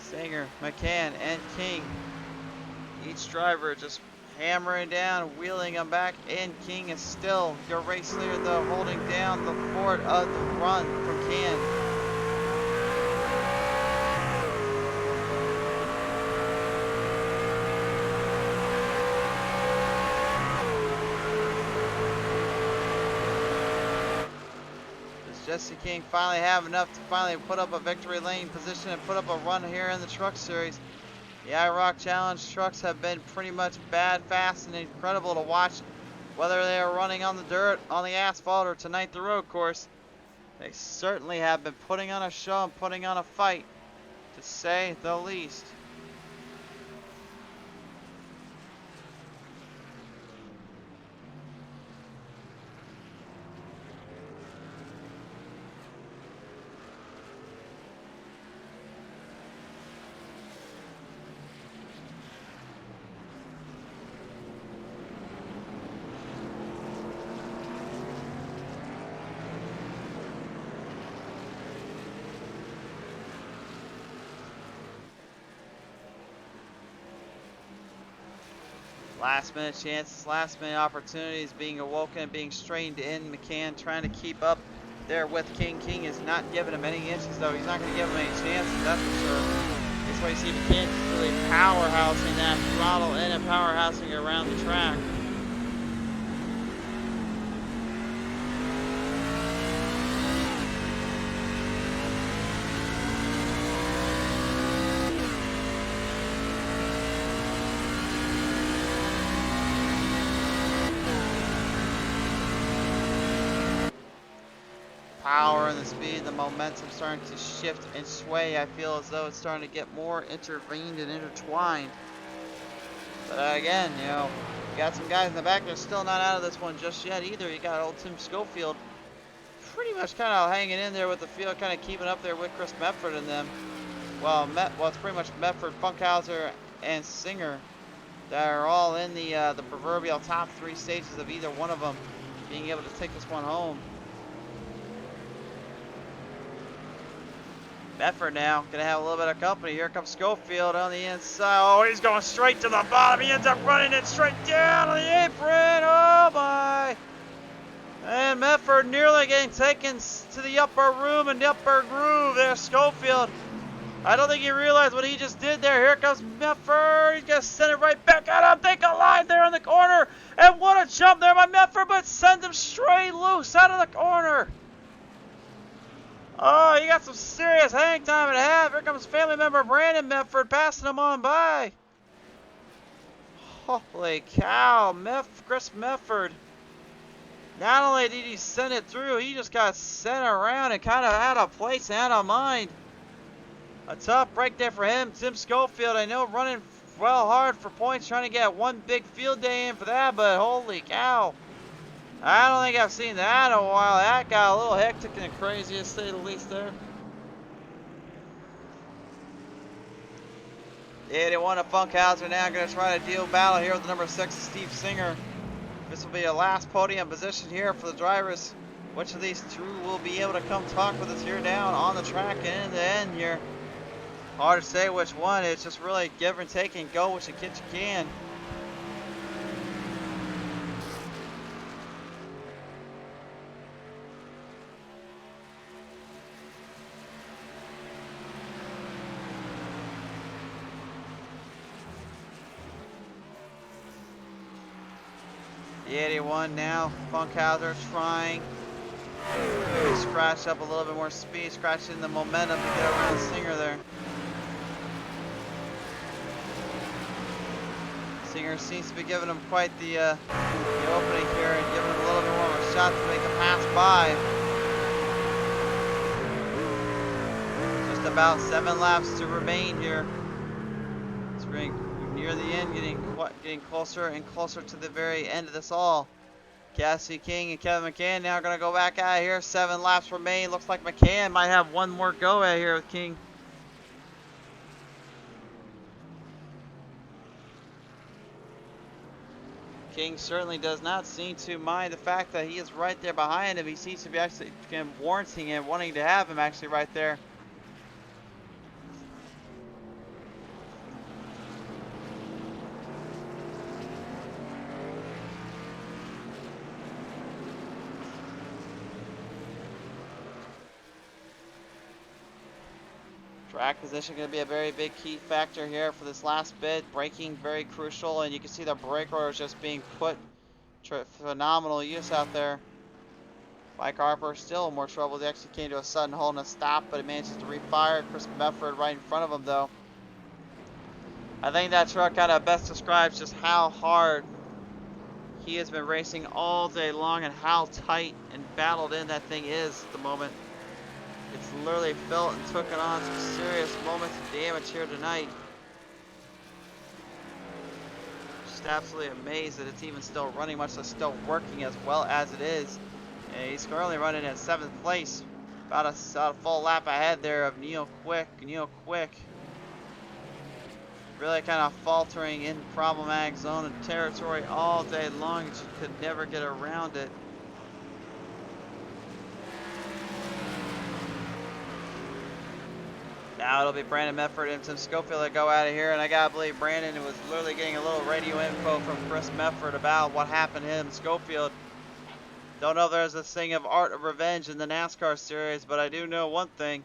Speaker 2: Singer, McCann, and King. Each driver just hammering down, wheeling them back, and King is still your race leader, though, holding down the fort of the run from Can. Does Jesse King finally have enough to finally put up a victory lane position and put up a run here in the Truck Series? The IROC Challenge trucks have been pretty much bad, fast, and incredible to watch, whether they are running on the dirt, on the asphalt, or tonight the road course. They certainly have been putting on a show and putting on a fight, to say the least. Last minute chances, last minute opportunities being awoken and being strained in. McCann trying to keep up there with King. King is not giving him any inches, though. He's not going to give him any chances, that's for sure. That's why you see McCann just really powerhousing that throttle in and powerhousing around the track. Power and the speed, the momentum starting to shift and sway. I feel as though it's starting to get more intervened and intertwined. But again, you know, you got some guys in the back that are still not out of this one just yet either. You got old Tim Schofield pretty much kind of hanging in there with the field, kind of keeping up there with Chris Medford and them. Well, it's pretty much Medford, Funkhauser, and Singer that are all in the proverbial top 3 stages of either one of them being able to take this one home. Medford now gonna have a little bit of company. Here comes Schofield on the inside. Oh, he's going straight to the bottom. He ends up running it straight down on the apron. Oh my! And Medford nearly getting taken to the upper room and the upper groove there. Schofield, I don't think he realized what he just did there. Here comes Medford. He's gonna send it right back at him. Take a line there in the corner. And what a jump there by Medford, but sends him straight loose out of the corner. Oh, you got some serious hang time and a half. Here comes family member Brandon Medford passing him on by. Holy cow, Chris Medford. Not only did he send it through, he just got sent around and kind of out of place and out of mind. A tough break there for him. Tim Schofield, I know, running well hard for points, trying to get one big field day in for that, but holy cow. I don't think I've seen that in a while. That got a little hectic and crazy, to say the least there. The 81 of Funkhauser now going to try to deal battle here with the number 6, Steve Singer. This will be a last podium position here for the drivers. Which of these two will be able to come talk with us here down on the track and in the end here? Hard to say which one. It's just really give and take and go which you can. The 81 now, Funkhauser trying to scratch up a little bit more speed, scratching the momentum to get around Singer there. Singer seems to be giving him quite the opening here and giving him a little bit more of a shot to make a pass by. Just about 7 laps to remain here. It's near the end, getting closer and closer to the very end of this all. Cassie King and Kevin McCann now going to go back out here. 7 laps remain. Looks like McCann might have one more go at here with King. King certainly does not seem to mind the fact that he is right there behind him. He seems to be actually warranting and wanting to have him actually right there. Track position going to be a very big key factor here for this last bit. Braking very crucial, and you can see the brake rotor is just being put to phenomenal use out there. Mike Harper still in more trouble. He actually came to a sudden halt and a stop, but he manages to refire. Chris Mefford right in front of him, though. I think that truck kind of best describes just how hard he has been racing all day long and how tight and battled in that thing is at the moment. It's literally felt and took it on some serious moments of damage here tonight. Just absolutely amazed that it's even still running, much less still working as well as it is. And he's currently running in 7th place. About a full lap ahead there of Neil Quick. Really kind of faltering in problematic zone and territory all day long. You could never get around it. Now it'll be Brandon Mefford and Tim Schofield that go out of here, and I gotta believe Brandon was literally getting a little radio info from Chris Mefford about what happened to him in Schofield. Don't know if there's this thing of art of revenge in the NASCAR series, but I do know one thing.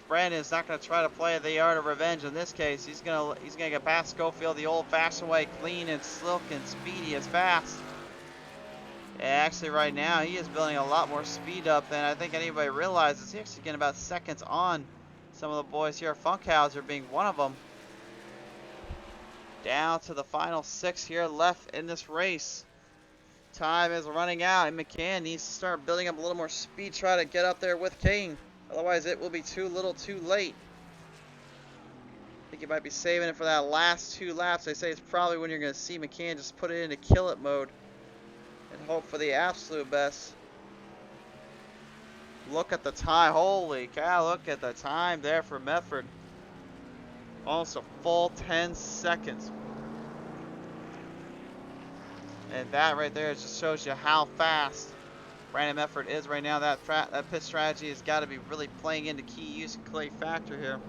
Speaker 2: Brandon's not going to try to play the art of revenge in this case. He's gonna get past Schofield the old-fashioned way, clean and slick and speedy as fast. And actually, right now he is building a lot more speed up than I think anybody realizes. He's actually getting about seconds on some of the boys here. Funkhauser being one of them. Down to the final 6 here left in this race. Time is running out, and McCann needs to start building up a little more speed, try to get up there with King. Otherwise, it will be too little too late. I think you might be saving it for that last 2 laps. They say it's probably when you're going to see McCann just put it into kill it mode and hope for the absolute best. Look at the time. Holy cow, look at the time there for Mefford. Almost a full 10 seconds. And that right there just shows you how fast Brandon Mefford is right now. That pit strategy has got to be really playing into key use and clay factor here.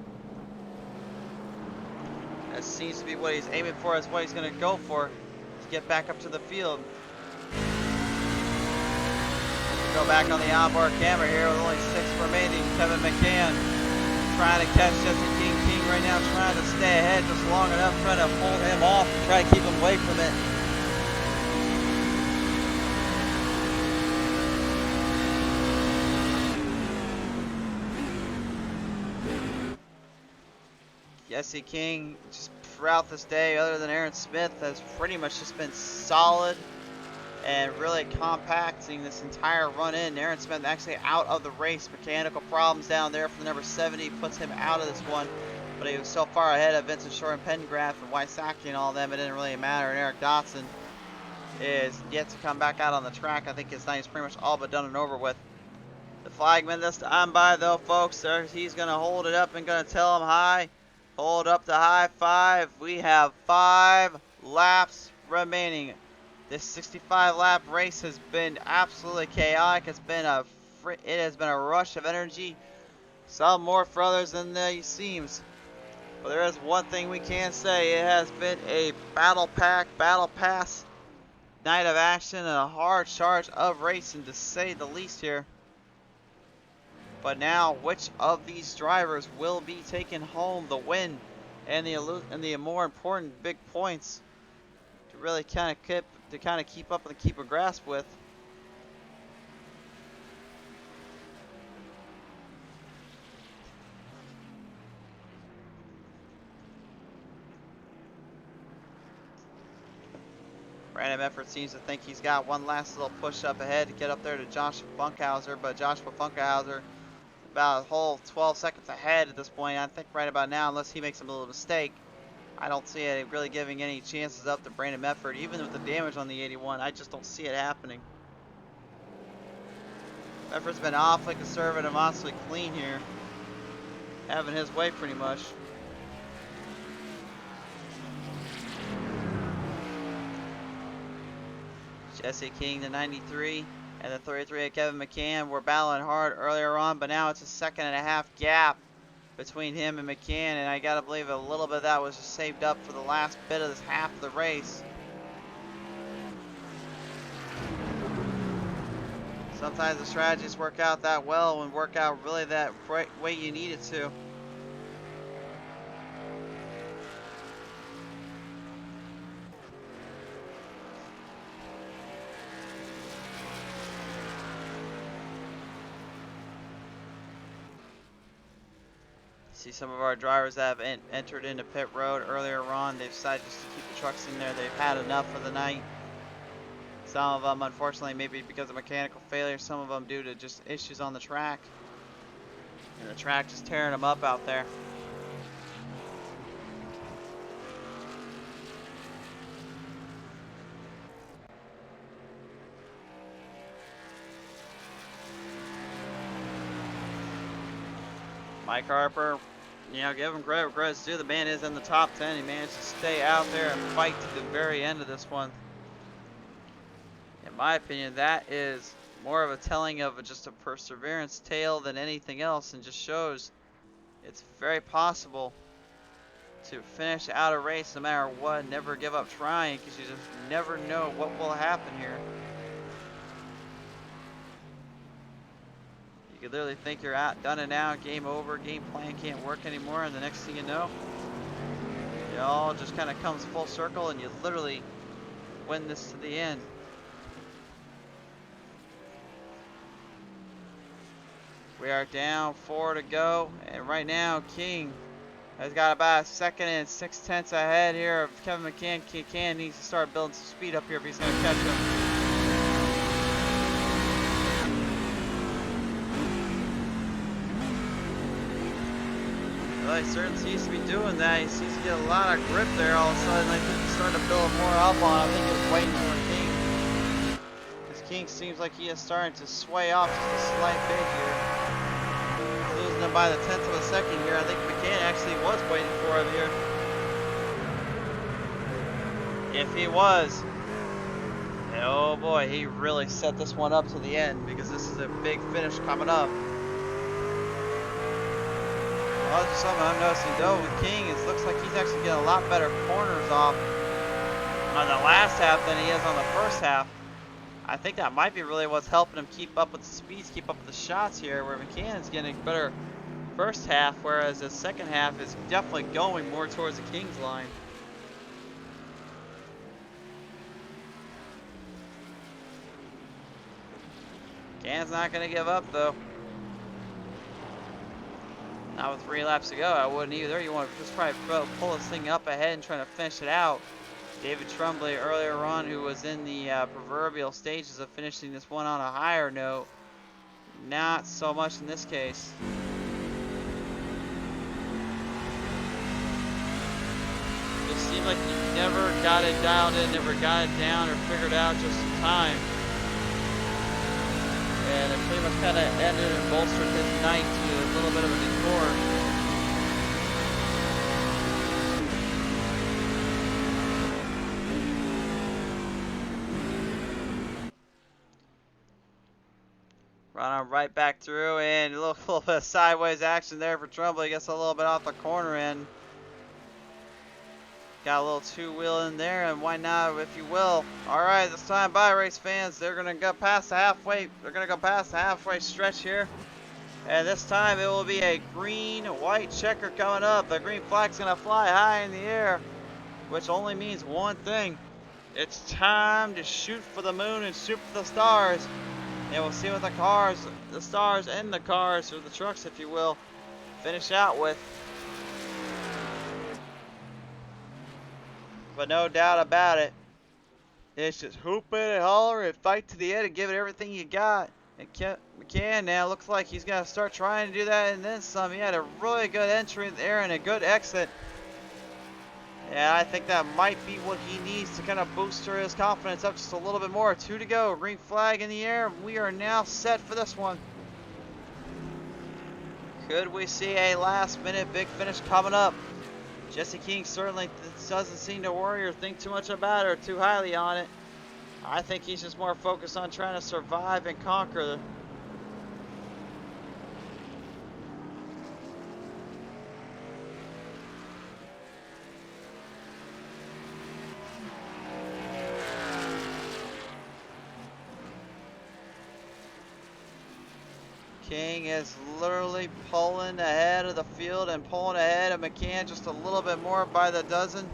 Speaker 2: That seems to be what he's aiming for, is what he's going to go for to get back up to the field. Go back on the onboard camera here with only 6 remaining. Kevin McCann trying to catch Jesse King. King right now trying to stay ahead just long enough, trying to hold him off and try to keep him away from it. Jesse King, just throughout this day, other than Aaron Smith, has pretty much just been solid and really compacting this entire run in. Aaron Smith actually out of the race. Mechanical problems down there for the number 70 puts him out of this one. But he was so far ahead of Vincent Shore and Pendergraft and Wysocki and all them, it didn't really matter. And Eric Dotson is yet to come back out on the track. I think his night is pretty much all but done and over with. The flagman this time by, though, folks, he's going to hold it up and going to tell him hi. Hold up the high 5. We have 5 laps remaining. This 65 lap race has been absolutely chaotic. It has been a rush of energy. Some more for others than it seems. But there is one thing we can say. It has been a battle-packed, battle-pass night of action and a hard charge of racing, to say the least here. But now, which of these drivers will be taking home the win and the more important big points to really kind of keep up and keep a grasp with? Brandon Mefford seems to think he's got one last little push up ahead to get up there to Joshua Funkhauser, but Joshua Funkhauser about a whole 12 seconds ahead at this point. I think right about now, unless he makes a little mistake, I don't see it really giving any chances up to Brandon Mefford. Even with the damage on the 81, I just don't see it happening. Mefford's been awfully conservative, awfully clean here, having his way pretty much. Jesse King, the 93, and the 33 of Kevin McCann were battling hard earlier on, but now it's a 1.5 second gap between him and McCann, and I gotta believe a little bit of that was just saved up for the last bit of this half of the race. Sometimes the strategies work out that well and work out really that way you need it to. See some of our drivers that have entered into pit road earlier on. They've decided just to keep the trucks in there. They've had enough for the night. Some of them, unfortunately, maybe because of mechanical failure. Some of them due to just issues on the track. And the track just tearing them up out there. Mike Harper, you know, give him credit where credit's due. The man is in the top 10. He managed to stay out there and fight to the very end of this one. In my opinion, that is more of a telling of just a perseverance tale than anything else, and just shows it's very possible to finish out a race no matter what. Never give up trying, because you just never know what will happen here. You could literally think you're out, done and out, game over, game plan can't work anymore, and the next thing you know, it all just kind of comes full circle and you literally win this to the end. We are down 4 to go, and right now King has got about a second and 6/10 ahead here of Kevin McCann. McCann needs to start building some speed up here if he's going to catch him. Well, he certainly seems to be doing that. He seems to get a lot of grip there all of a sudden. I think he's starting to build more up on him. I think he was waiting for King. Because King seems like he is starting to sway off just a slight bit here. He's losing him by the 10th of a second here. I think McCann actually was waiting for him here. If he was, oh boy, he really set this one up to the end, because this is a big finish coming up. Well, that's something I'm noticing though with King. It looks like he's actually getting a lot better corners off on the last half than he is on the first half. I think that might be really what's helping him keep up with the speeds, keep up with the shots here, where McCann's getting better first half, whereas the second half is definitely going more towards the King's line. McCann's not going to give up though. Not with 3 laps to go, I wouldn't either. You want to just probably pull this thing up ahead and try to finish it out. David Tremblay earlier on, who was in the proverbial stages of finishing this one on a higher note. Not so much in this case. It seemed like he never got it dialed in, never got it down or figured out just in time. And it pretty much kind of ended and bolstered his night to a little bit of a detour. Run on right back through, and a little bit of sideways action there for Trumbull. He gets a little bit off the corner end. Got a little two-wheel in there, and why not, if you will. All right, this time by race fans, they're gonna go past the halfway. They're gonna go past the halfway stretch here, and this time it will be a green-white checker coming up. The green flag's gonna fly high in the air, which only means one thing: it's time to shoot for the moon and shoot for the stars. And we'll see what the cars, the stars, and the cars, or the trucks, if you will, finish out with. But no doubt about it, it's just hooping and hollering and fight to the end and give it everything you got. And McCann now looks like he's going to start trying to do that and then some. He had a really good entry there and a good exit. And I think that might be what he needs to kind of booster his confidence up just a little bit more. 2 to go, green flag in the air. We are now set for this one. Could we see a last minute big finish coming up? Jesse King certainly doesn't seem to worry or think too much about it or too highly on it. I think he's just more focused on trying to survive and conquer. King is literally pulling ahead of the field and pulling ahead of McCann just a little bit more by the dozen.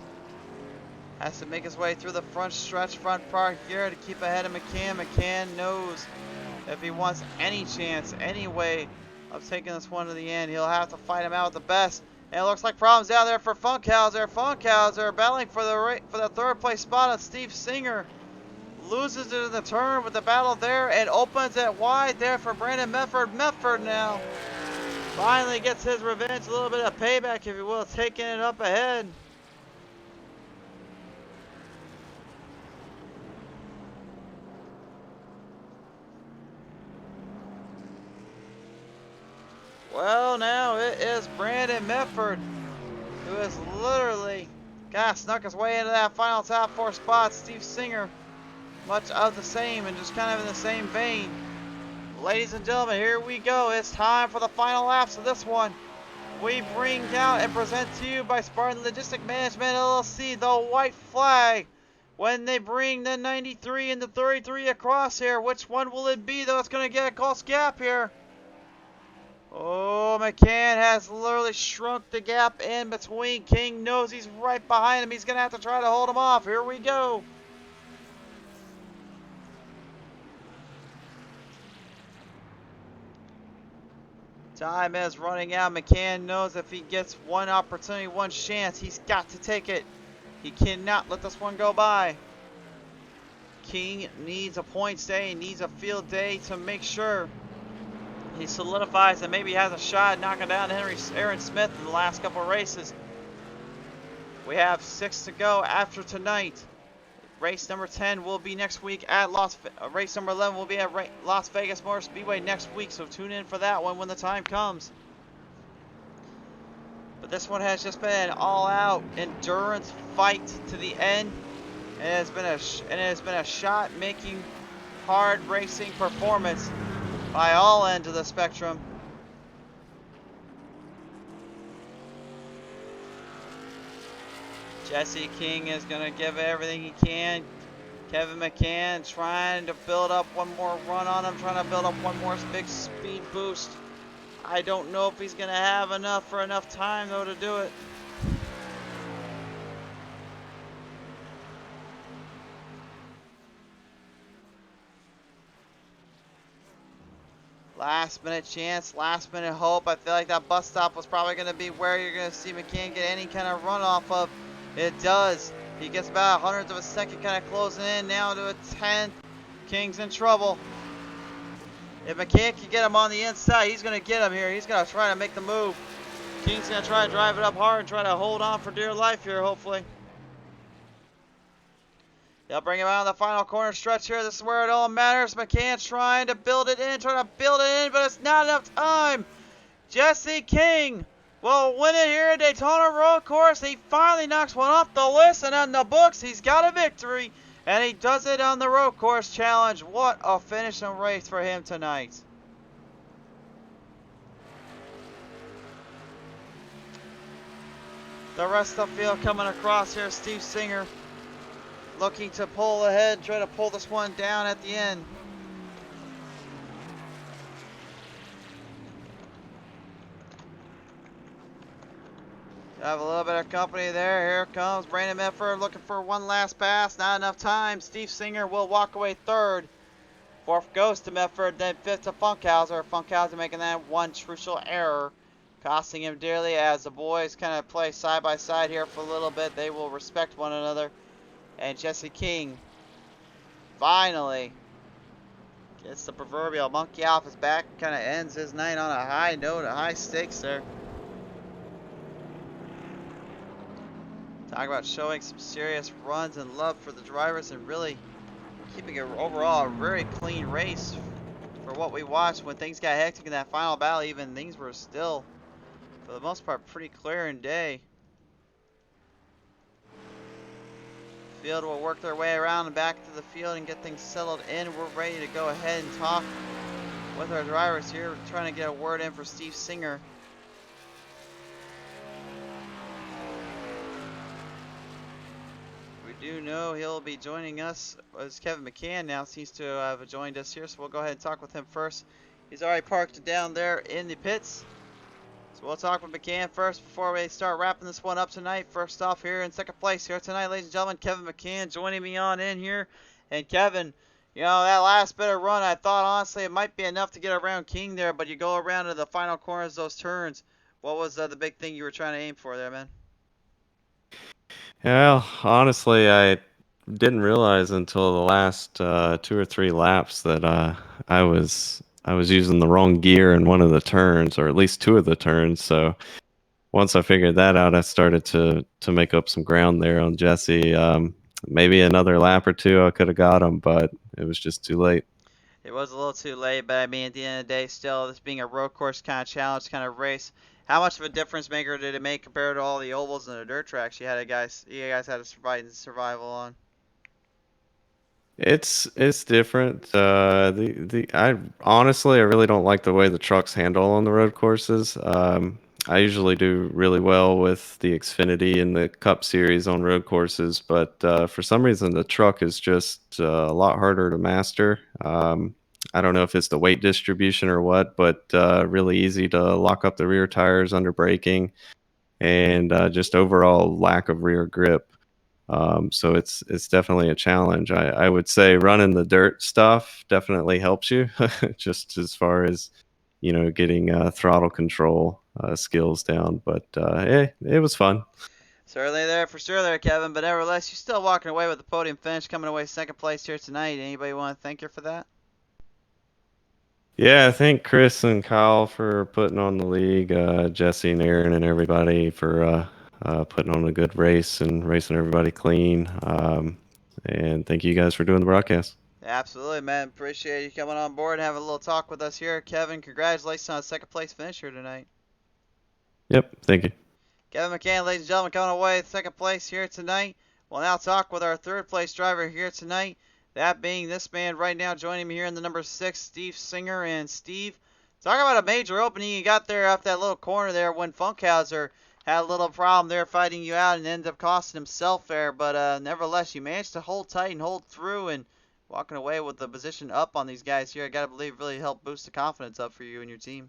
Speaker 2: Has to make his way through the front stretch, front part here to keep ahead of McCann. McCann knows if he wants any chance, any way of taking this one to the end. He'll have to fight him out with the best. And it looks like problems down there for Funkhauser. Funkhauser battling for the third place spot on Steve Singer. Loses it in the turn with the battle there and opens it wide there for Brandon Medford. Medford now finally gets his revenge. A little bit of payback, if you will, taking it up ahead. Well, now it is Brandon Medford who has literally snuck his way into that final top 4 spot. Steve Singer, much of the same and just kind of in the same vein. Ladies and gentlemen, here we go. It's time for the final laps of this one. We bring out and present to you by Spartan Logistic Management LLC the white flag. When they bring the 93 and the 33 across here, which one will it be though? It's going to get a close gap here. Oh, McCann has literally shrunk the gap in between. King knows he's right behind him. He's going to have to try to hold him off. Here we go. Time is running out. McCann knows if he gets one opportunity, one chance, he's got to take it. He cannot let this one go by. King needs a points day. He needs a field day to make sure he solidifies and maybe has a shot knocking down Aaron Smith in the last couple of races. We have 6 to go after tonight. Race number 10 will be next week at race number 11 will be at Las Vegas Motor Speedway next week, so tune in for that one when the time comes. But this one has just been an all-out endurance fight to the end. And it has been a shot-making, hard racing performance by all ends of the spectrum. Jesse King is going to give everything he can. Kevin McCann trying to build up one more run on him, trying to build up one more big speed boost. I don't know if he's going to have enough for enough time though to do it. Last minute chance, last minute hope. I feel like that bus stop was probably going to be where you're going to see McCann get any kind of run off of. It does. He gets about 100th of a second kind of closing in now to a 10th. King's in trouble. If McCann can get him on the inside, he's going to get him here. He's going to try to make the move. King's going to try to drive it up hard and try to hold on for dear life here, hopefully. They'll bring him out of the final corner stretch here. This is where it all matters. McCann's trying to build it in, but it's not enough time. Jesse King will win it here at Daytona Road Course. He finally knocks one off the list and on the books. He's got a victory, and he does it on the Road Course Challenge. What a finishing race for him tonight. The rest of the field coming across here. Steve Singer looking to pull ahead, try to pull this one down at the end. Have a little bit of company there. Here comes Brandon Medford looking for one last pass. Not enough time. Steve Singer will walk away third. Fourth goes to Medford, then fifth to Funkhauser. Funkhauser making that one crucial error, costing him dearly as the boys kind of play side by side here for a little bit. They will respect one another. And Jesse King finally gets the proverbial monkey off his back. Kind of ends his night on a high note, a high stakes there. Talk about showing some serious runs and love for the drivers and really keeping it overall a very clean race for what we watched. When things got hectic in that final battle, even things were still, for the most part, pretty clear in day. Field will work their way around and back to the field and get things settled in. We're ready to go ahead and talk with our drivers here. We're trying to get a word in for Steve Singer. We do know he'll be joining us as Kevin McCann now seems to have joined us here, so we'll go ahead and talk with him first. He's already parked down there in the pits. So we'll talk with McCann first before we start wrapping this one up tonight. First off here in second place here tonight, ladies and gentlemen, Kevin McCann joining me on in here. And Kevin, You know, that last bit of run, I thought honestly it might be enough to get around King there, but you go around to the final corners, those turns. What was the big thing you were trying to aim for there, man?
Speaker 3: Well, honestly, I didn't realize until the last 2 or 3 laps that I was using the wrong gear in one of the turns, or at least two of the turns. So once I figured that out, I started to make up some ground there on Jesse. Maybe another lap or two, I could have got him, but it was just too late.
Speaker 2: It was a little too late, but I mean, at the end of the day, still, this being a road course kind of challenge, kind of race, how much of a difference maker did it make compared to all the ovals and the dirt tracks you guys had to survival on?
Speaker 3: It's different. The I honestly I really don't like the way the trucks handle on the road courses. I usually do really well with the Xfinity and the Cup Series on road courses, but for some reason the truck is just a lot harder to master. I don't know if it's the weight distribution or what, but really easy to lock up the rear tires under braking, and just overall lack of rear grip. So it's definitely a challenge. I would say running the dirt stuff definitely helps you, just as far as getting throttle control skills down. But it was fun.
Speaker 2: Certainly there for sure there, Kevin, but nevertheless, you're still walking away with the podium finish, coming away second place here tonight. Anybody want to thank you for that?
Speaker 3: Yeah, I thank Chris and Kyle for putting on the league, Jesse and Aaron and everybody for putting on a good race and racing everybody clean. And thank you guys for doing the broadcast.
Speaker 2: Absolutely, man. Appreciate you coming on board and having a little talk with us here. Kevin, congratulations on a second place finish here tonight.
Speaker 3: Yep, thank you.
Speaker 2: Kevin McCann, ladies and gentlemen, coming away second place here tonight. We'll now talk with our third place driver here tonight. That being this man right now joining me here in the number 6, Steve Singer. And Steve, talk about a major opening you got there off that little corner there when Funkhauser had a little problem there fighting you out and ended up costing himself there. But nevertheless, you managed to hold tight and hold through and walking away with the position up on these guys here. I got to believe really helped boost the confidence up for you and your team.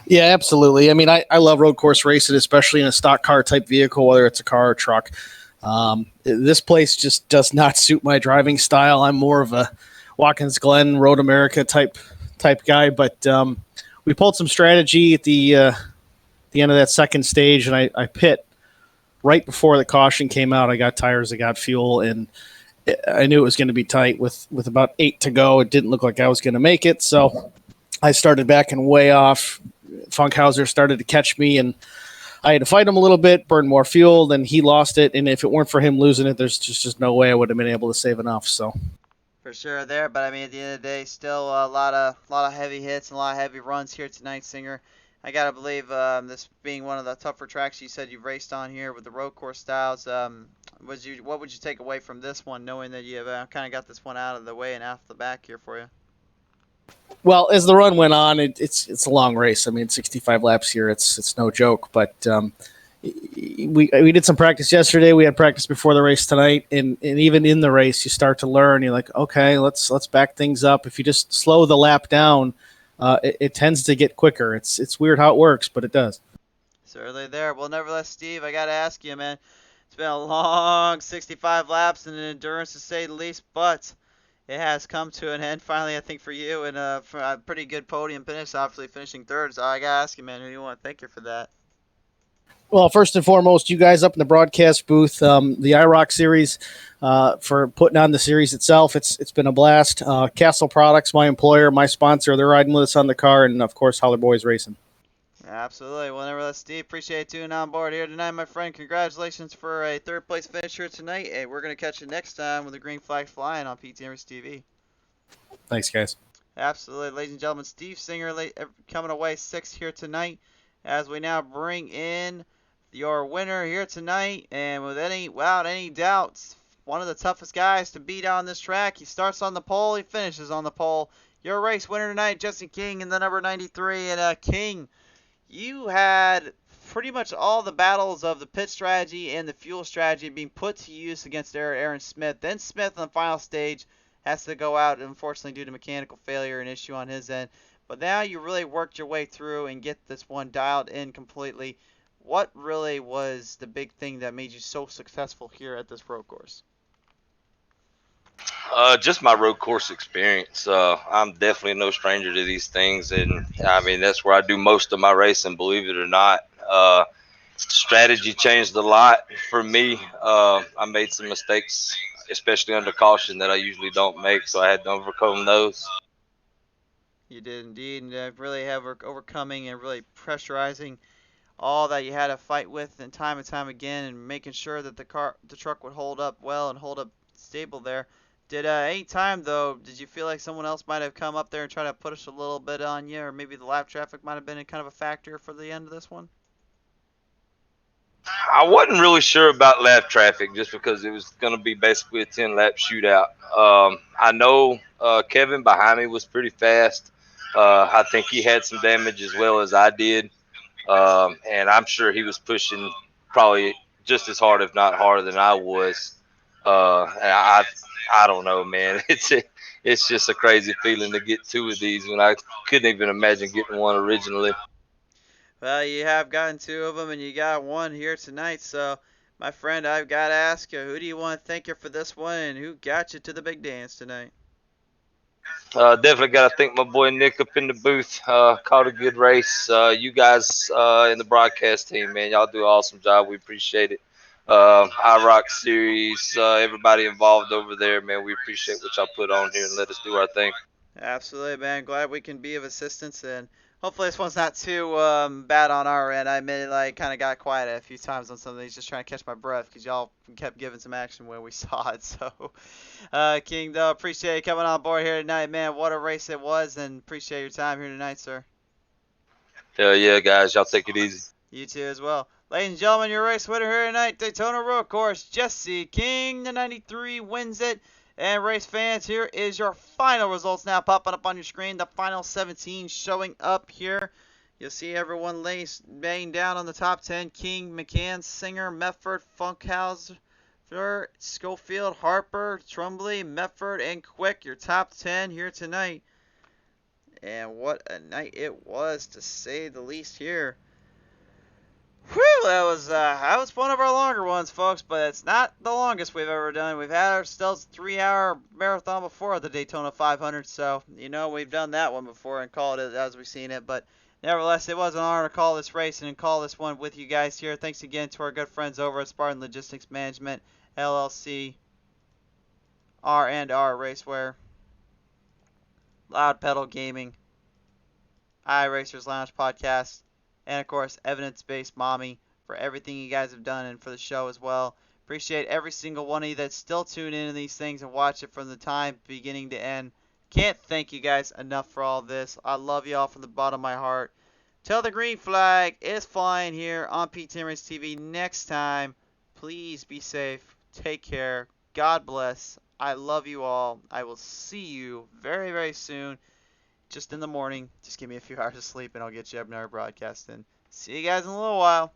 Speaker 4: Yeah, absolutely. I mean, I love road course racing, especially in a stock car type vehicle, whether it's a car or truck. This place just does not suit my driving style. I'm more of a Watkins Glen, Road America type guy. But we pulled some strategy at the end of that second stage, and I pit right before the caution came out. I got tires, I got fuel, and I knew it was going to be tight with about 8 to go. It didn't look like I was going to make it, so I started backing way off. Funkhauser started to catch me, and I had to fight him a little bit, burn more fuel, then he lost it. And if it weren't for him losing it, there's just no way I would have been able to save enough. So
Speaker 2: For sure there, but I mean at the end of the day, still a lot of heavy hits and a lot of heavy runs here tonight, Singer. I gotta believe this being one of the tougher tracks you said you've raced on here with the road course styles. What would you take away from this one, knowing that you've kind of got this one out of the way and off the back here for you?
Speaker 4: well, as the run went on, it's a long race. I mean, 65 laps here, it's no joke. But we did some practice yesterday. We had practice before the race tonight, and even in the race, you start to learn. You're like, okay, let's back things up. If you just slow the lap down, it tends to get quicker. It's weird how it works, but it does.
Speaker 2: Certainly there. Well, nevertheless, Steve, I gotta ask you, man. It's been a long 65 laps and an endurance to say the least, but it has come to an end finally, I think, for you, and for a pretty good podium finish, obviously finishing third. So I gotta ask you, man, who do you want to thank you for that?
Speaker 4: Well, first and foremost, you guys up in the broadcast booth, the IROC series, for putting on the series itself. It's been a blast. Castle Products, my employer, my sponsor, they're riding with us on the car, and of course, Holler Boys Racing.
Speaker 2: Absolutely. Well, nevertheless, Steve, appreciate you tuning on board here tonight, my friend. Congratulations for a third place finish here tonight. Hey, we're gonna catch you next time with the green flag flying on PTM TV.
Speaker 4: Thanks, guys.
Speaker 2: Absolutely, ladies and gentlemen, Steve Singer coming away sixth here tonight as we now bring in your winner here tonight, and without any doubts, one of the toughest guys to beat on this track. He starts on the pole, he finishes on the pole. Your race winner tonight, Jesse King in the number 93, and King, you had pretty much all the battles of the pit strategy and the fuel strategy being put to use against Aaron Smith. Then Smith on the final stage has to go out, unfortunately, due to mechanical failure and issue on his end. But now you really worked your way through and get this one dialed in completely. What really was the big thing that made you so successful here at this road course?
Speaker 5: Just my road course experience. I'm definitely no stranger to these things, and I mean that's where I do most of my racing. Believe it or not, strategy changed a lot for me. I made some mistakes, especially under caution, that I usually don't make, so I had to overcome those.
Speaker 2: You did indeed, and really have overcoming and really pressurizing all that you had to fight with and time again, and making sure that the truck would hold up well and hold up stable there. Did any time though, did you feel like someone else might have come up there and try to push a little bit on you, or maybe the lap traffic might have been a kind of a factor for the end of this one?
Speaker 5: I wasn't really sure about lap traffic just because it was going to be basically a 10 lap shootout. I know Kevin behind me was pretty fast. I think he had some damage as well as I did. And I'm sure he was pushing probably just as hard, if not harder, than I was. I don't know, man. It's just a crazy feeling to get two of these when I couldn't even imagine getting one originally.
Speaker 2: Well, you have gotten two of them, and you got one here tonight. So, my friend, I've got to ask you, who do you want to thank you for this one, and who got you to the big dance tonight?
Speaker 5: Definitely got to thank my boy Nick up in the booth. Caught a good race. You guys in the broadcast team, man, y'all do an awesome job. We appreciate it. IROC series, everybody involved over there, man, we appreciate what y'all put on here and let us do our thing.
Speaker 2: Absolutely, man. Glad we can be of assistance, and hopefully this one's not too bad on our end. I admit, I kind of got quiet a few times on some of these, just trying to catch my breath, because y'all kept giving some action when we saw it. So, King, though, appreciate you coming on board here tonight, man. What a race it was, and appreciate your time here tonight, sir.
Speaker 5: Hell yeah, guys, y'all take it easy.
Speaker 2: You too as well. Ladies and gentlemen, your race winner here tonight, Daytona Road Course, Jesse King, the 93 wins it. And race fans, here is your final results now popping up on your screen. The final 17 showing up here. You'll see everyone laying down on the top 10. King, McCann, Singer, Medford, Funkhauser, Schofield, Harper, Trumbley, Medford, and Quick. Your top 10 here tonight. And what a night it was, to say the least here. Whew, that was one of our longer ones, folks, but it's not the longest we've ever done. We've had ourselves a 3-hour marathon before the Daytona 500, so we've done that one before and called it as we've seen it. But nevertheless, it was an honor to call this race and call this one with you guys here. Thanks again to our good friends over at Spartan Logistics Management, LLC, R&R Racewear, Loud Pedal Gaming, iRacers Lounge Podcast, and of course, Evidence Based Mommy, for everything you guys have done and for the show as well. Appreciate every single one of you that still tune in to these things and watch it from the time beginning to end. Can't thank you guys enough for all this. I love you all from the bottom of my heart. Till the green flag is flying here on P10 Race TV next time. Please be safe. Take care. God bless. I love you all. I will see you very, very soon. Just in the morning. Just give me a few hours of sleep and I'll get you up in our broadcast. And see you guys in a little while.